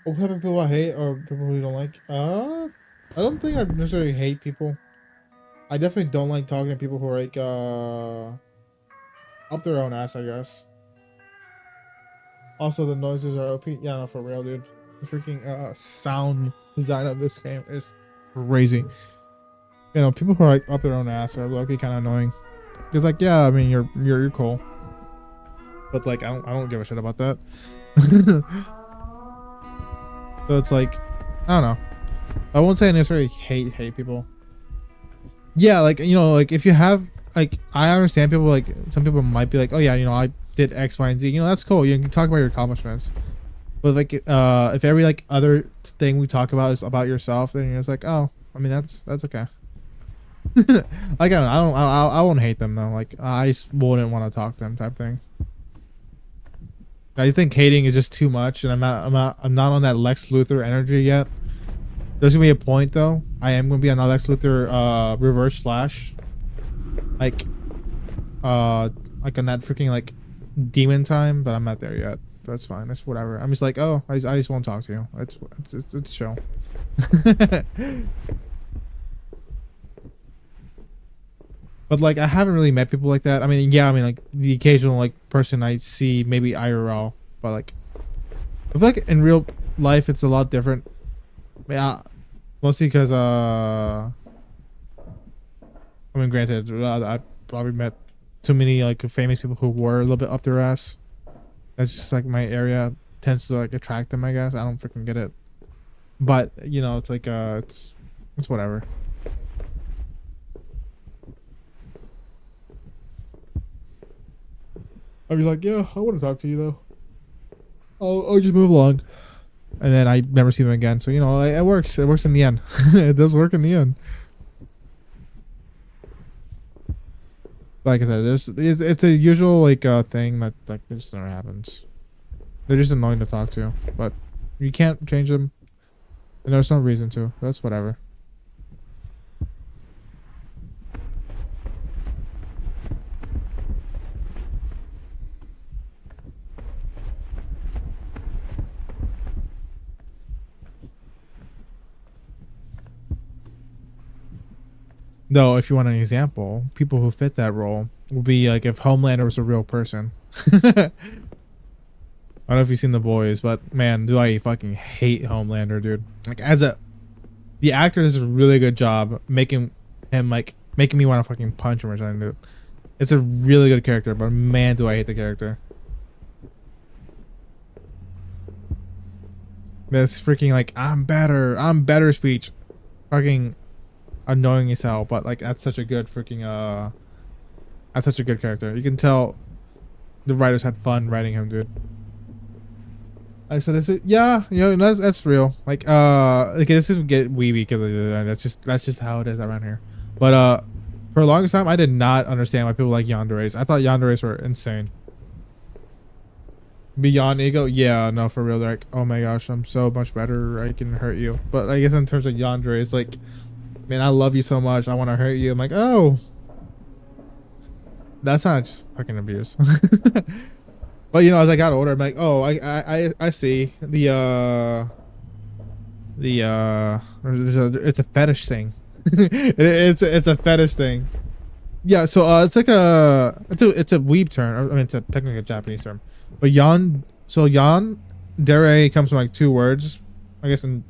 What type of people I hate or people who you don't like? I don't think I necessarily hate people. I definitely don't like talking to people who are like up their own ass, I guess. Also, the noises are OP. Yeah, no, for real, dude. The freaking sound design of this game is crazy. You know, people who are like up their own ass are low-key kind of annoying. It's like, yeah, I mean, you're cool, but like, I don't give a shit about that. So it's like, I don't know. I won't say I necessarily hate people. Yeah, like, you know, like if you have like, I understand people, like some people might be like, oh yeah, you know, I did X, Y, and Z. You know, that's cool. You can talk about your accomplishments. But like, if every like other thing we talk about is about yourself, then you're just like, oh, I mean, that's okay. Like I won't hate them though. Like I just wouldn't want to talk to them type thing. I just think hating is just too much, and I'm not on that Lex Luthor energy yet. There's gonna be a point though. I am gonna be on that Lex Luthor reverse slash, like on that freaking like demon time, but I'm not there yet. That's fine. That's whatever. I'm just like, oh, I just won't talk to you. It's chill. But like, I haven't really met people like that. I mean, yeah, I mean like the occasional like person I see maybe IRL, but like, I feel like in real life it's a lot different. Yeah, mostly because I mean, granted, I probably met too many like famous people who were a little bit up their ass. That's just like my area tends to like attract them, I guess. I don't freaking get it, but you know, it's like it's whatever. I'd be like, yeah, I want to talk to you though. I'll just move along, and then I never see them again. So you know, it works. It works in the end. It does work in the end. Like I said, it's a usual like thing that like just never happens. They're just annoying to talk to, but you can't change them, and there's no reason to. That's whatever. Though, if you want an example, people who fit that role would be like if Homelander was a real person. I don't know if you've seen The Boys, but man, do I fucking hate Homelander, dude. Like, the actor does a really good job making him like making me want to fucking punch him or something, dude. It's a really good character, but man, do I hate the character. This freaking like I'm better speech, fucking annoying as hell, but like that's such a good freaking that's such a good character. You can tell the writers had fun writing him, dude. Like, so this, yeah, you know, that's real. Like okay, this is get weeby because that's just how it is around here. But for the longest time, I did not understand why people like yanderes. I thought yanderes were insane. Beyond ego, yeah, no, for real. They're like, oh my gosh, I'm so much better. I can hurt you. But I guess in terms of yanderes, like, man, I love you so much. I want to hurt you. I'm like, oh, that's not just fucking abuse. But you know, as I got older, I'm like, oh, I see the it's a fetish thing. It's a fetish thing. Yeah, so it's like it's a weeb term. I mean, it's a technically a Japanese term, but yandere comes from like two words, I guess. And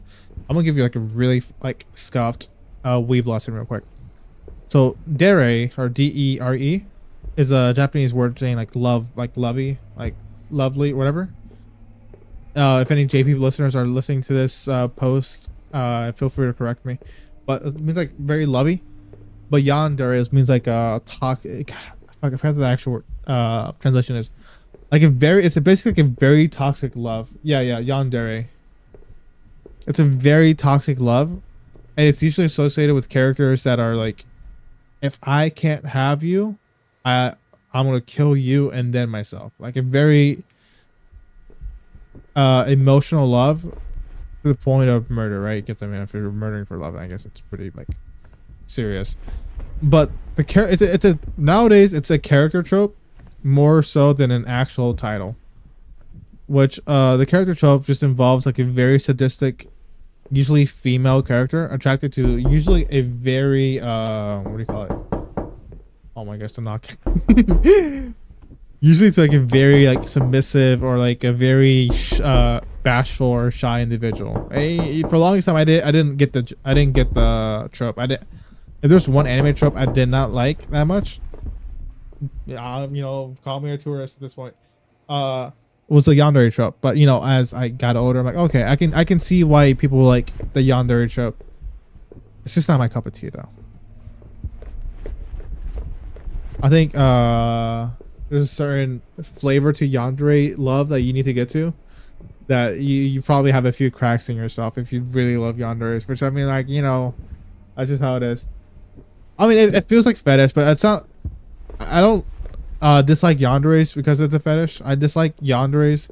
I'm gonna give you like a really like scuffed weeb lesson real quick. So dere, or dere, is a Japanese word saying like love, like lovey, like lovely, whatever. If any JP listeners are listening to this post, feel free to correct me, but it means like very lovey. But yandere means like a toxic. I forgot what the actual translation is. Like it's basically like a very toxic love. Yeah, yandere. It's a very toxic love, and it's usually associated with characters that are like, if I can't have you, I'm gonna kill you and then myself. Like a very emotional love to the point of murder, right? Because I mean, if you're murdering for love, I guess it's pretty like serious. But nowadays it's a character trope more so than an actual title, which the character trope just involves like a very sadistic, usually female character attracted to usually a very what do you call it? Oh my gosh, the knock. Usually it's like a very like submissive or like a very bashful or shy individual. For the longest time I didn't get the trope. If there's one anime trope I did not like that much, call me a tourist at this point, was the yandere trope. But as I got older, I'm like, okay, I can see why people like the yandere trope. It's just not my cup of tea though. I think there's a certain flavor to yandere love that you need to get to, that you probably have a few cracks in yourself if you really love yanderes, which I mean, like, that's just how it is. I mean, it feels like fetish, but it's not. I don't dislike yanderes because it's a fetish. I dislike yanderes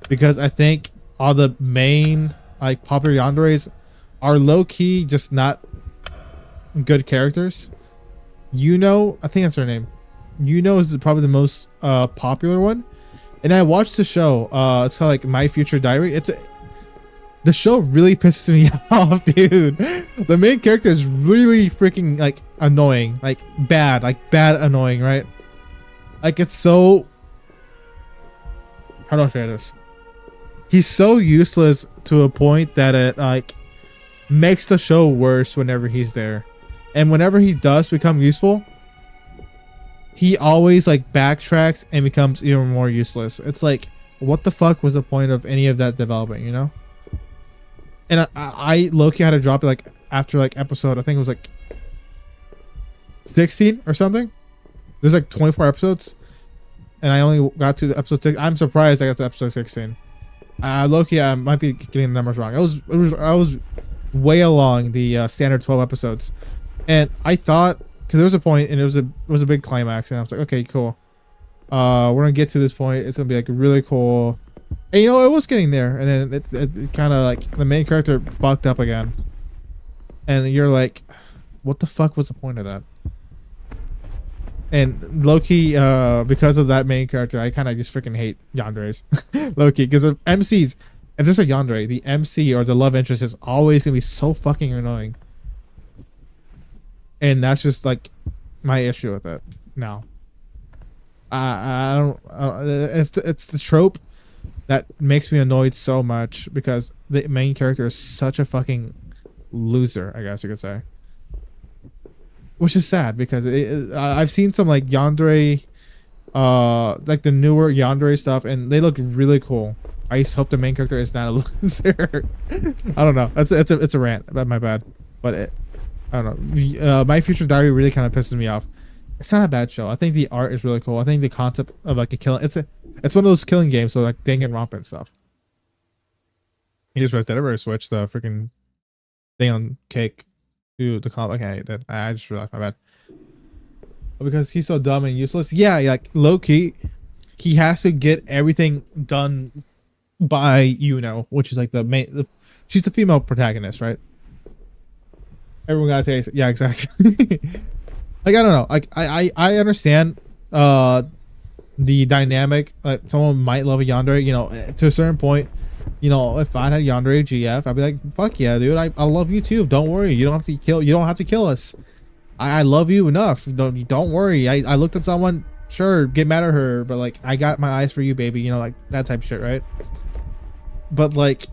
because I think all the main like popular yanderes are low key just not good characters. I think that's her name. Is probably the most popular one, and I watched the show. It's called like My Future Diary. The show really pisses me off, dude. The main character is really freaking like annoying, like bad annoying, right? Like it's so, how do I say this? He's so useless to a point that it like makes the show worse whenever he's there. And whenever he does become useful, he always like backtracks and becomes even more useless. It's like, what the fuck was the point of any of that development, And I low-key had to drop it like after like episode, I think it was like 16 or something. There's like 24 episodes, and I only got to episode 6. I'm surprised I got to episode 16. Low-key, I might be getting the numbers wrong. I was way along the standard 12 episodes, and I thought, because there was a point and it was a big climax, and I was like, okay, cool. We're gonna get to this point. It's gonna be like really cool. And it was getting there, and then it kind of like the main character fucked up again, and you're like, what the fuck was the point of that? And low-key, because of that main character, I kind of just freaking hate yanderes. Low-key, because the MCs, if there's a yandere, the MC or the love interest is always gonna be so fucking annoying, and that's just like my issue with it now. I don't. It's the trope that makes me annoyed so much, because the main character is such a fucking loser, I guess you could say. Which is sad, because I've seen some like yandere, like the newer yandere stuff, and they look really cool. I just hope the main character is not a loser. I don't know. It's a rant. My bad. But I don't know. My Future Diary really kind of pisses me off. It's not a bad show. I think the art is really cool. I think the concept of like a killing, it's one of those killing games, so like Danganronpa and stuff. You just realized that I ever switched the freaking thing on Cake to the comp. Okay, I just realized, my bad. Because he's so dumb and useless. Yeah, like low key, he has to get everything done by which is like the main. She's the female protagonist, right? Everyone gotta taste it. Yeah, exactly. Like, I don't know. Like, I understand the dynamic. Like, someone might love a yandere, to a certain point. You know, if I had Yandere GF, I'd be like, fuck yeah, dude. I love you too. Don't worry. You don't have to kill. You don't have to kill us. I love you enough. Don't worry. I looked at someone. Sure, get mad at her, but like I got my eyes for you, baby. You know, like that type of shit, right? But like,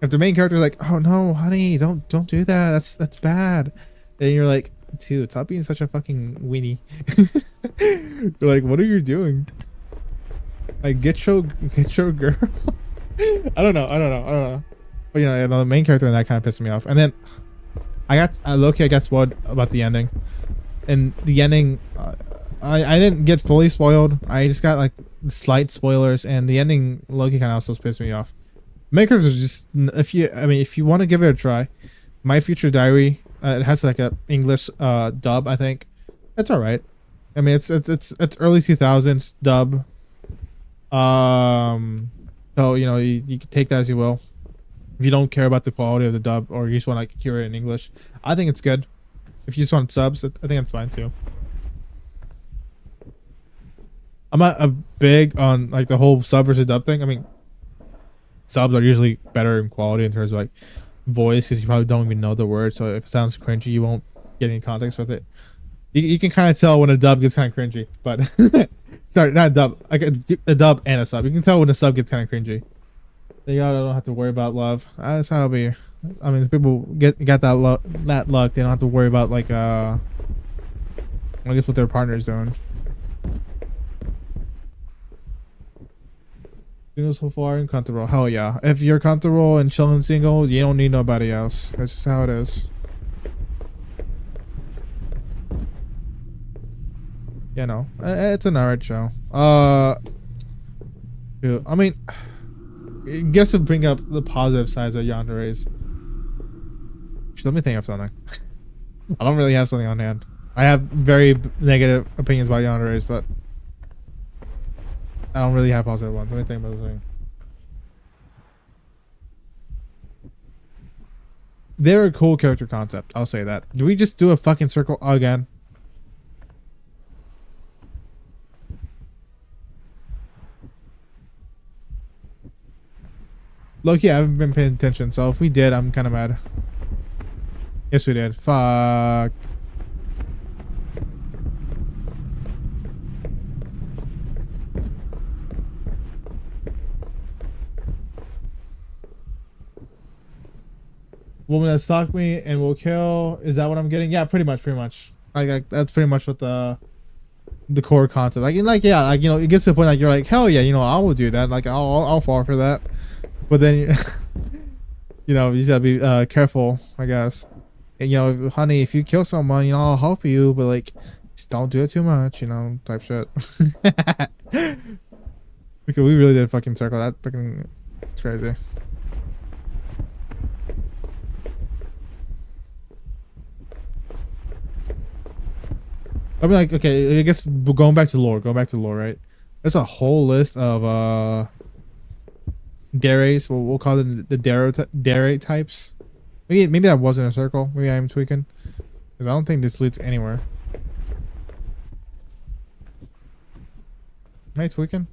if the main character is like, oh no, honey, don't do that. That's bad. Then you're like, dude, stop being such a fucking weenie. You're like, what are you doing? Like, get your girl. I don't know. But you know, the main character in that kind of pissed me off. And then I got spoiled about the ending. And the ending, I didn't get fully spoiled. I just got like slight spoilers, and the ending low-key kind of also pissed me off. Makers are just, if you want to give it a try, My Future Diary, it has like a English dub, I think. It's all right. I mean, it's early 2000s dub. So you know, you can take that as you will. If you don't care about the quality of the dub, or you just want to like hear it in English, I think it's good. If you just want subs, I think it's fine too. I'm not a big on like the whole sub versus dub thing. I mean, subs are usually better in quality in terms of like voice, because you probably don't even know the word. So if it sounds cringy, you won't get any context with it. You can kind of tell when a dub gets kind of cringy, but sorry, not a dub, like a dub and a sub. You can tell when a sub gets kind of cringy. They don't have to worry about love. That's how it'll be. I mean, if people got that luck, they don't have to worry about like I guess what their partner's doing. Single so far and comfortable. Hell yeah. If you're comfortable and chilling single, you don't need nobody else. That's just how it is. You know, it's an alright show. Dude, I mean, I guess to bring up the positive sides of Yandere's. Let me think of something. I don't really have something on hand. I have very negative opinions about Yandere's, but I don't really have positive ones. Let me think about the thing. They're a cool character concept. I'll say that. Do we just do a fucking circle again? Look, yeah, I haven't been paying attention, so if we did, I'm kind of mad. Yes, we did. Fuck. Woman that stalked me and will kill. Is that what I'm getting? Yeah, pretty much. Like that's pretty much what the core concept. Like yeah, like you know, it gets to the point like you're like, hell yeah, you know, I will do that. Like I'll fall for that. But then you know, you gotta be careful, I guess. And, you know, honey, if you kill someone, you know, I'll help you, but like, just don't do it too much, you know, type shit. Okay, we really did fucking circle that. Fucking, it's crazy. I mean, like, okay, I guess going back to lore, right? There's a whole list of dares. We'll call them the dare types. Maybe that wasn't a circle. Maybe I'm tweaking. Because I don't think this leads anywhere. Am I tweaking?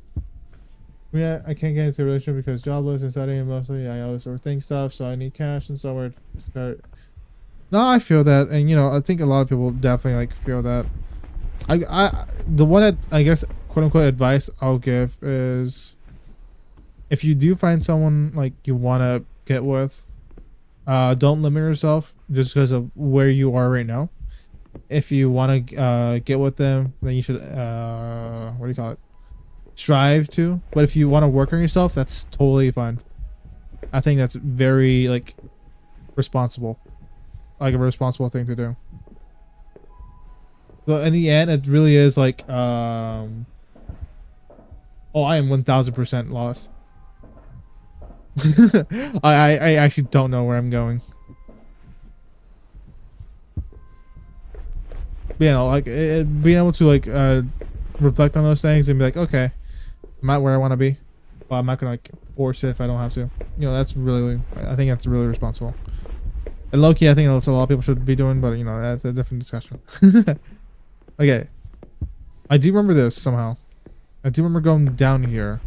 Yeah, I can't get into a relationship because jobless and studying mostly. I always overthink stuff, so I need cash and somewhere to start. No, I feel that, and you know, I think a lot of people definitely like feel that. The one that I guess quote unquote advice I'll give is, if you do find someone like you want to get with, don't limit yourself just because of where you are right now. If you want to get with them, then you should what do you call it? Strive to. But if you want to work on yourself, that's totally fine. I think that's very like responsible, like a responsible thing to do. So in the end, it really is like oh, I am 1000% lost. I actually don't know where I'm going. But, you know, like being able to like reflect on those things and be like, okay, I'm not where I want to be, but I'm not gonna like force it if I don't have to. You know, that's really, I think that's really responsible. And low-key, I think that's what a lot of people should be doing, but you know, that's a different discussion. Okay, I do remember this somehow. I do remember going down here.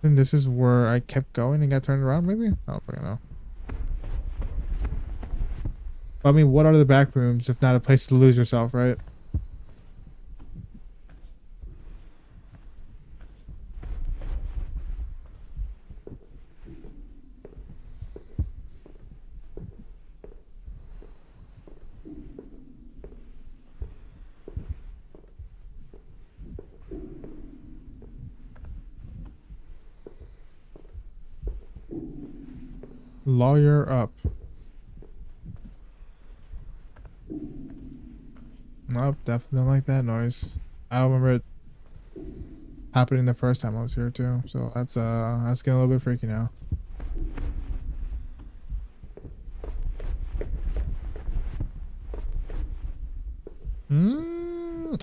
And this is where I kept going and got turned around, maybe? I don't fucking know. But I mean, what are the back rooms if not a place to lose yourself, right? Lawyer up. Nope, definitely don't like that noise. I don't remember it happening the first time I was here too, so that's getting a little bit freaky now.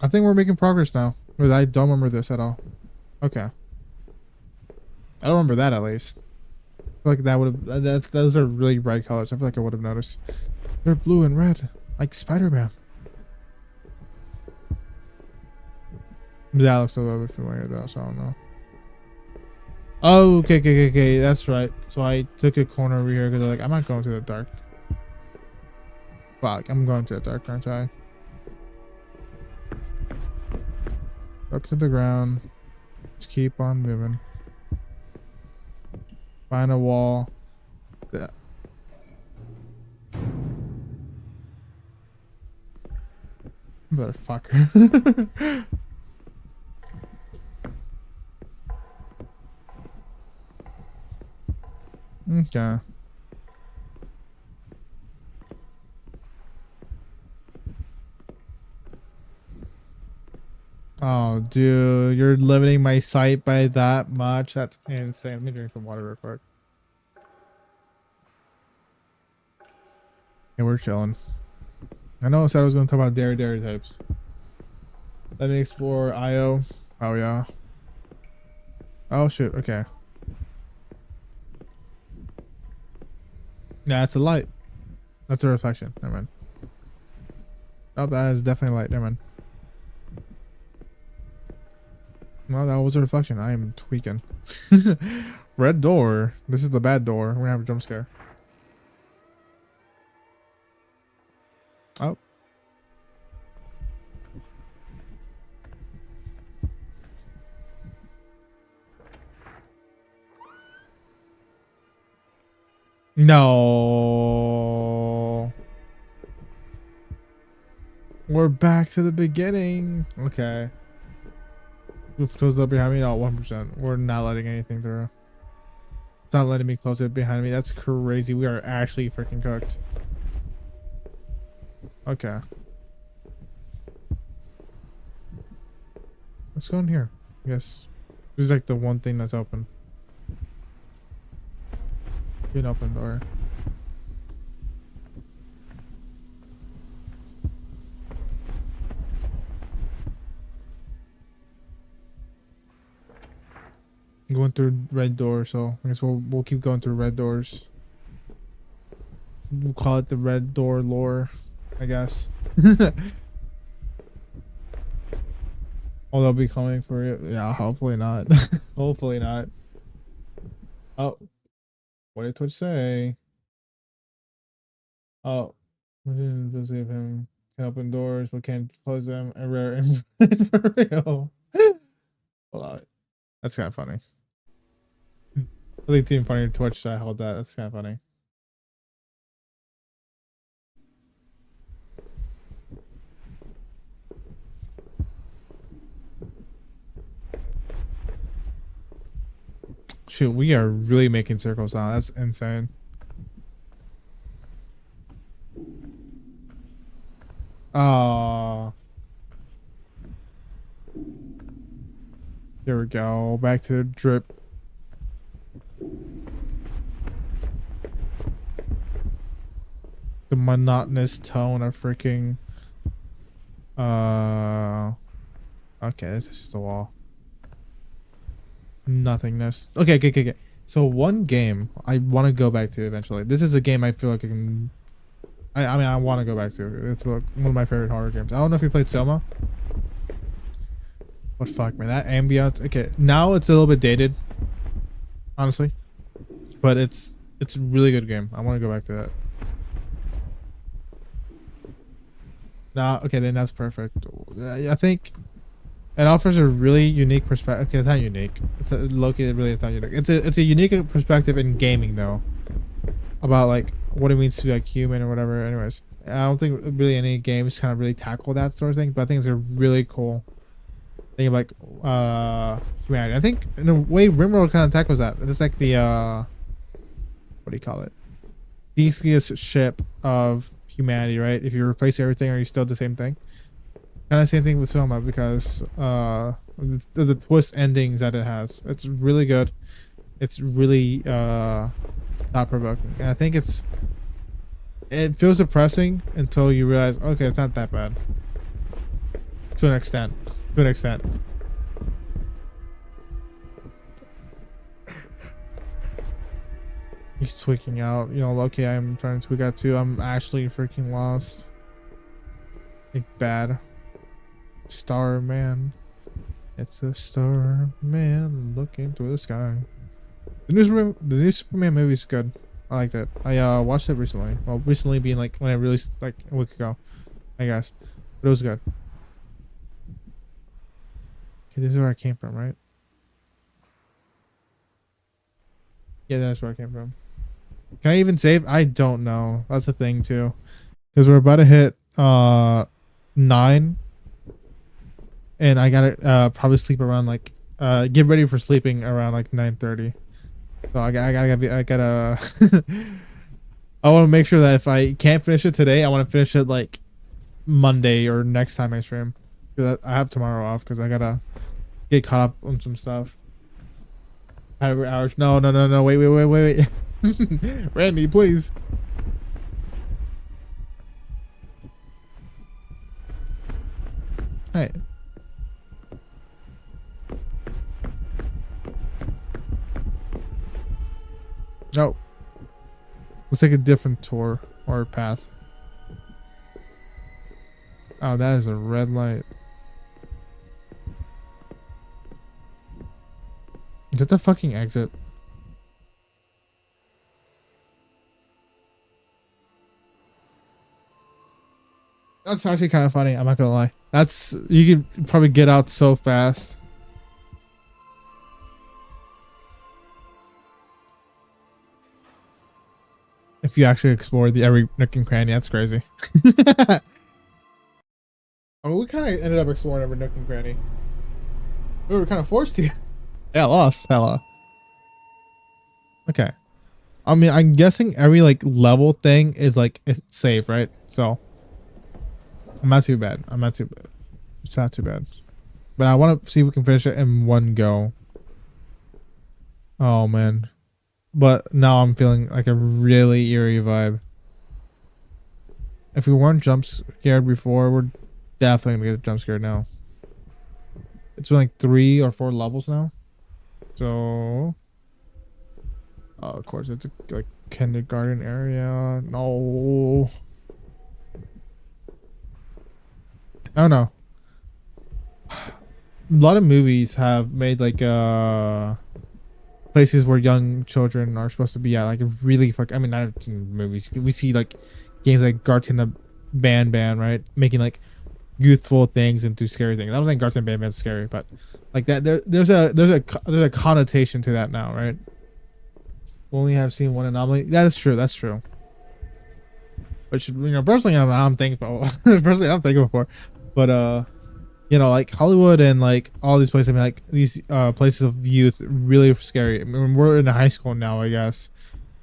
I think we're making progress now. Because I don't remember this at all. Okay. I don't remember that at least. I feel like that would have. Those are really bright colors. I feel like I would have noticed. They're blue and red, like Spider-Man. That looks a little bit familiar though, so I don't know. Oh, okay. That's right. So I took a corner over here because I'm like, I'm not going to the dark. Fuck, I'm going to the dark, aren't I? Up to the ground. Just keep on moving. Find a wall. Yeah. Motherfucker. Okay. Oh, dude, you're limiting my sight by that much. That's insane. Let me drink some water real quick. Yeah, we're chilling. I know I said I was going to talk about dairy types. Let me explore IO. Oh, yeah. Oh, shoot. Okay. Yeah, it's a light. That's a reflection. Never mind. Oh, that is definitely light. Never mind. No, that was a reflection. I am tweaking. Red door. This is the bad door. We're gonna have a jump scare. Oh. No. We're back to the beginning. Okay. Close up behind me? No, 1%. We're not letting anything through. It's not letting me close it behind me. That's crazy. We are actually freaking cooked. Okay. Let's go in here. I guess. This is like the one thing that's open. An open door. Going through red door, so I guess we'll keep going through red doors. We'll call it the red door lore, I guess. Oh, they'll be coming for it. Yeah, hopefully not. Hopefully not. Oh, what did Twitch say? Oh, we didn't believe him. Can open doors, but can't close them. A rare invalid for real. Hold on. That's kind of funny. I think it's even funny to Twitch that I held that. That's kind of funny. Shoot, we are really making circles now. That's insane. Oh. There we go. Back to the drip. The monotonous tone of freaking okay, this is just a wall. Nothingness. Okay. So one game I want to go back to eventually. This is a game I feel like I can I mean I want to go back to. It's one of my favorite horror games. I don't know if you played Soma. But fuck man, that ambiance. Okay, now it's a little bit dated. honestly. But it's a really good game. I want to go back to that. Nah, okay, then that's perfect. I think it offers a really unique perspective. Okay, it's not unique. It's located really. It's not unique. It's a unique perspective in gaming though, about like what it means to be like human or whatever. Anyways, I don't think really any games kind of really tackle that sort of thing. But I think it's a really cool thing of like humanity. I think in a way RimWorld kind of tackles that. It's like the what do you call it? The easiest ship of humanity, right? If you replace everything, are you still the same thing? Kind of same thing with Soma because the twist endings that it has. It's really good. It's really thought provoking, and I think it feels depressing until you realize, okay, it's not that bad. To an extent. To an extent. He's tweaking out. You know, okay, I'm trying to tweak out too. I'm actually freaking lost. Like bad. Star man. It's a star man looking through the sky. The new Superman movie is good. I liked it. I watched it recently. Well, recently being like when it released like a week ago, I guess. But it was good. Okay, this is where I came from, right? Yeah, that's where I came from. Can I even save? I don't know. That's the thing too. Because we're about to hit 9. And I gotta probably sleep around like get ready for sleeping around like 9:30. So I gotta I want to make sure that if I can't finish it today, I want to finish it like Monday or next time I stream. Because I have tomorrow off because I gotta get caught up on some stuff. Hours. No. Wait. Randy, please. Hey. No. Let's take a different tour or path. Oh, that is a red light. Is that the fucking exit? That's actually kind of funny. I'm not gonna lie. You could probably get out so fast. If you actually explore every nook and cranny, that's crazy. I mean, we kind of ended up exploring every nook and cranny. We were kind of forced to. Yeah, lost. Hella. Okay. I mean, I'm guessing every like level thing is like it's safe, right? So I'm not too bad. It's not too bad. But I want to see if we can finish it in one go. Oh man. But now I'm feeling like a really eerie vibe. If we weren't jump scared before, we're definitely gonna get jump scared now. It's been like 3 or 4 levels now. So of course it's a like kindergarten area. No. I don't know. A lot of movies have made like places where young children are supposed to be at, like really I mean, not in movies. We see like games like Garten Ban, right? Making like youthful things into scary things. I don't think Garten Ban is scary, but like that there's a connotation to that now, right? We only have seen one anomaly. That's true. Which, you know, personally I'm thankful. Personally I'm thankful for. But you know, like Hollywood and like all these places, I mean, like these places of youth, really scary. I mean, we're in high school now, I guess.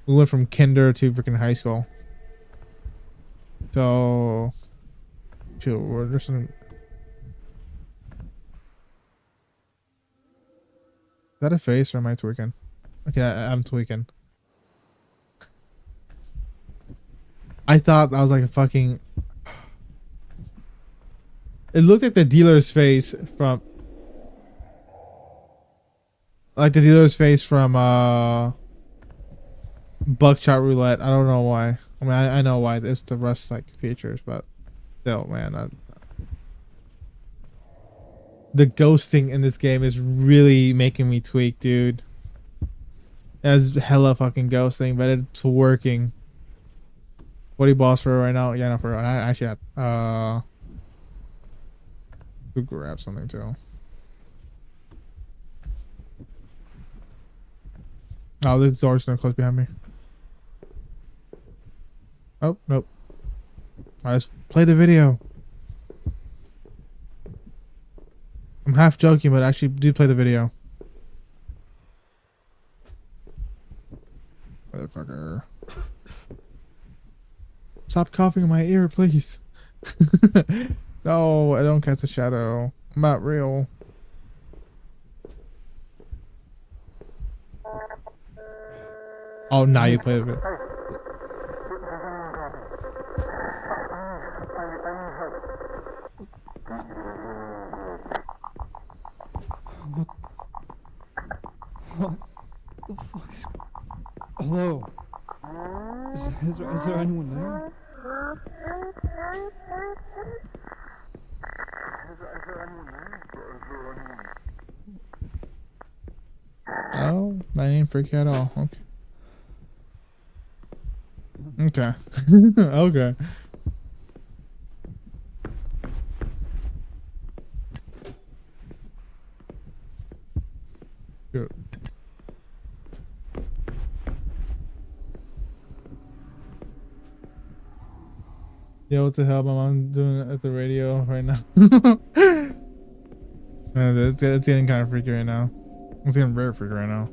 We went from kinder to freaking high school. So, chill. We're just in. Is that a face or am I tweaking? Okay, I'm tweaking. I thought that was like a fucking. It looked like the dealer's face from Buckshot Roulette. I don't know why. I mean, I know why. There's the rest like features, but still, man. The ghosting in this game is really making me tweak, dude. It's hella fucking ghosting, but it's working. What do you boss for right now? Yeah, no, for I actually had could grab something too. Oh, this door's gonna close behind me. Oh, nope. Alright, let's play the video. I'm half joking, but actually do play the video. Motherfucker. Stop coughing in my ear, please. No, I don't cast a shadow. I'm not real. Oh, now you play it. What the fuck is... Hello? Is there anyone there? Oh, I ain't freaky at all. Okay. Okay. Okay. Good. Yo, what the hell? My mom's doing it at the radio right now. It's getting kind of freaky right now. It's getting very freaky right now.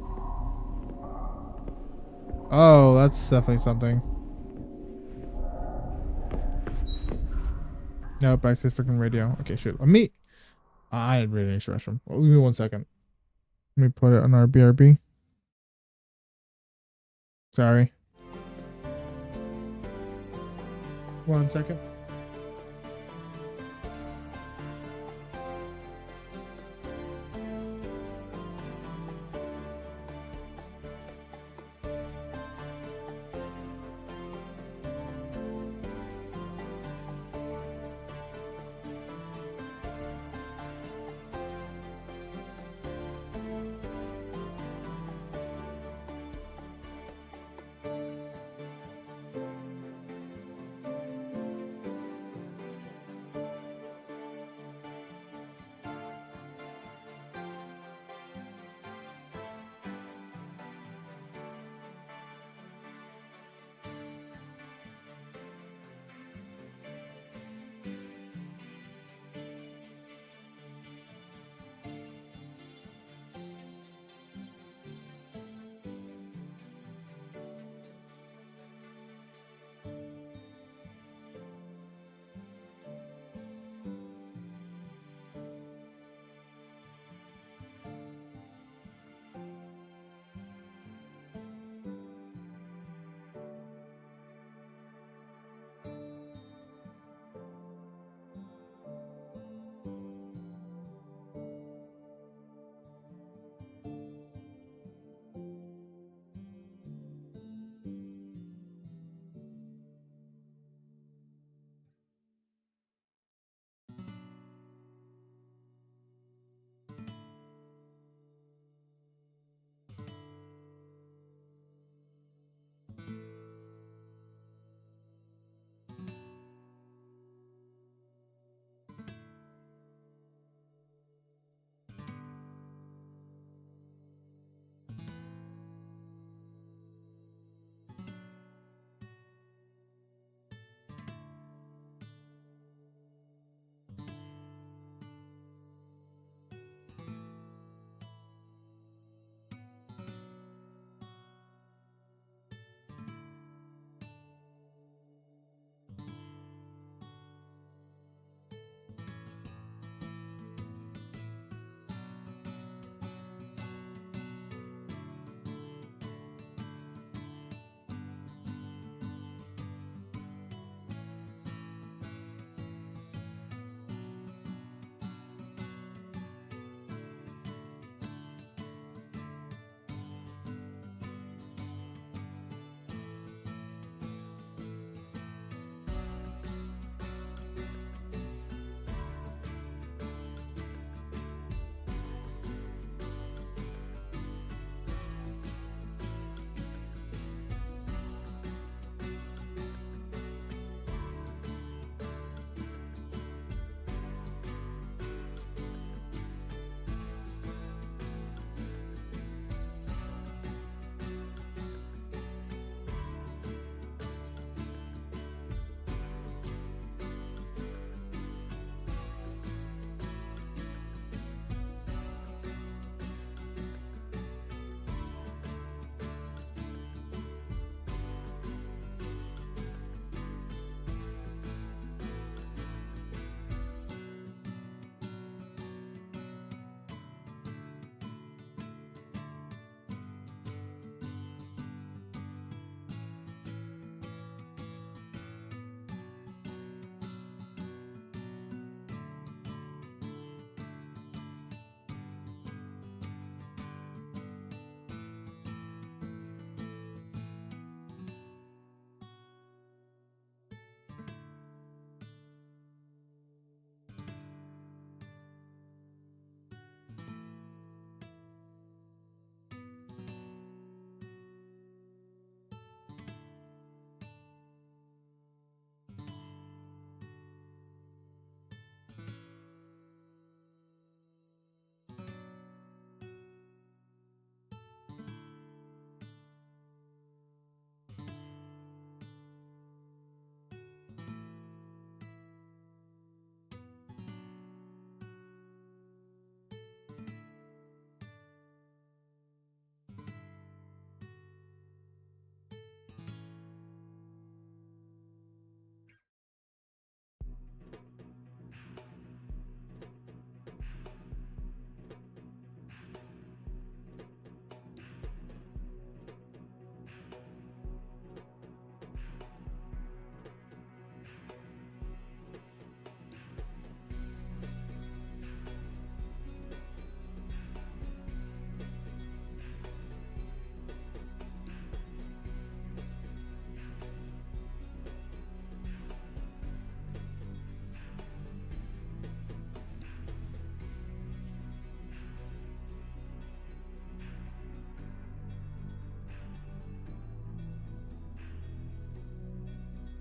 Oh, that's definitely something. No, back to the freaking radio. Okay, shoot. Let me. I had really nice restroom. Give me 1 second. Let me put it on our BRB. Sorry. 1 second.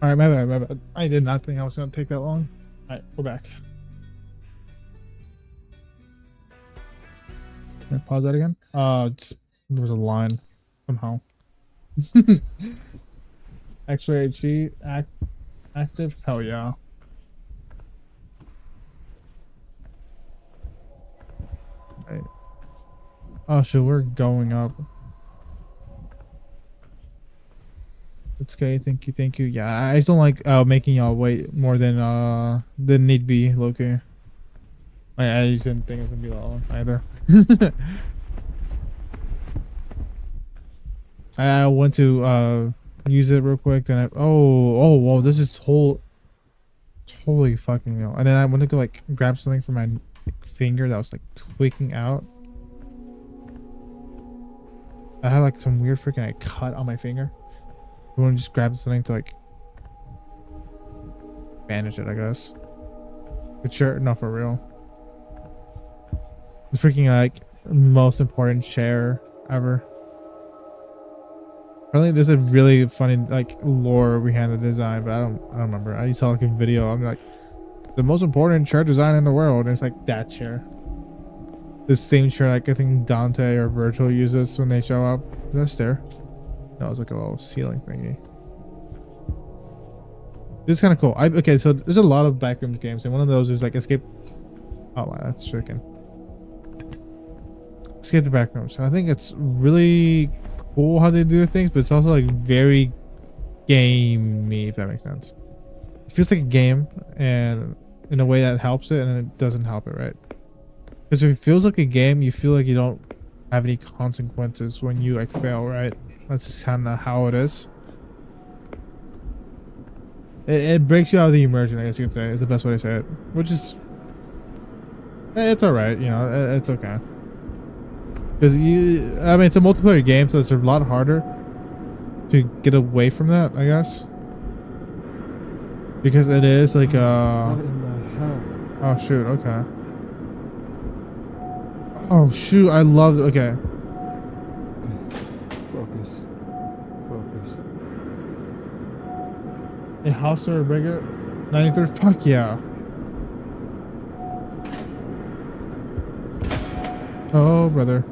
All right, my bad, my bad. I did not think I was gonna take that long. All right, we're back. Can I pause that again? There was a line somehow. X-ray HD active. Hell yeah. Right. Oh, so we're going up. It's okay. Thank you. Thank you. Yeah, I just don't like making y'all wait more than need be. Okay. I just didn't think it was gonna be that long either. I went to use it real quick, then whoa, this is totally fucking real. And then I went to go like grab something from my finger that was like tweaking out. I had like some weird freaking like, cut on my finger. I want to just grab something to like bandage it, I guess. But sure, no, for real. The freaking like most important chair ever. Apparently there's a really funny like lore behind the design, but I don't remember. I saw like a video. I'm like, the most important chair design in the world. And it's like that chair. The same chair like I think Dante or Virgil uses when they show up. Is that a stair? No, it's like a little ceiling thingy. This is kind of cool. Okay, so there's a lot of backrooms games, and one of those is like escape. Oh wow, that's chicken. Escape the backrooms. And I think it's really cool how they do things, but it's also like very gamey, if that makes sense. It feels like a game, and in a way that helps it, and it doesn't help it, right? Because if it feels like a game, you feel like you don't have any consequences when you like fail, right? That's just kind of how it is. It breaks you out of the immersion, I guess you could say, is the best way to say it. Which is, it's alright, you know, it's okay. Because I mean, it's a multiplayer game, so it's a lot harder to get away from that, I guess. Because it is like, What in the hell? oh shoot, okay. Oh shoot, I love it, okay. Focus. Focus. A house or a bigger 93rd, fuck yeah. Oh brother.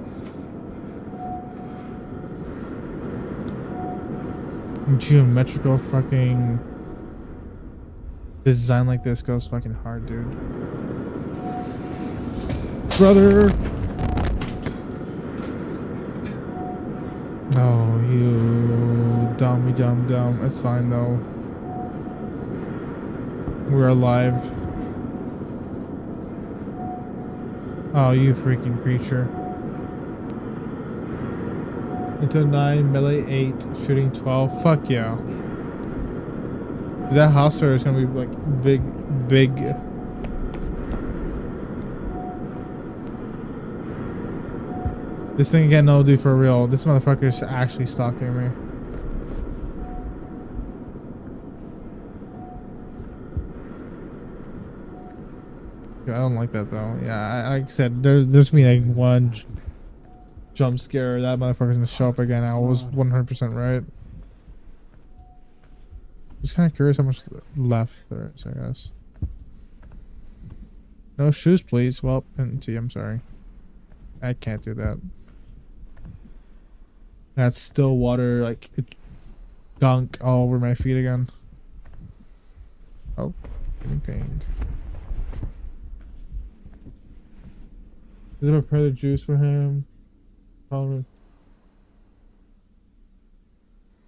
Geometrical fucking design like this goes fucking hard, dude. Brother. Oh, you dumb. It's fine though. We're alive. Oh, you freaking creature. Into 9, melee 8, shooting 12. Fuck yeah. That hostler is gonna be like big. This thing again, no dude, for real. This motherfucker is actually stalking me. Yeah, I don't like that though. Yeah, like I said, there's gonna be like one jump scare. That motherfucker's gonna show up again. I was 100% right. Just kind of curious how much left there is, I guess. No shoes, please. Well, empty. I'm sorry. I can't do that. That's still water, like gunk all over my feet again. Oh, getting pained. Is there a further juice for him? Probably.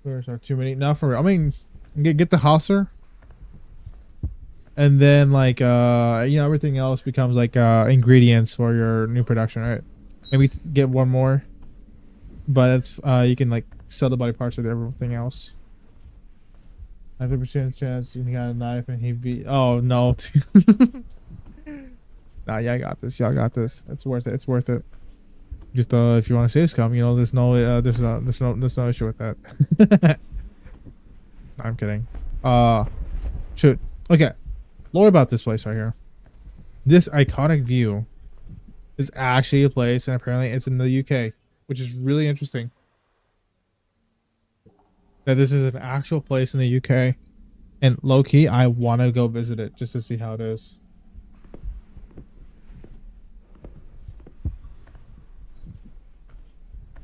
There's not too many. Not for real. I mean, get the Hauser. And then like you know, everything else becomes like ingredients for your new production, right? Maybe get one more. But it's you can like sell the body parts with everything else. 90% chance you got a knife and he beat. Oh no. Nah, yeah, I got this. Y'all got this. It's worth it. It's worth it. Just if you want to save scum, you know, there's no issue with that. No, I'm kidding. Shoot. Okay. Lore about this place right here. This iconic view is actually a place, and apparently it's in the UK, which is really interesting. That this is an actual place in the UK. And low key, I want to go visit it just to see how it is.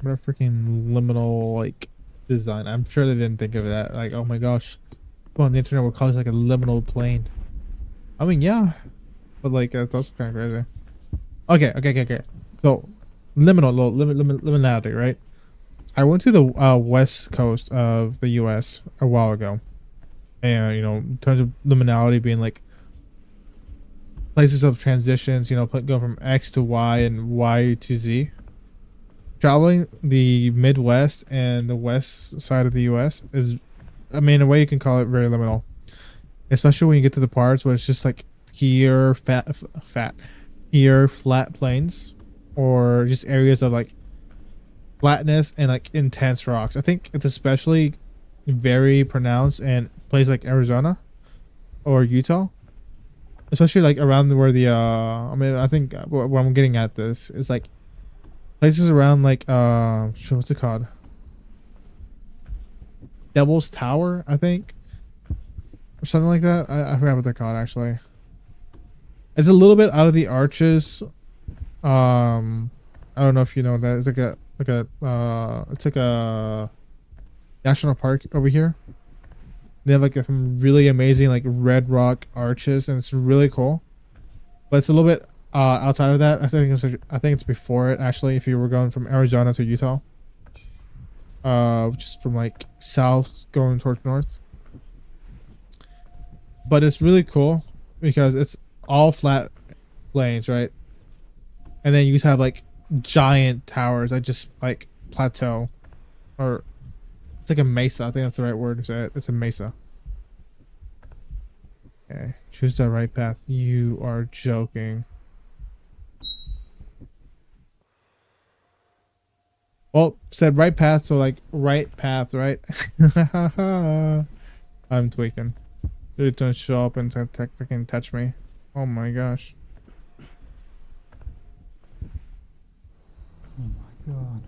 What a freaking liminal like design. I'm sure they didn't think of that. Like, oh my gosh, well, on the internet, we'll call this like a liminal plane. I mean, yeah, but like that's also kind of crazy. Okay. So, liminality, right? I went to the west coast of the U.S. a while ago, and you know, in terms of liminality being like places of transitions, you know, go from X to Y and Y to Z. Traveling the Midwest and the west side of the U.S. is, I mean, in a way you can call it very liminal, especially when you get to the parts where it's just like pure flat plains, or just areas of like flatness and like intense rocks. I think it's especially very pronounced in places like Arizona or Utah, especially like around where the I mean, I think where I'm getting at this is like places around like what's it called, Devil's Tower, I think, or something like that. I forgot what they're called actually. It's a little bit out of the arches. I don't know if you know that. It's like it's like a national park over here. They have like some really amazing like red rock arches, and it's really cool. But it's a little bit outside of that. I think it's before it actually. If you were going from Arizona to Utah, just from like south going towards north. But it's really cool because it's all flat plains, right? And then you just have like giant towers that just like plateau, or it's like a mesa. I think that's the right word to say it. It's a mesa. Okay, choose the right path. You are joking. Well, said right path, so like right path, right? I'm tweaking. It's gonna show up and freaking touch me. Oh my gosh. Oh my god.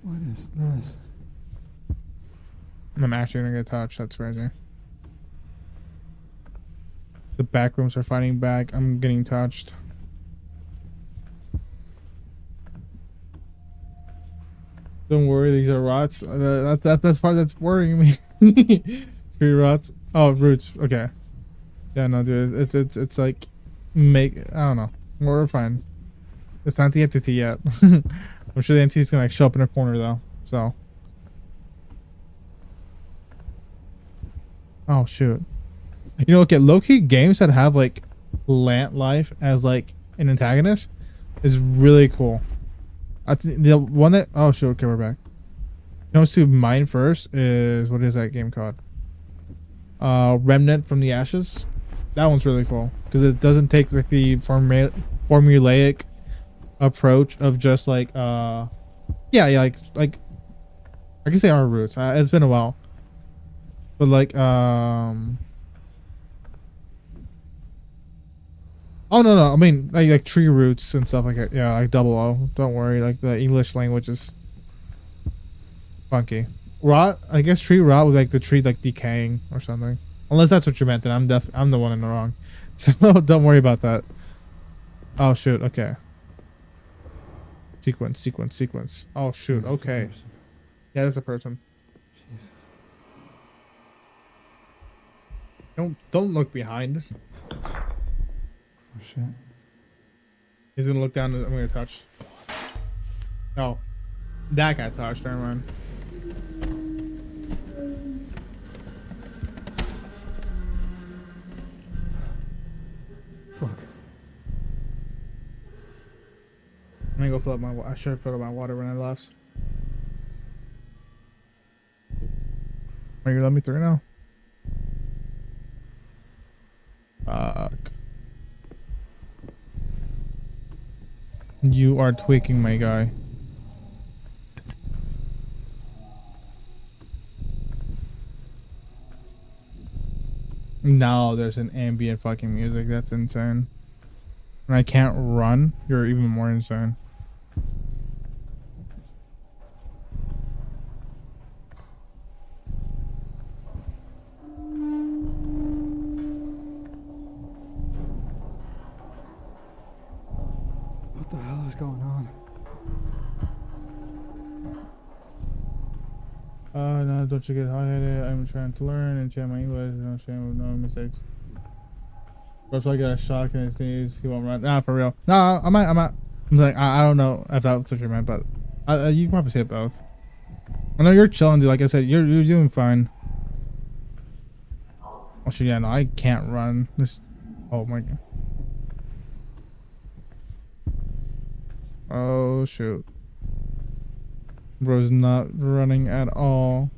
What is this? I'm actually gonna get touched. That's crazy. The back rooms are fighting back. I'm getting touched. Don't worry, these are rots. That's part that's worrying me. Tree rots. Oh, roots. Okay. Yeah, no, dude. It's like I don't know. We're fine. It's not the entity yet. I'm sure the entity's gonna like show up in a corner though. So. Oh shoot. You know, look at low-key games that have like Lant Life as like an antagonist is really cool. I think the one that shoot, okay, we're back. Comes to mind first is, what is that game called? Remnant from the Ashes. That one's really cool because it doesn't take like the formulaic approach of just like like I can say our roots. It's been a while, but like oh no, I mean like tree roots and stuff like that. Yeah, like double O. Don't worry, like the English language is funky. Rot, I guess tree rot with like the tree like decaying or something. Unless that's what you meant, then I'm the one in the wrong. So don't worry about that. Oh shoot, okay. Sequence. Oh shoot, okay. Yeah, that's a person. Don't look behind. Oh shit. He's gonna look down and I'm gonna touch. Oh. That got touched, never mind. Fuck. I'm gonna go fill up my I should have filled up my water when I left. Are you gonna let me through now? Fuck. You are tweaking, my guy. Now there's an ambient fucking music. That's insane. And I can't run. You're even more insane. the hell is going on? No, don't you get hot-headed. I'm trying to learn and chat my English. No shame with no mistakes. Bro, I got a shock in his knees. He won't run. Nah, for real. Nah, I'm like, I don't know if that's what you meant, but you can probably say both. I know you're chilling, dude. Like I said, you're doing fine. Oh shit, yeah, no, I can't run. This, oh my god. Oh shoot. Bro's not running at all.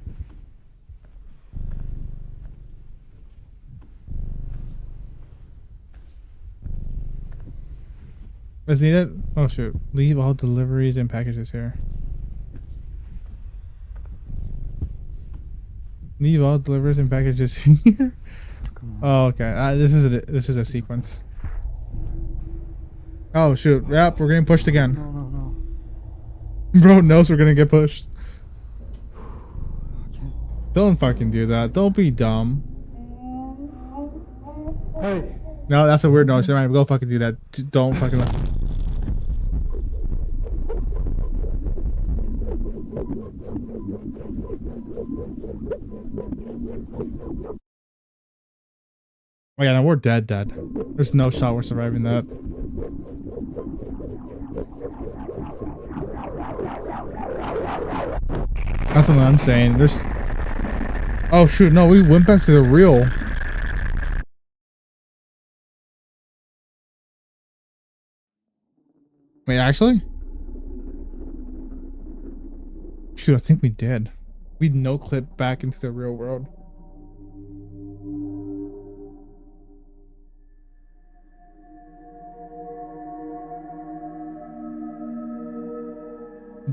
Is needed? Oh shoot. Leave all deliveries and packages here. Leave all deliveries and packages here. Oh, okay. This is a sequence. Oh shoot. Yep, we're getting pushed again. No. Bro knows we're gonna get pushed. Don't fucking do that. Don't be dumb. Hey. No, that's a weird noise. Right, go fucking do that. Don't fucking. Oh yeah, no, we're dead. There's no shot we're surviving that. That's what I'm saying. There's. Oh shoot! No, we went back to the real. Wait, actually? Shoot, I think we did. We no clip back into the real world.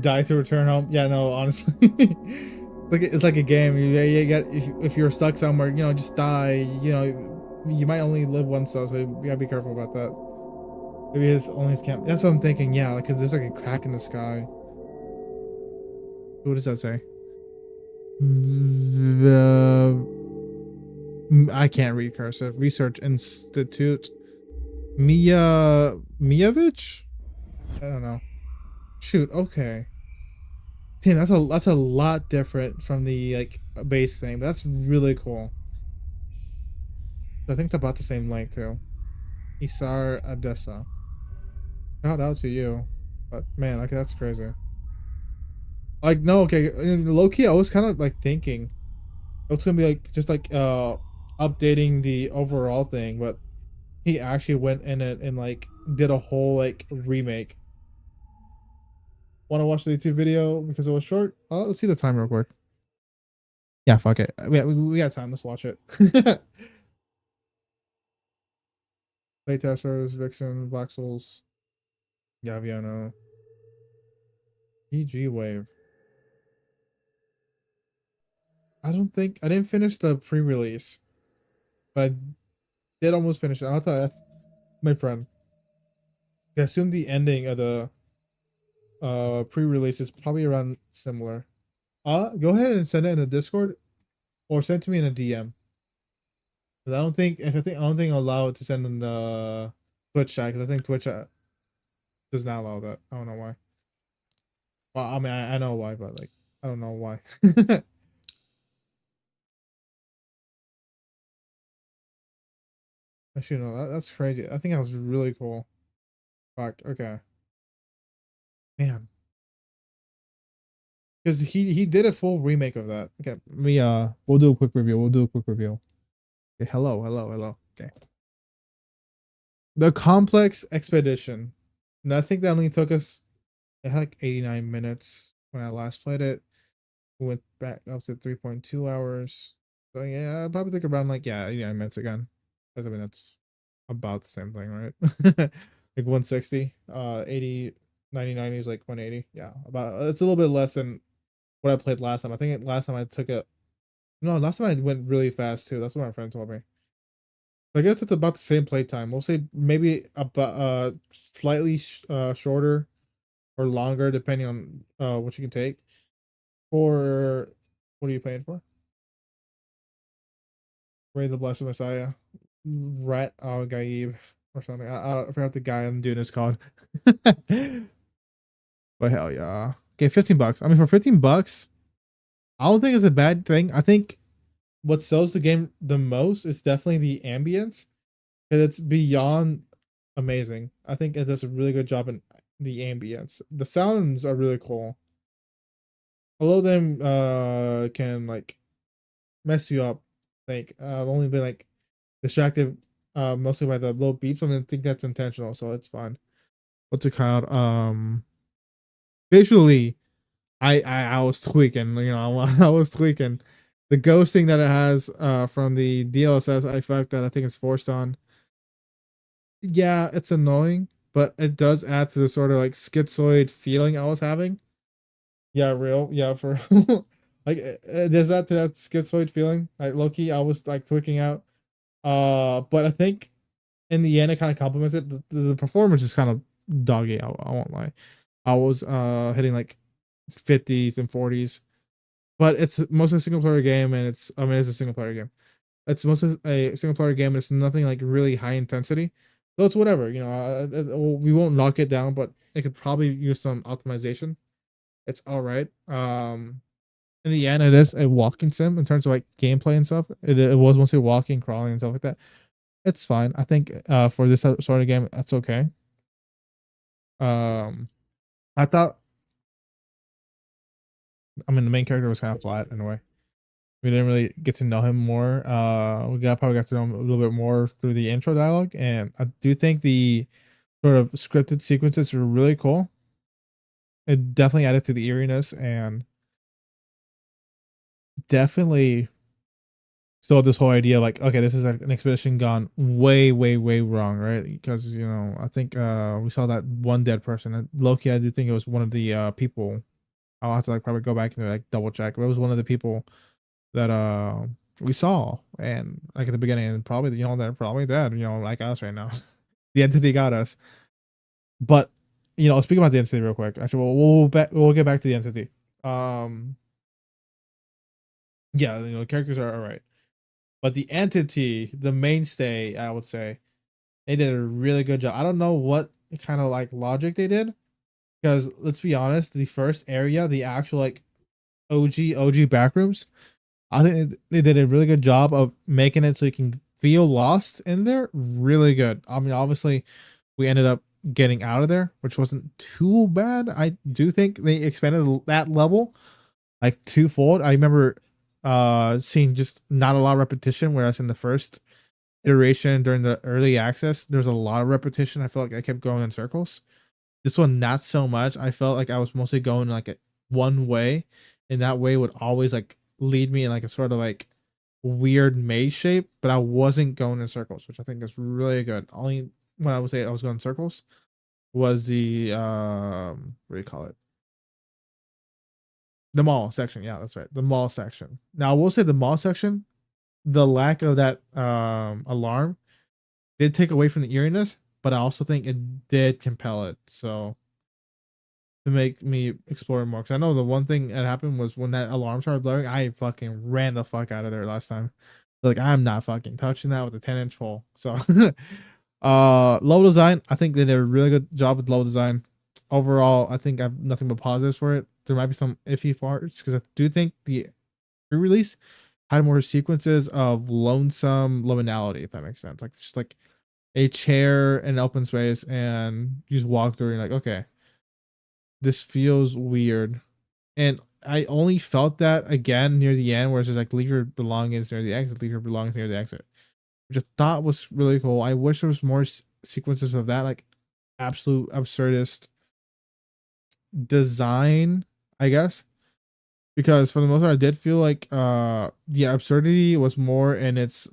Die to return home. Yeah, no, honestly. It's like a game. You get if you're stuck somewhere, you know, just die. You know, you might only live once though, so you gotta be careful about that. Maybe only his camp. That's what I'm thinking. Yeah, because there's like a crack in the sky. What does that say? I can't read cursive. Research Institute. Mijavich? I don't know. Shoot. Okay. Damn, that's a lot different from the like base thing, but that's really cool. I think it's about the same length too. Isar Adessa. Shout out to you. But man, like that's crazy. Like no, okay, low key I was kind of like thinking it's gonna be like just like updating the overall thing, but he actually went in it and like did a whole like remake. Want to watch the YouTube video because it was short? Let's see the time real quick. Yeah, fuck it. We got time. Let's watch it. Playtesters, Vixen, Black Souls, Gaviano, PG Wave. I didn't finish the pre-release, but I did almost finish it. I thought that's my friend. I assume the ending of the pre-release is probably around similar. Go ahead and send it in a Discord or send it to me in a DM. Cause I don't think I'll allow it to send in the Twitch chat because I think Twitch does not allow that. I don't know why. Well, I mean I know why, but like I don't know why. Actually, no, that's crazy. I think that was really cool. Fuck. Okay. Man. Because he did a full remake of that. Okay. We'll do a quick review. Okay, hello. Okay. The Complex Expedition. And I think that only took us it had like 89 minutes when I last played it. We went back up to 3.2 hours. So yeah, I probably think around like 89 minutes again. Because I mean that's about the same thing, right? Like 160. 80 99 is like 180. Yeah, about it's a little bit less than what I played last time. I think last time I took it. No, last time I went really fast too. That's what my friend told me. I guess it's about the same playtime. We'll say maybe about slightly shorter or longer depending on what you can take. Or what are you playing for? Ray the Blessed Messiah. Rat Al Gaib. or something. I forgot the guy I'm doing is called. But hell yeah. Okay, $15. I mean, for $15, I don't think it's a bad thing. I think what sells the game the most is definitely the ambience, because it's beyond amazing. I think it does a really good job in the ambience. The sounds are really cool. Although them can like mess you up. Like I've only been like distracted mostly by the low beeps. I mean, I think that's intentional, so it's fine. What's it called? Visually, I was tweaking. You know, I was tweaking. The ghosting that it has from the DLSS effect that I think it's forced on. Yeah, it's annoying, but it does add to the sort of like schizoid feeling I was having. Yeah, real. Yeah, for like there's that to that schizoid feeling. Like Loki, I was like tweaking out. But I think in the end, it kind of complements it. The performance is kind of doggy. I won't lie. I was hitting like 50s and 40s, but it's mostly a single player game, and it's I mean it's a single player game. It's mostly a single player game. And it's nothing like really high intensity, so it's whatever. You know, we won't knock it down, but it could probably use some optimization. It's all right. In the end, it is a walking sim in terms of like gameplay and stuff. It was mostly walking, crawling, and stuff like that. It's fine. I think for this sort of game, that's okay. Um, I thought, I mean, the main character was kind of flat in a way. We didn't really get to know him more. Probably got to know him a little bit more through the intro dialogue, and I do think the sort of scripted sequences are really cool. It definitely added to the eeriness, and definitely still this whole idea like, okay, this is an expedition gone way, way, way wrong, right? Because you know, I think we saw that one dead person. And Loki, I do think it was one of the people. I'll have to like probably go back and like double check. But it was one of the people that we saw, and like at the beginning, and probably you know they're probably dead. You know, like us right now. The entity got us. But you know, speaking about the entity real quick. Actually, we'll get back to the entity. Um, yeah, you know, the characters are all right. But the entity, the mainstay, I would say, they did a really good job. I don't know what kind of like logic they did, because let's be honest, the first area, the actual like OG backrooms, I think they did a really good job of making it so you can feel lost in there. Really good. I mean, obviously, we ended up getting out of there, which wasn't too bad. I do think they expanded that level like twofold. I remember seeing just not a lot of repetition, whereas in the first iteration during the early access, there's a lot of repetition. I felt like I kept going in circles. This one, not so much. I felt like I was mostly going like a one way, and that way would always like lead me in like a sort of like weird maze shape, but I wasn't going in circles, which I think is really good. Only when I would say I was going in circles was the what do you call it? The mall section. Yeah, that's right. The mall section. Now I will say the mall section, the lack of that alarm did take away from the eeriness, but I also think it did compel it. So to make me explore more, because I know the one thing that happened was when that alarm started blaring, I fucking ran the fuck out of there last time. Like I'm not fucking touching that with a 10-inch pole. So level design, I think they did a really good job with level design. Overall, I think I have nothing but positives for it. There might be some iffy parts because I do think the pre-release had more sequences of lonesome liminality, if that makes sense. Like just like a chair in open space, and you just walk through and you're like, okay, this feels weird. And I only felt that again near the end, where it's just like leave your belongings near the exit, leave your belongings near the exit, which I thought was really cool. I wish there was more sequences of that, like absolute absurdist design, I guess. Because for the most part, I did feel like the absurdity was more in its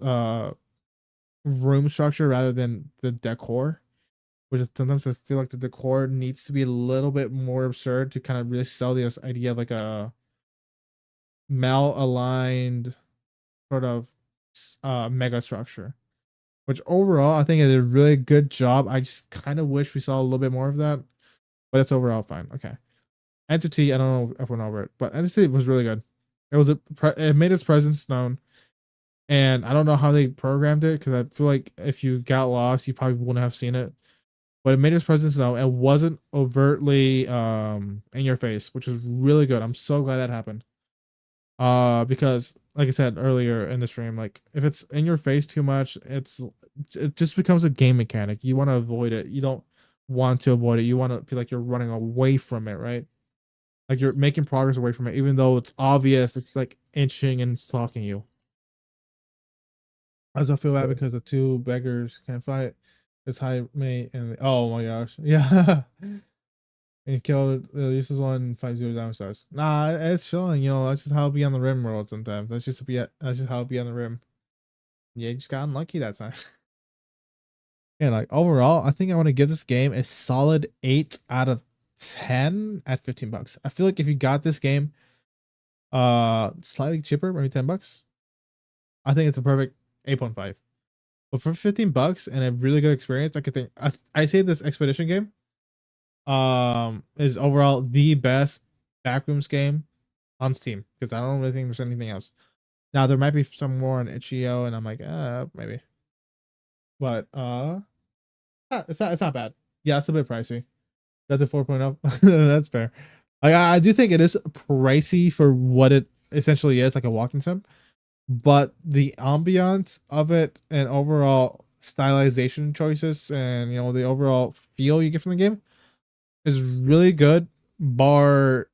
room structure rather than the decor. Which is sometimes I feel like the decor needs to be a little bit more absurd to kind of really sell this idea of like a malaligned sort of mega structure. Which overall I think it did a really good job. I just kind of wish we saw a little bit more of that, but it's overall fine. Okay, Entity. I don't know if we're over it, but Entity was really good. It was it made its presence known. And I don't know how they programmed it because I feel like if you got lost, you probably wouldn't have seen it. But it made its presence known and wasn't overtly in your face, which is really good. I'm so glad that happened. Because like I said earlier in the stream, like if it's in your face too much, it just becomes a game mechanic. You want to avoid it. You don't want to avoid it. You want to feel like you're running away from it, right? Like you're making progress away from it, even though it's obvious. It's like inching and stalking you. I also feel bad because the two beggars can't fight. It's high mate and oh my gosh, yeah. And killed the useless one 5-0 down stars. Nah, it's chilling. You know, that's just how it be on the rim world sometimes. That's just how it be on the rim. Yeah, you just got unlucky that time. And like overall, I think I want to give this game a solid 8 out of 10 at $15. I feel like if you got this game, slightly cheaper, maybe $10, I think it's a perfect 8.5. But for $15 and a really good experience, I could think I say this expedition game is overall the best backrooms game on Steam because I don't really think there's anything else. Now there might be some more on itch.io and I'm like, maybe. But it's not bad. Yeah, it's a bit pricey. That's a 4.0. That's fair. I do think it is pricey for what it essentially is, like a walking sim. But the ambiance of it and overall stylization choices and you know the overall feel you get from the game is really good, bar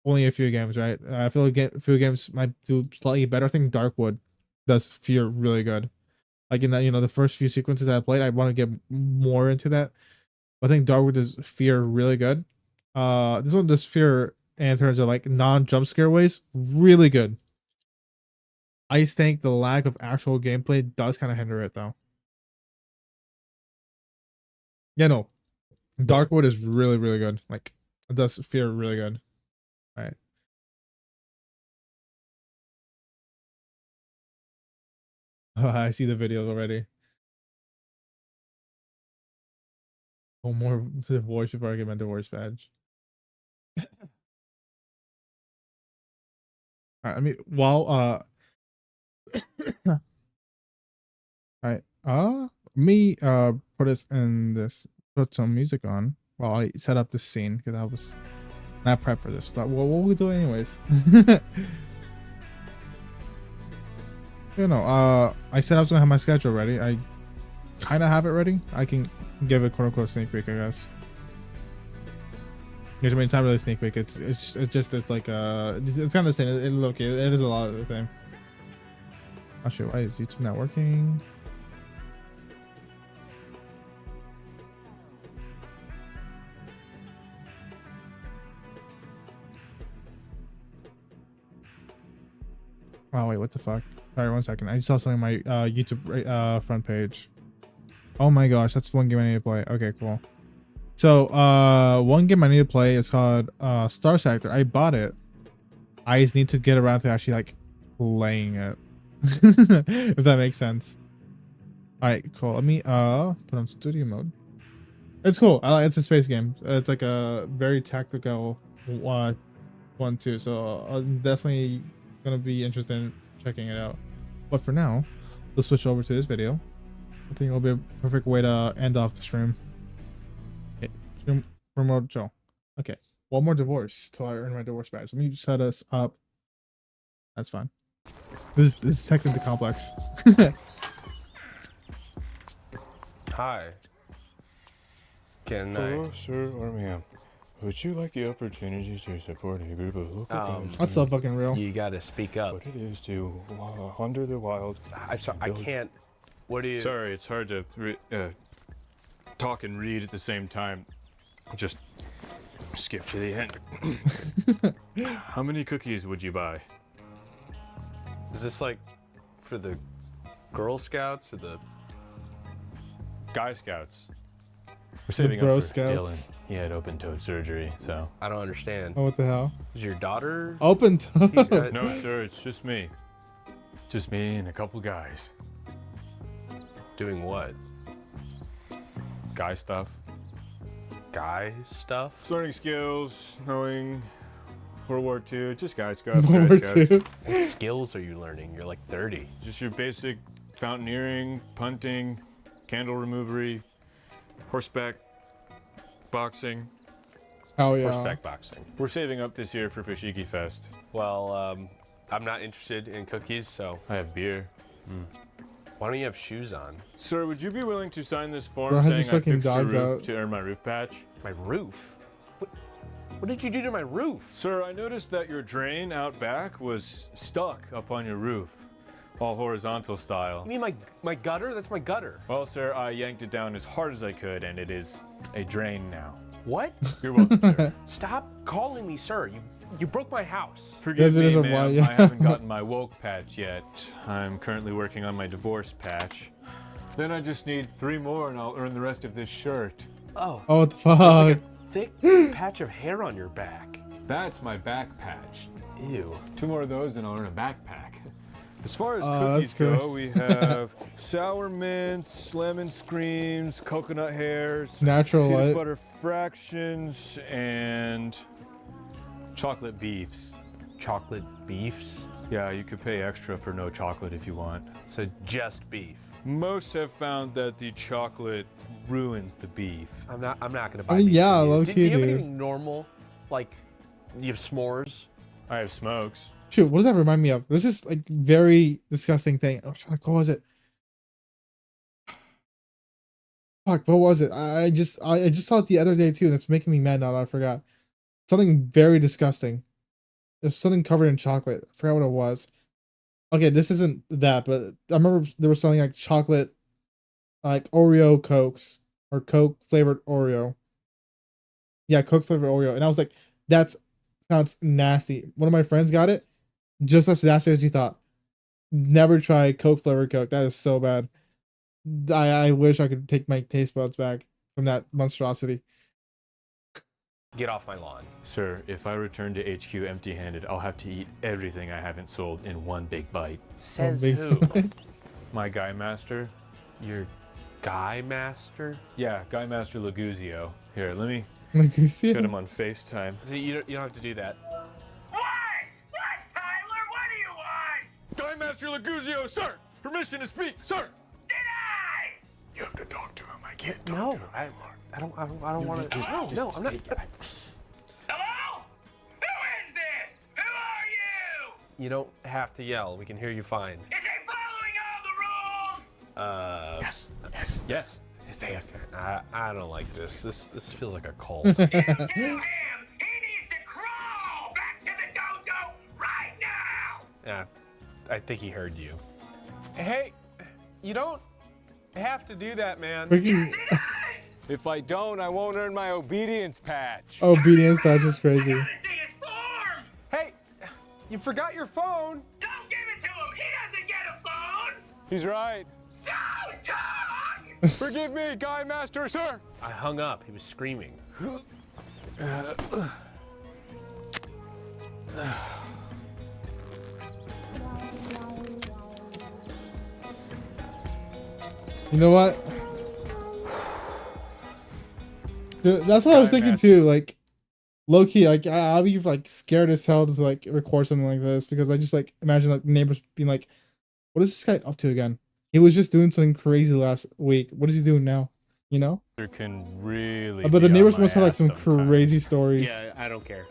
only a few games, right? I feel like a few games might do slightly better. I think Darkwood does fear really good. Like in that, you know, the first few sequences I played, I want to get more into that. But I think Darkwood does fear really good. This one does fear in terms of like non-jump scare ways, really good. I just think the lack of actual gameplay does kind of hinder it though. Yeah, no. Darkwood is really, really good. Like it does fear really good. All right. I see the videos already. Oh, more divorce before I get my divorce badge. Alright, I mean, while alright, me put us in this, put some music on while I set up this scene because I was not prepped for this, but we'll do it anyways. You know, I said I was gonna have my schedule ready. I kind of have it ready. I can give a quote unquote sneak peek, I guess. You know what I mean? It's not really a sneak peek. It's just it's like it's kind of the same. It is a lot of the same. Oh shit! Why is YouTube not working? Oh wait, what the fuck? Sorry, 1 second. I just saw something on my YouTube front page. Oh my gosh, that's one game I need to play. Okay, cool. So one game I need to play is called Star Sector. I bought it. I just need to get around to actually like playing it. If that makes sense. Alright, cool. Let me put on studio mode. It's cool. It's a space game. It's like a very tactical one too. So I'm definitely gonna be interested in checking it out. But for now, let's switch over to this video. I think it'll be a perfect way to end off the stream. Okay, remote Joe. Okay, one more divorce till I earn my divorce badge. Let me set us up. That's fine. This is technically complex. Hi. Can Hello, sir or ma'am. Would you like the opportunity to support a group of local guys? That's so fucking real. You gotta speak up. What it is to wander the wild. I can't. What do you? Sorry, it's hard to talk and read at the same time. Just skip to the end. How many cookies would you buy? Is this like for the Girl Scouts or the Guy Scouts? We're saving Bro up for Scouts. Dylan. He had open-toed surgery, so. I don't understand. Oh, what the hell? Is your daughter open toe? No, sir, it's just me. Just me and a couple guys. Doing what? Guy stuff. Guy stuff? Learning skills, knowing World War II, just Guy Scouts. World Girl War Scouts. II. What skills are you learning? You're like 30. Just your basic mountaineering, punting, candle removery, horseback boxing. Oh yeah. Horseback boxing. We're saving up this year for Fushigi Fest. Well, I'm not interested in cookies, so I have beer. why don't you have shoes on? Sir, would you be willing to sign this form Bro has saying his I fucking fixed your dogs roof out. to earn my roof patch? My roof? What did you do to my roof? Sir, I noticed that your drain out back was stuck up on your roof, all horizontal style. You mean my gutter? That's my gutter. Well, sir, I yanked it down as hard as I could, and it is a drain now. What? You're welcome, sir. Stop calling me sir. You broke my house. Forgive There's me, been a while, ma'am. yeah. I haven't gotten my woke patch yet. I'm currently working on my divorce patch. Then I just need 3 more, and I'll earn the rest of this shirt. Oh. Oh, what the There's like fuck? a thick patch of hair on your back. That's my back patch. Ew. 2 more of those, and I'll earn a backpack. As far as Oh, cookies that's great. go, we have sour mints, lemon screams, coconut hairs, Natural peanut light. butter fractions, and chocolate beefs. Chocolate beefs? Yeah, you could pay extra for no chocolate if you want. So just beef. Most have found that the chocolate ruins the beef. I'm not gonna buy I mean, beef yeah, from you. low Do key, you have dude. anything normal? Like, you have s'mores? I have smokes. Shoot, what does that remind me of? This is like very disgusting thing. Oh, fuck, what was it? Fuck, what was it? I just saw it the other day too. That's making me mad now that I forgot. Something very disgusting. There's something covered in chocolate. I forgot what it was. Okay, this isn't that, but I remember they were selling like chocolate, like Oreo Cokes or Coke flavored Oreo. Yeah, Coke flavored Oreo, and I was like, "That's sounds nasty." One of my friends got it, just as nasty as you thought. Never try Coke flavored Coke. That is so bad. I wish I could take my taste buds back from that monstrosity. Get off my lawn. Sir, if I return to HQ empty-handed, I'll have to eat everything I haven't sold in one big bite. Says big who? My Guy Master? Your guy master? Yeah, Guy Master Laguzio. Here, let me Like you see get him on FaceTime. You don't have to do that. What? What, Tyler? What do you want? Guy Master Laguzio, sir! Permission to speak, sir! Did I? You have to talk to him. I can't No, I don't want to. No, I'm not. Hello? Who is this? Who are you? You don't have to yell. We can hear you fine. Is he following all the rules? Yes. Yes. I don't like this. This feels like a cult. You tell him he needs to crawl back to the dojo right now. Yeah, I think he heard you. Hey, you don't have to do that, man. freaking If I don't, I won't earn my obedience patch. obedience patch is crazy. Gotta see his form. Hey, you forgot your phone. Don't give it to him. He doesn't get a phone. He's right. Don't talk. Forgive me, Guy Master, sir! I hung up. He was screaming. You know what? Dude, that's what I was thinking too. Like, low key, like I'll be like scared as hell to like record something like this because I just like imagine like neighbors being like, "What is this guy up to again? He was just doing something crazy last week. What is he doing now?" You know? Can really. But the neighbors must have like some crazy stories. Yeah, I don't care.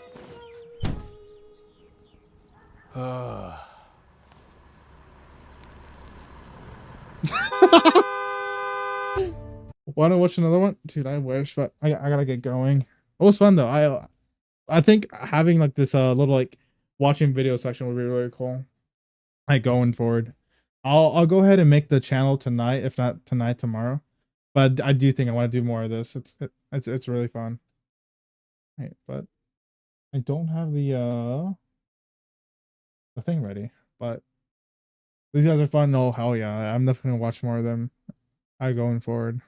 Want to watch another one, dude? I wish, but I gotta get going. It was fun though. I think having like this little like watching video section would be really cool. Like going forward, I'll go ahead and make the channel tonight, if not tonight, tomorrow. But I do think I want to do more of this. It's really fun. Right, but I don't have the thing ready. But these guys are fun. Oh hell yeah! I'm definitely gonna watch more of them. Going forward.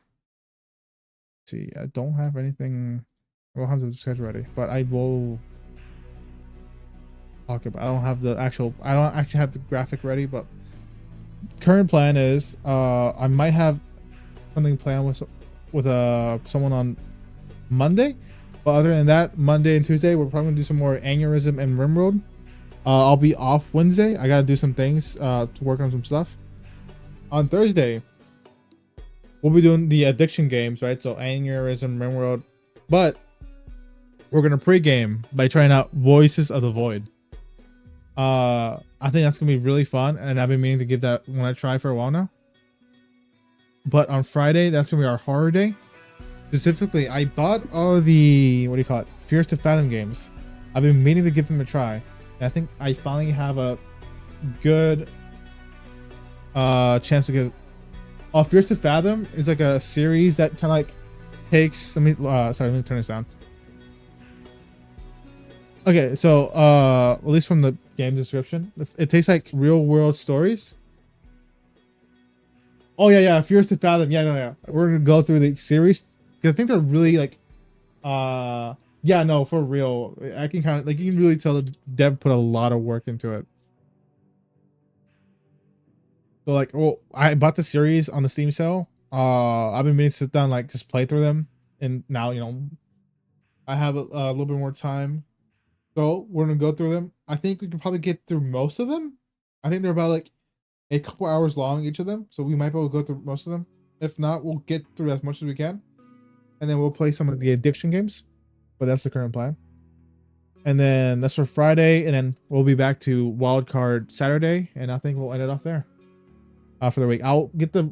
See, I don't have anything. I don't have the schedule ready, but I will talk about. I don't actually have the graphic ready, but current plan is I might have something planned with someone on Monday, But other than that, Monday and Tuesday, we're probably gonna do some more Aneurysm and Rimworld. I'll be off Wednesday. I gotta do some things to work on some stuff. On Thursday, we'll be doing the addiction games, right? So Aneurysm, Rimworld, but we're gonna pregame by trying out Voices of the Void. I think that's gonna be really fun, and I've been meaning to give that one a try for a while now. But on Friday, that's gonna be our horror day. Specifically, I bought all the Fears to Fathom games. I've been meaning to give them a try, and I think I finally have a good chance to get. Fears to Fathom is like a series that kind of like takes. Let me turn this down. Okay, so at least from the game description, it takes like real world stories. Oh yeah, Fears to Fathom. Yeah. We're gonna go through the series. I think they're really like, yeah, no, for real. I can kind of like, you can really tell the dev put a lot of work into it. So like, well, I bought the series on the Steam sale. I've been meaning to sit down, like just play through them, and now I have a little bit more time, so we're gonna go through them. I think we can probably get through most of them. I think they're about like a couple hours long each of them, so we might be able to go through most of them. If not, we'll get through as much as we can. And then we'll play some of the addiction games, but that's the current plan. And then that's for Friday, and then we'll be back to Wildcard Saturday, and I think we'll end it off there for the week. I'll get the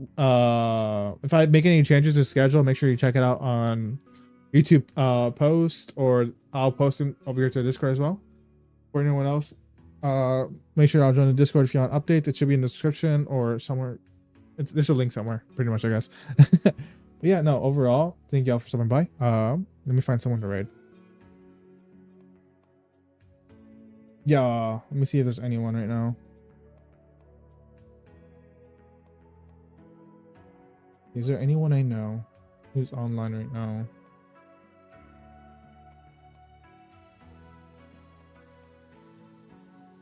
if I make any changes to the schedule, make sure you check it out on YouTube post, or I'll post them over here to Discord as well. For anyone else, make sure I'll join the Discord if you want updates. It should be in the description or somewhere. There's a link somewhere, pretty much, I guess. But yeah, no, overall, thank y'all for stopping by. Let me find someone to raid. Yeah, let me see if there's anyone right now. Is there anyone I know who's online right now?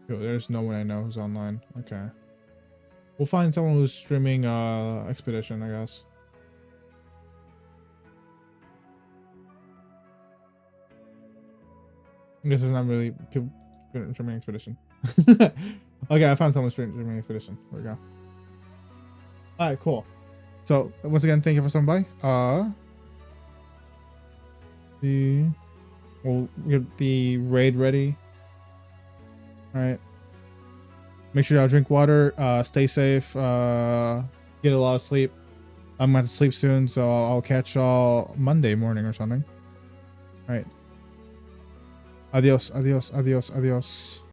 Yo, there's no one I know who's online. Okay. We'll find someone who's streaming Expedition, I guess. I guess there's not really people streaming Expedition. Okay, I found someone streaming Expedition. There we go. Alright, cool. So once again, thank you for stopping by. We'll get the raid ready. Alright. Make sure y'all drink water, stay safe, get a lot of sleep. I'm gonna have to sleep soon, so I'll catch y'all Monday morning or something. Alright. Adios, adios, adios, adios.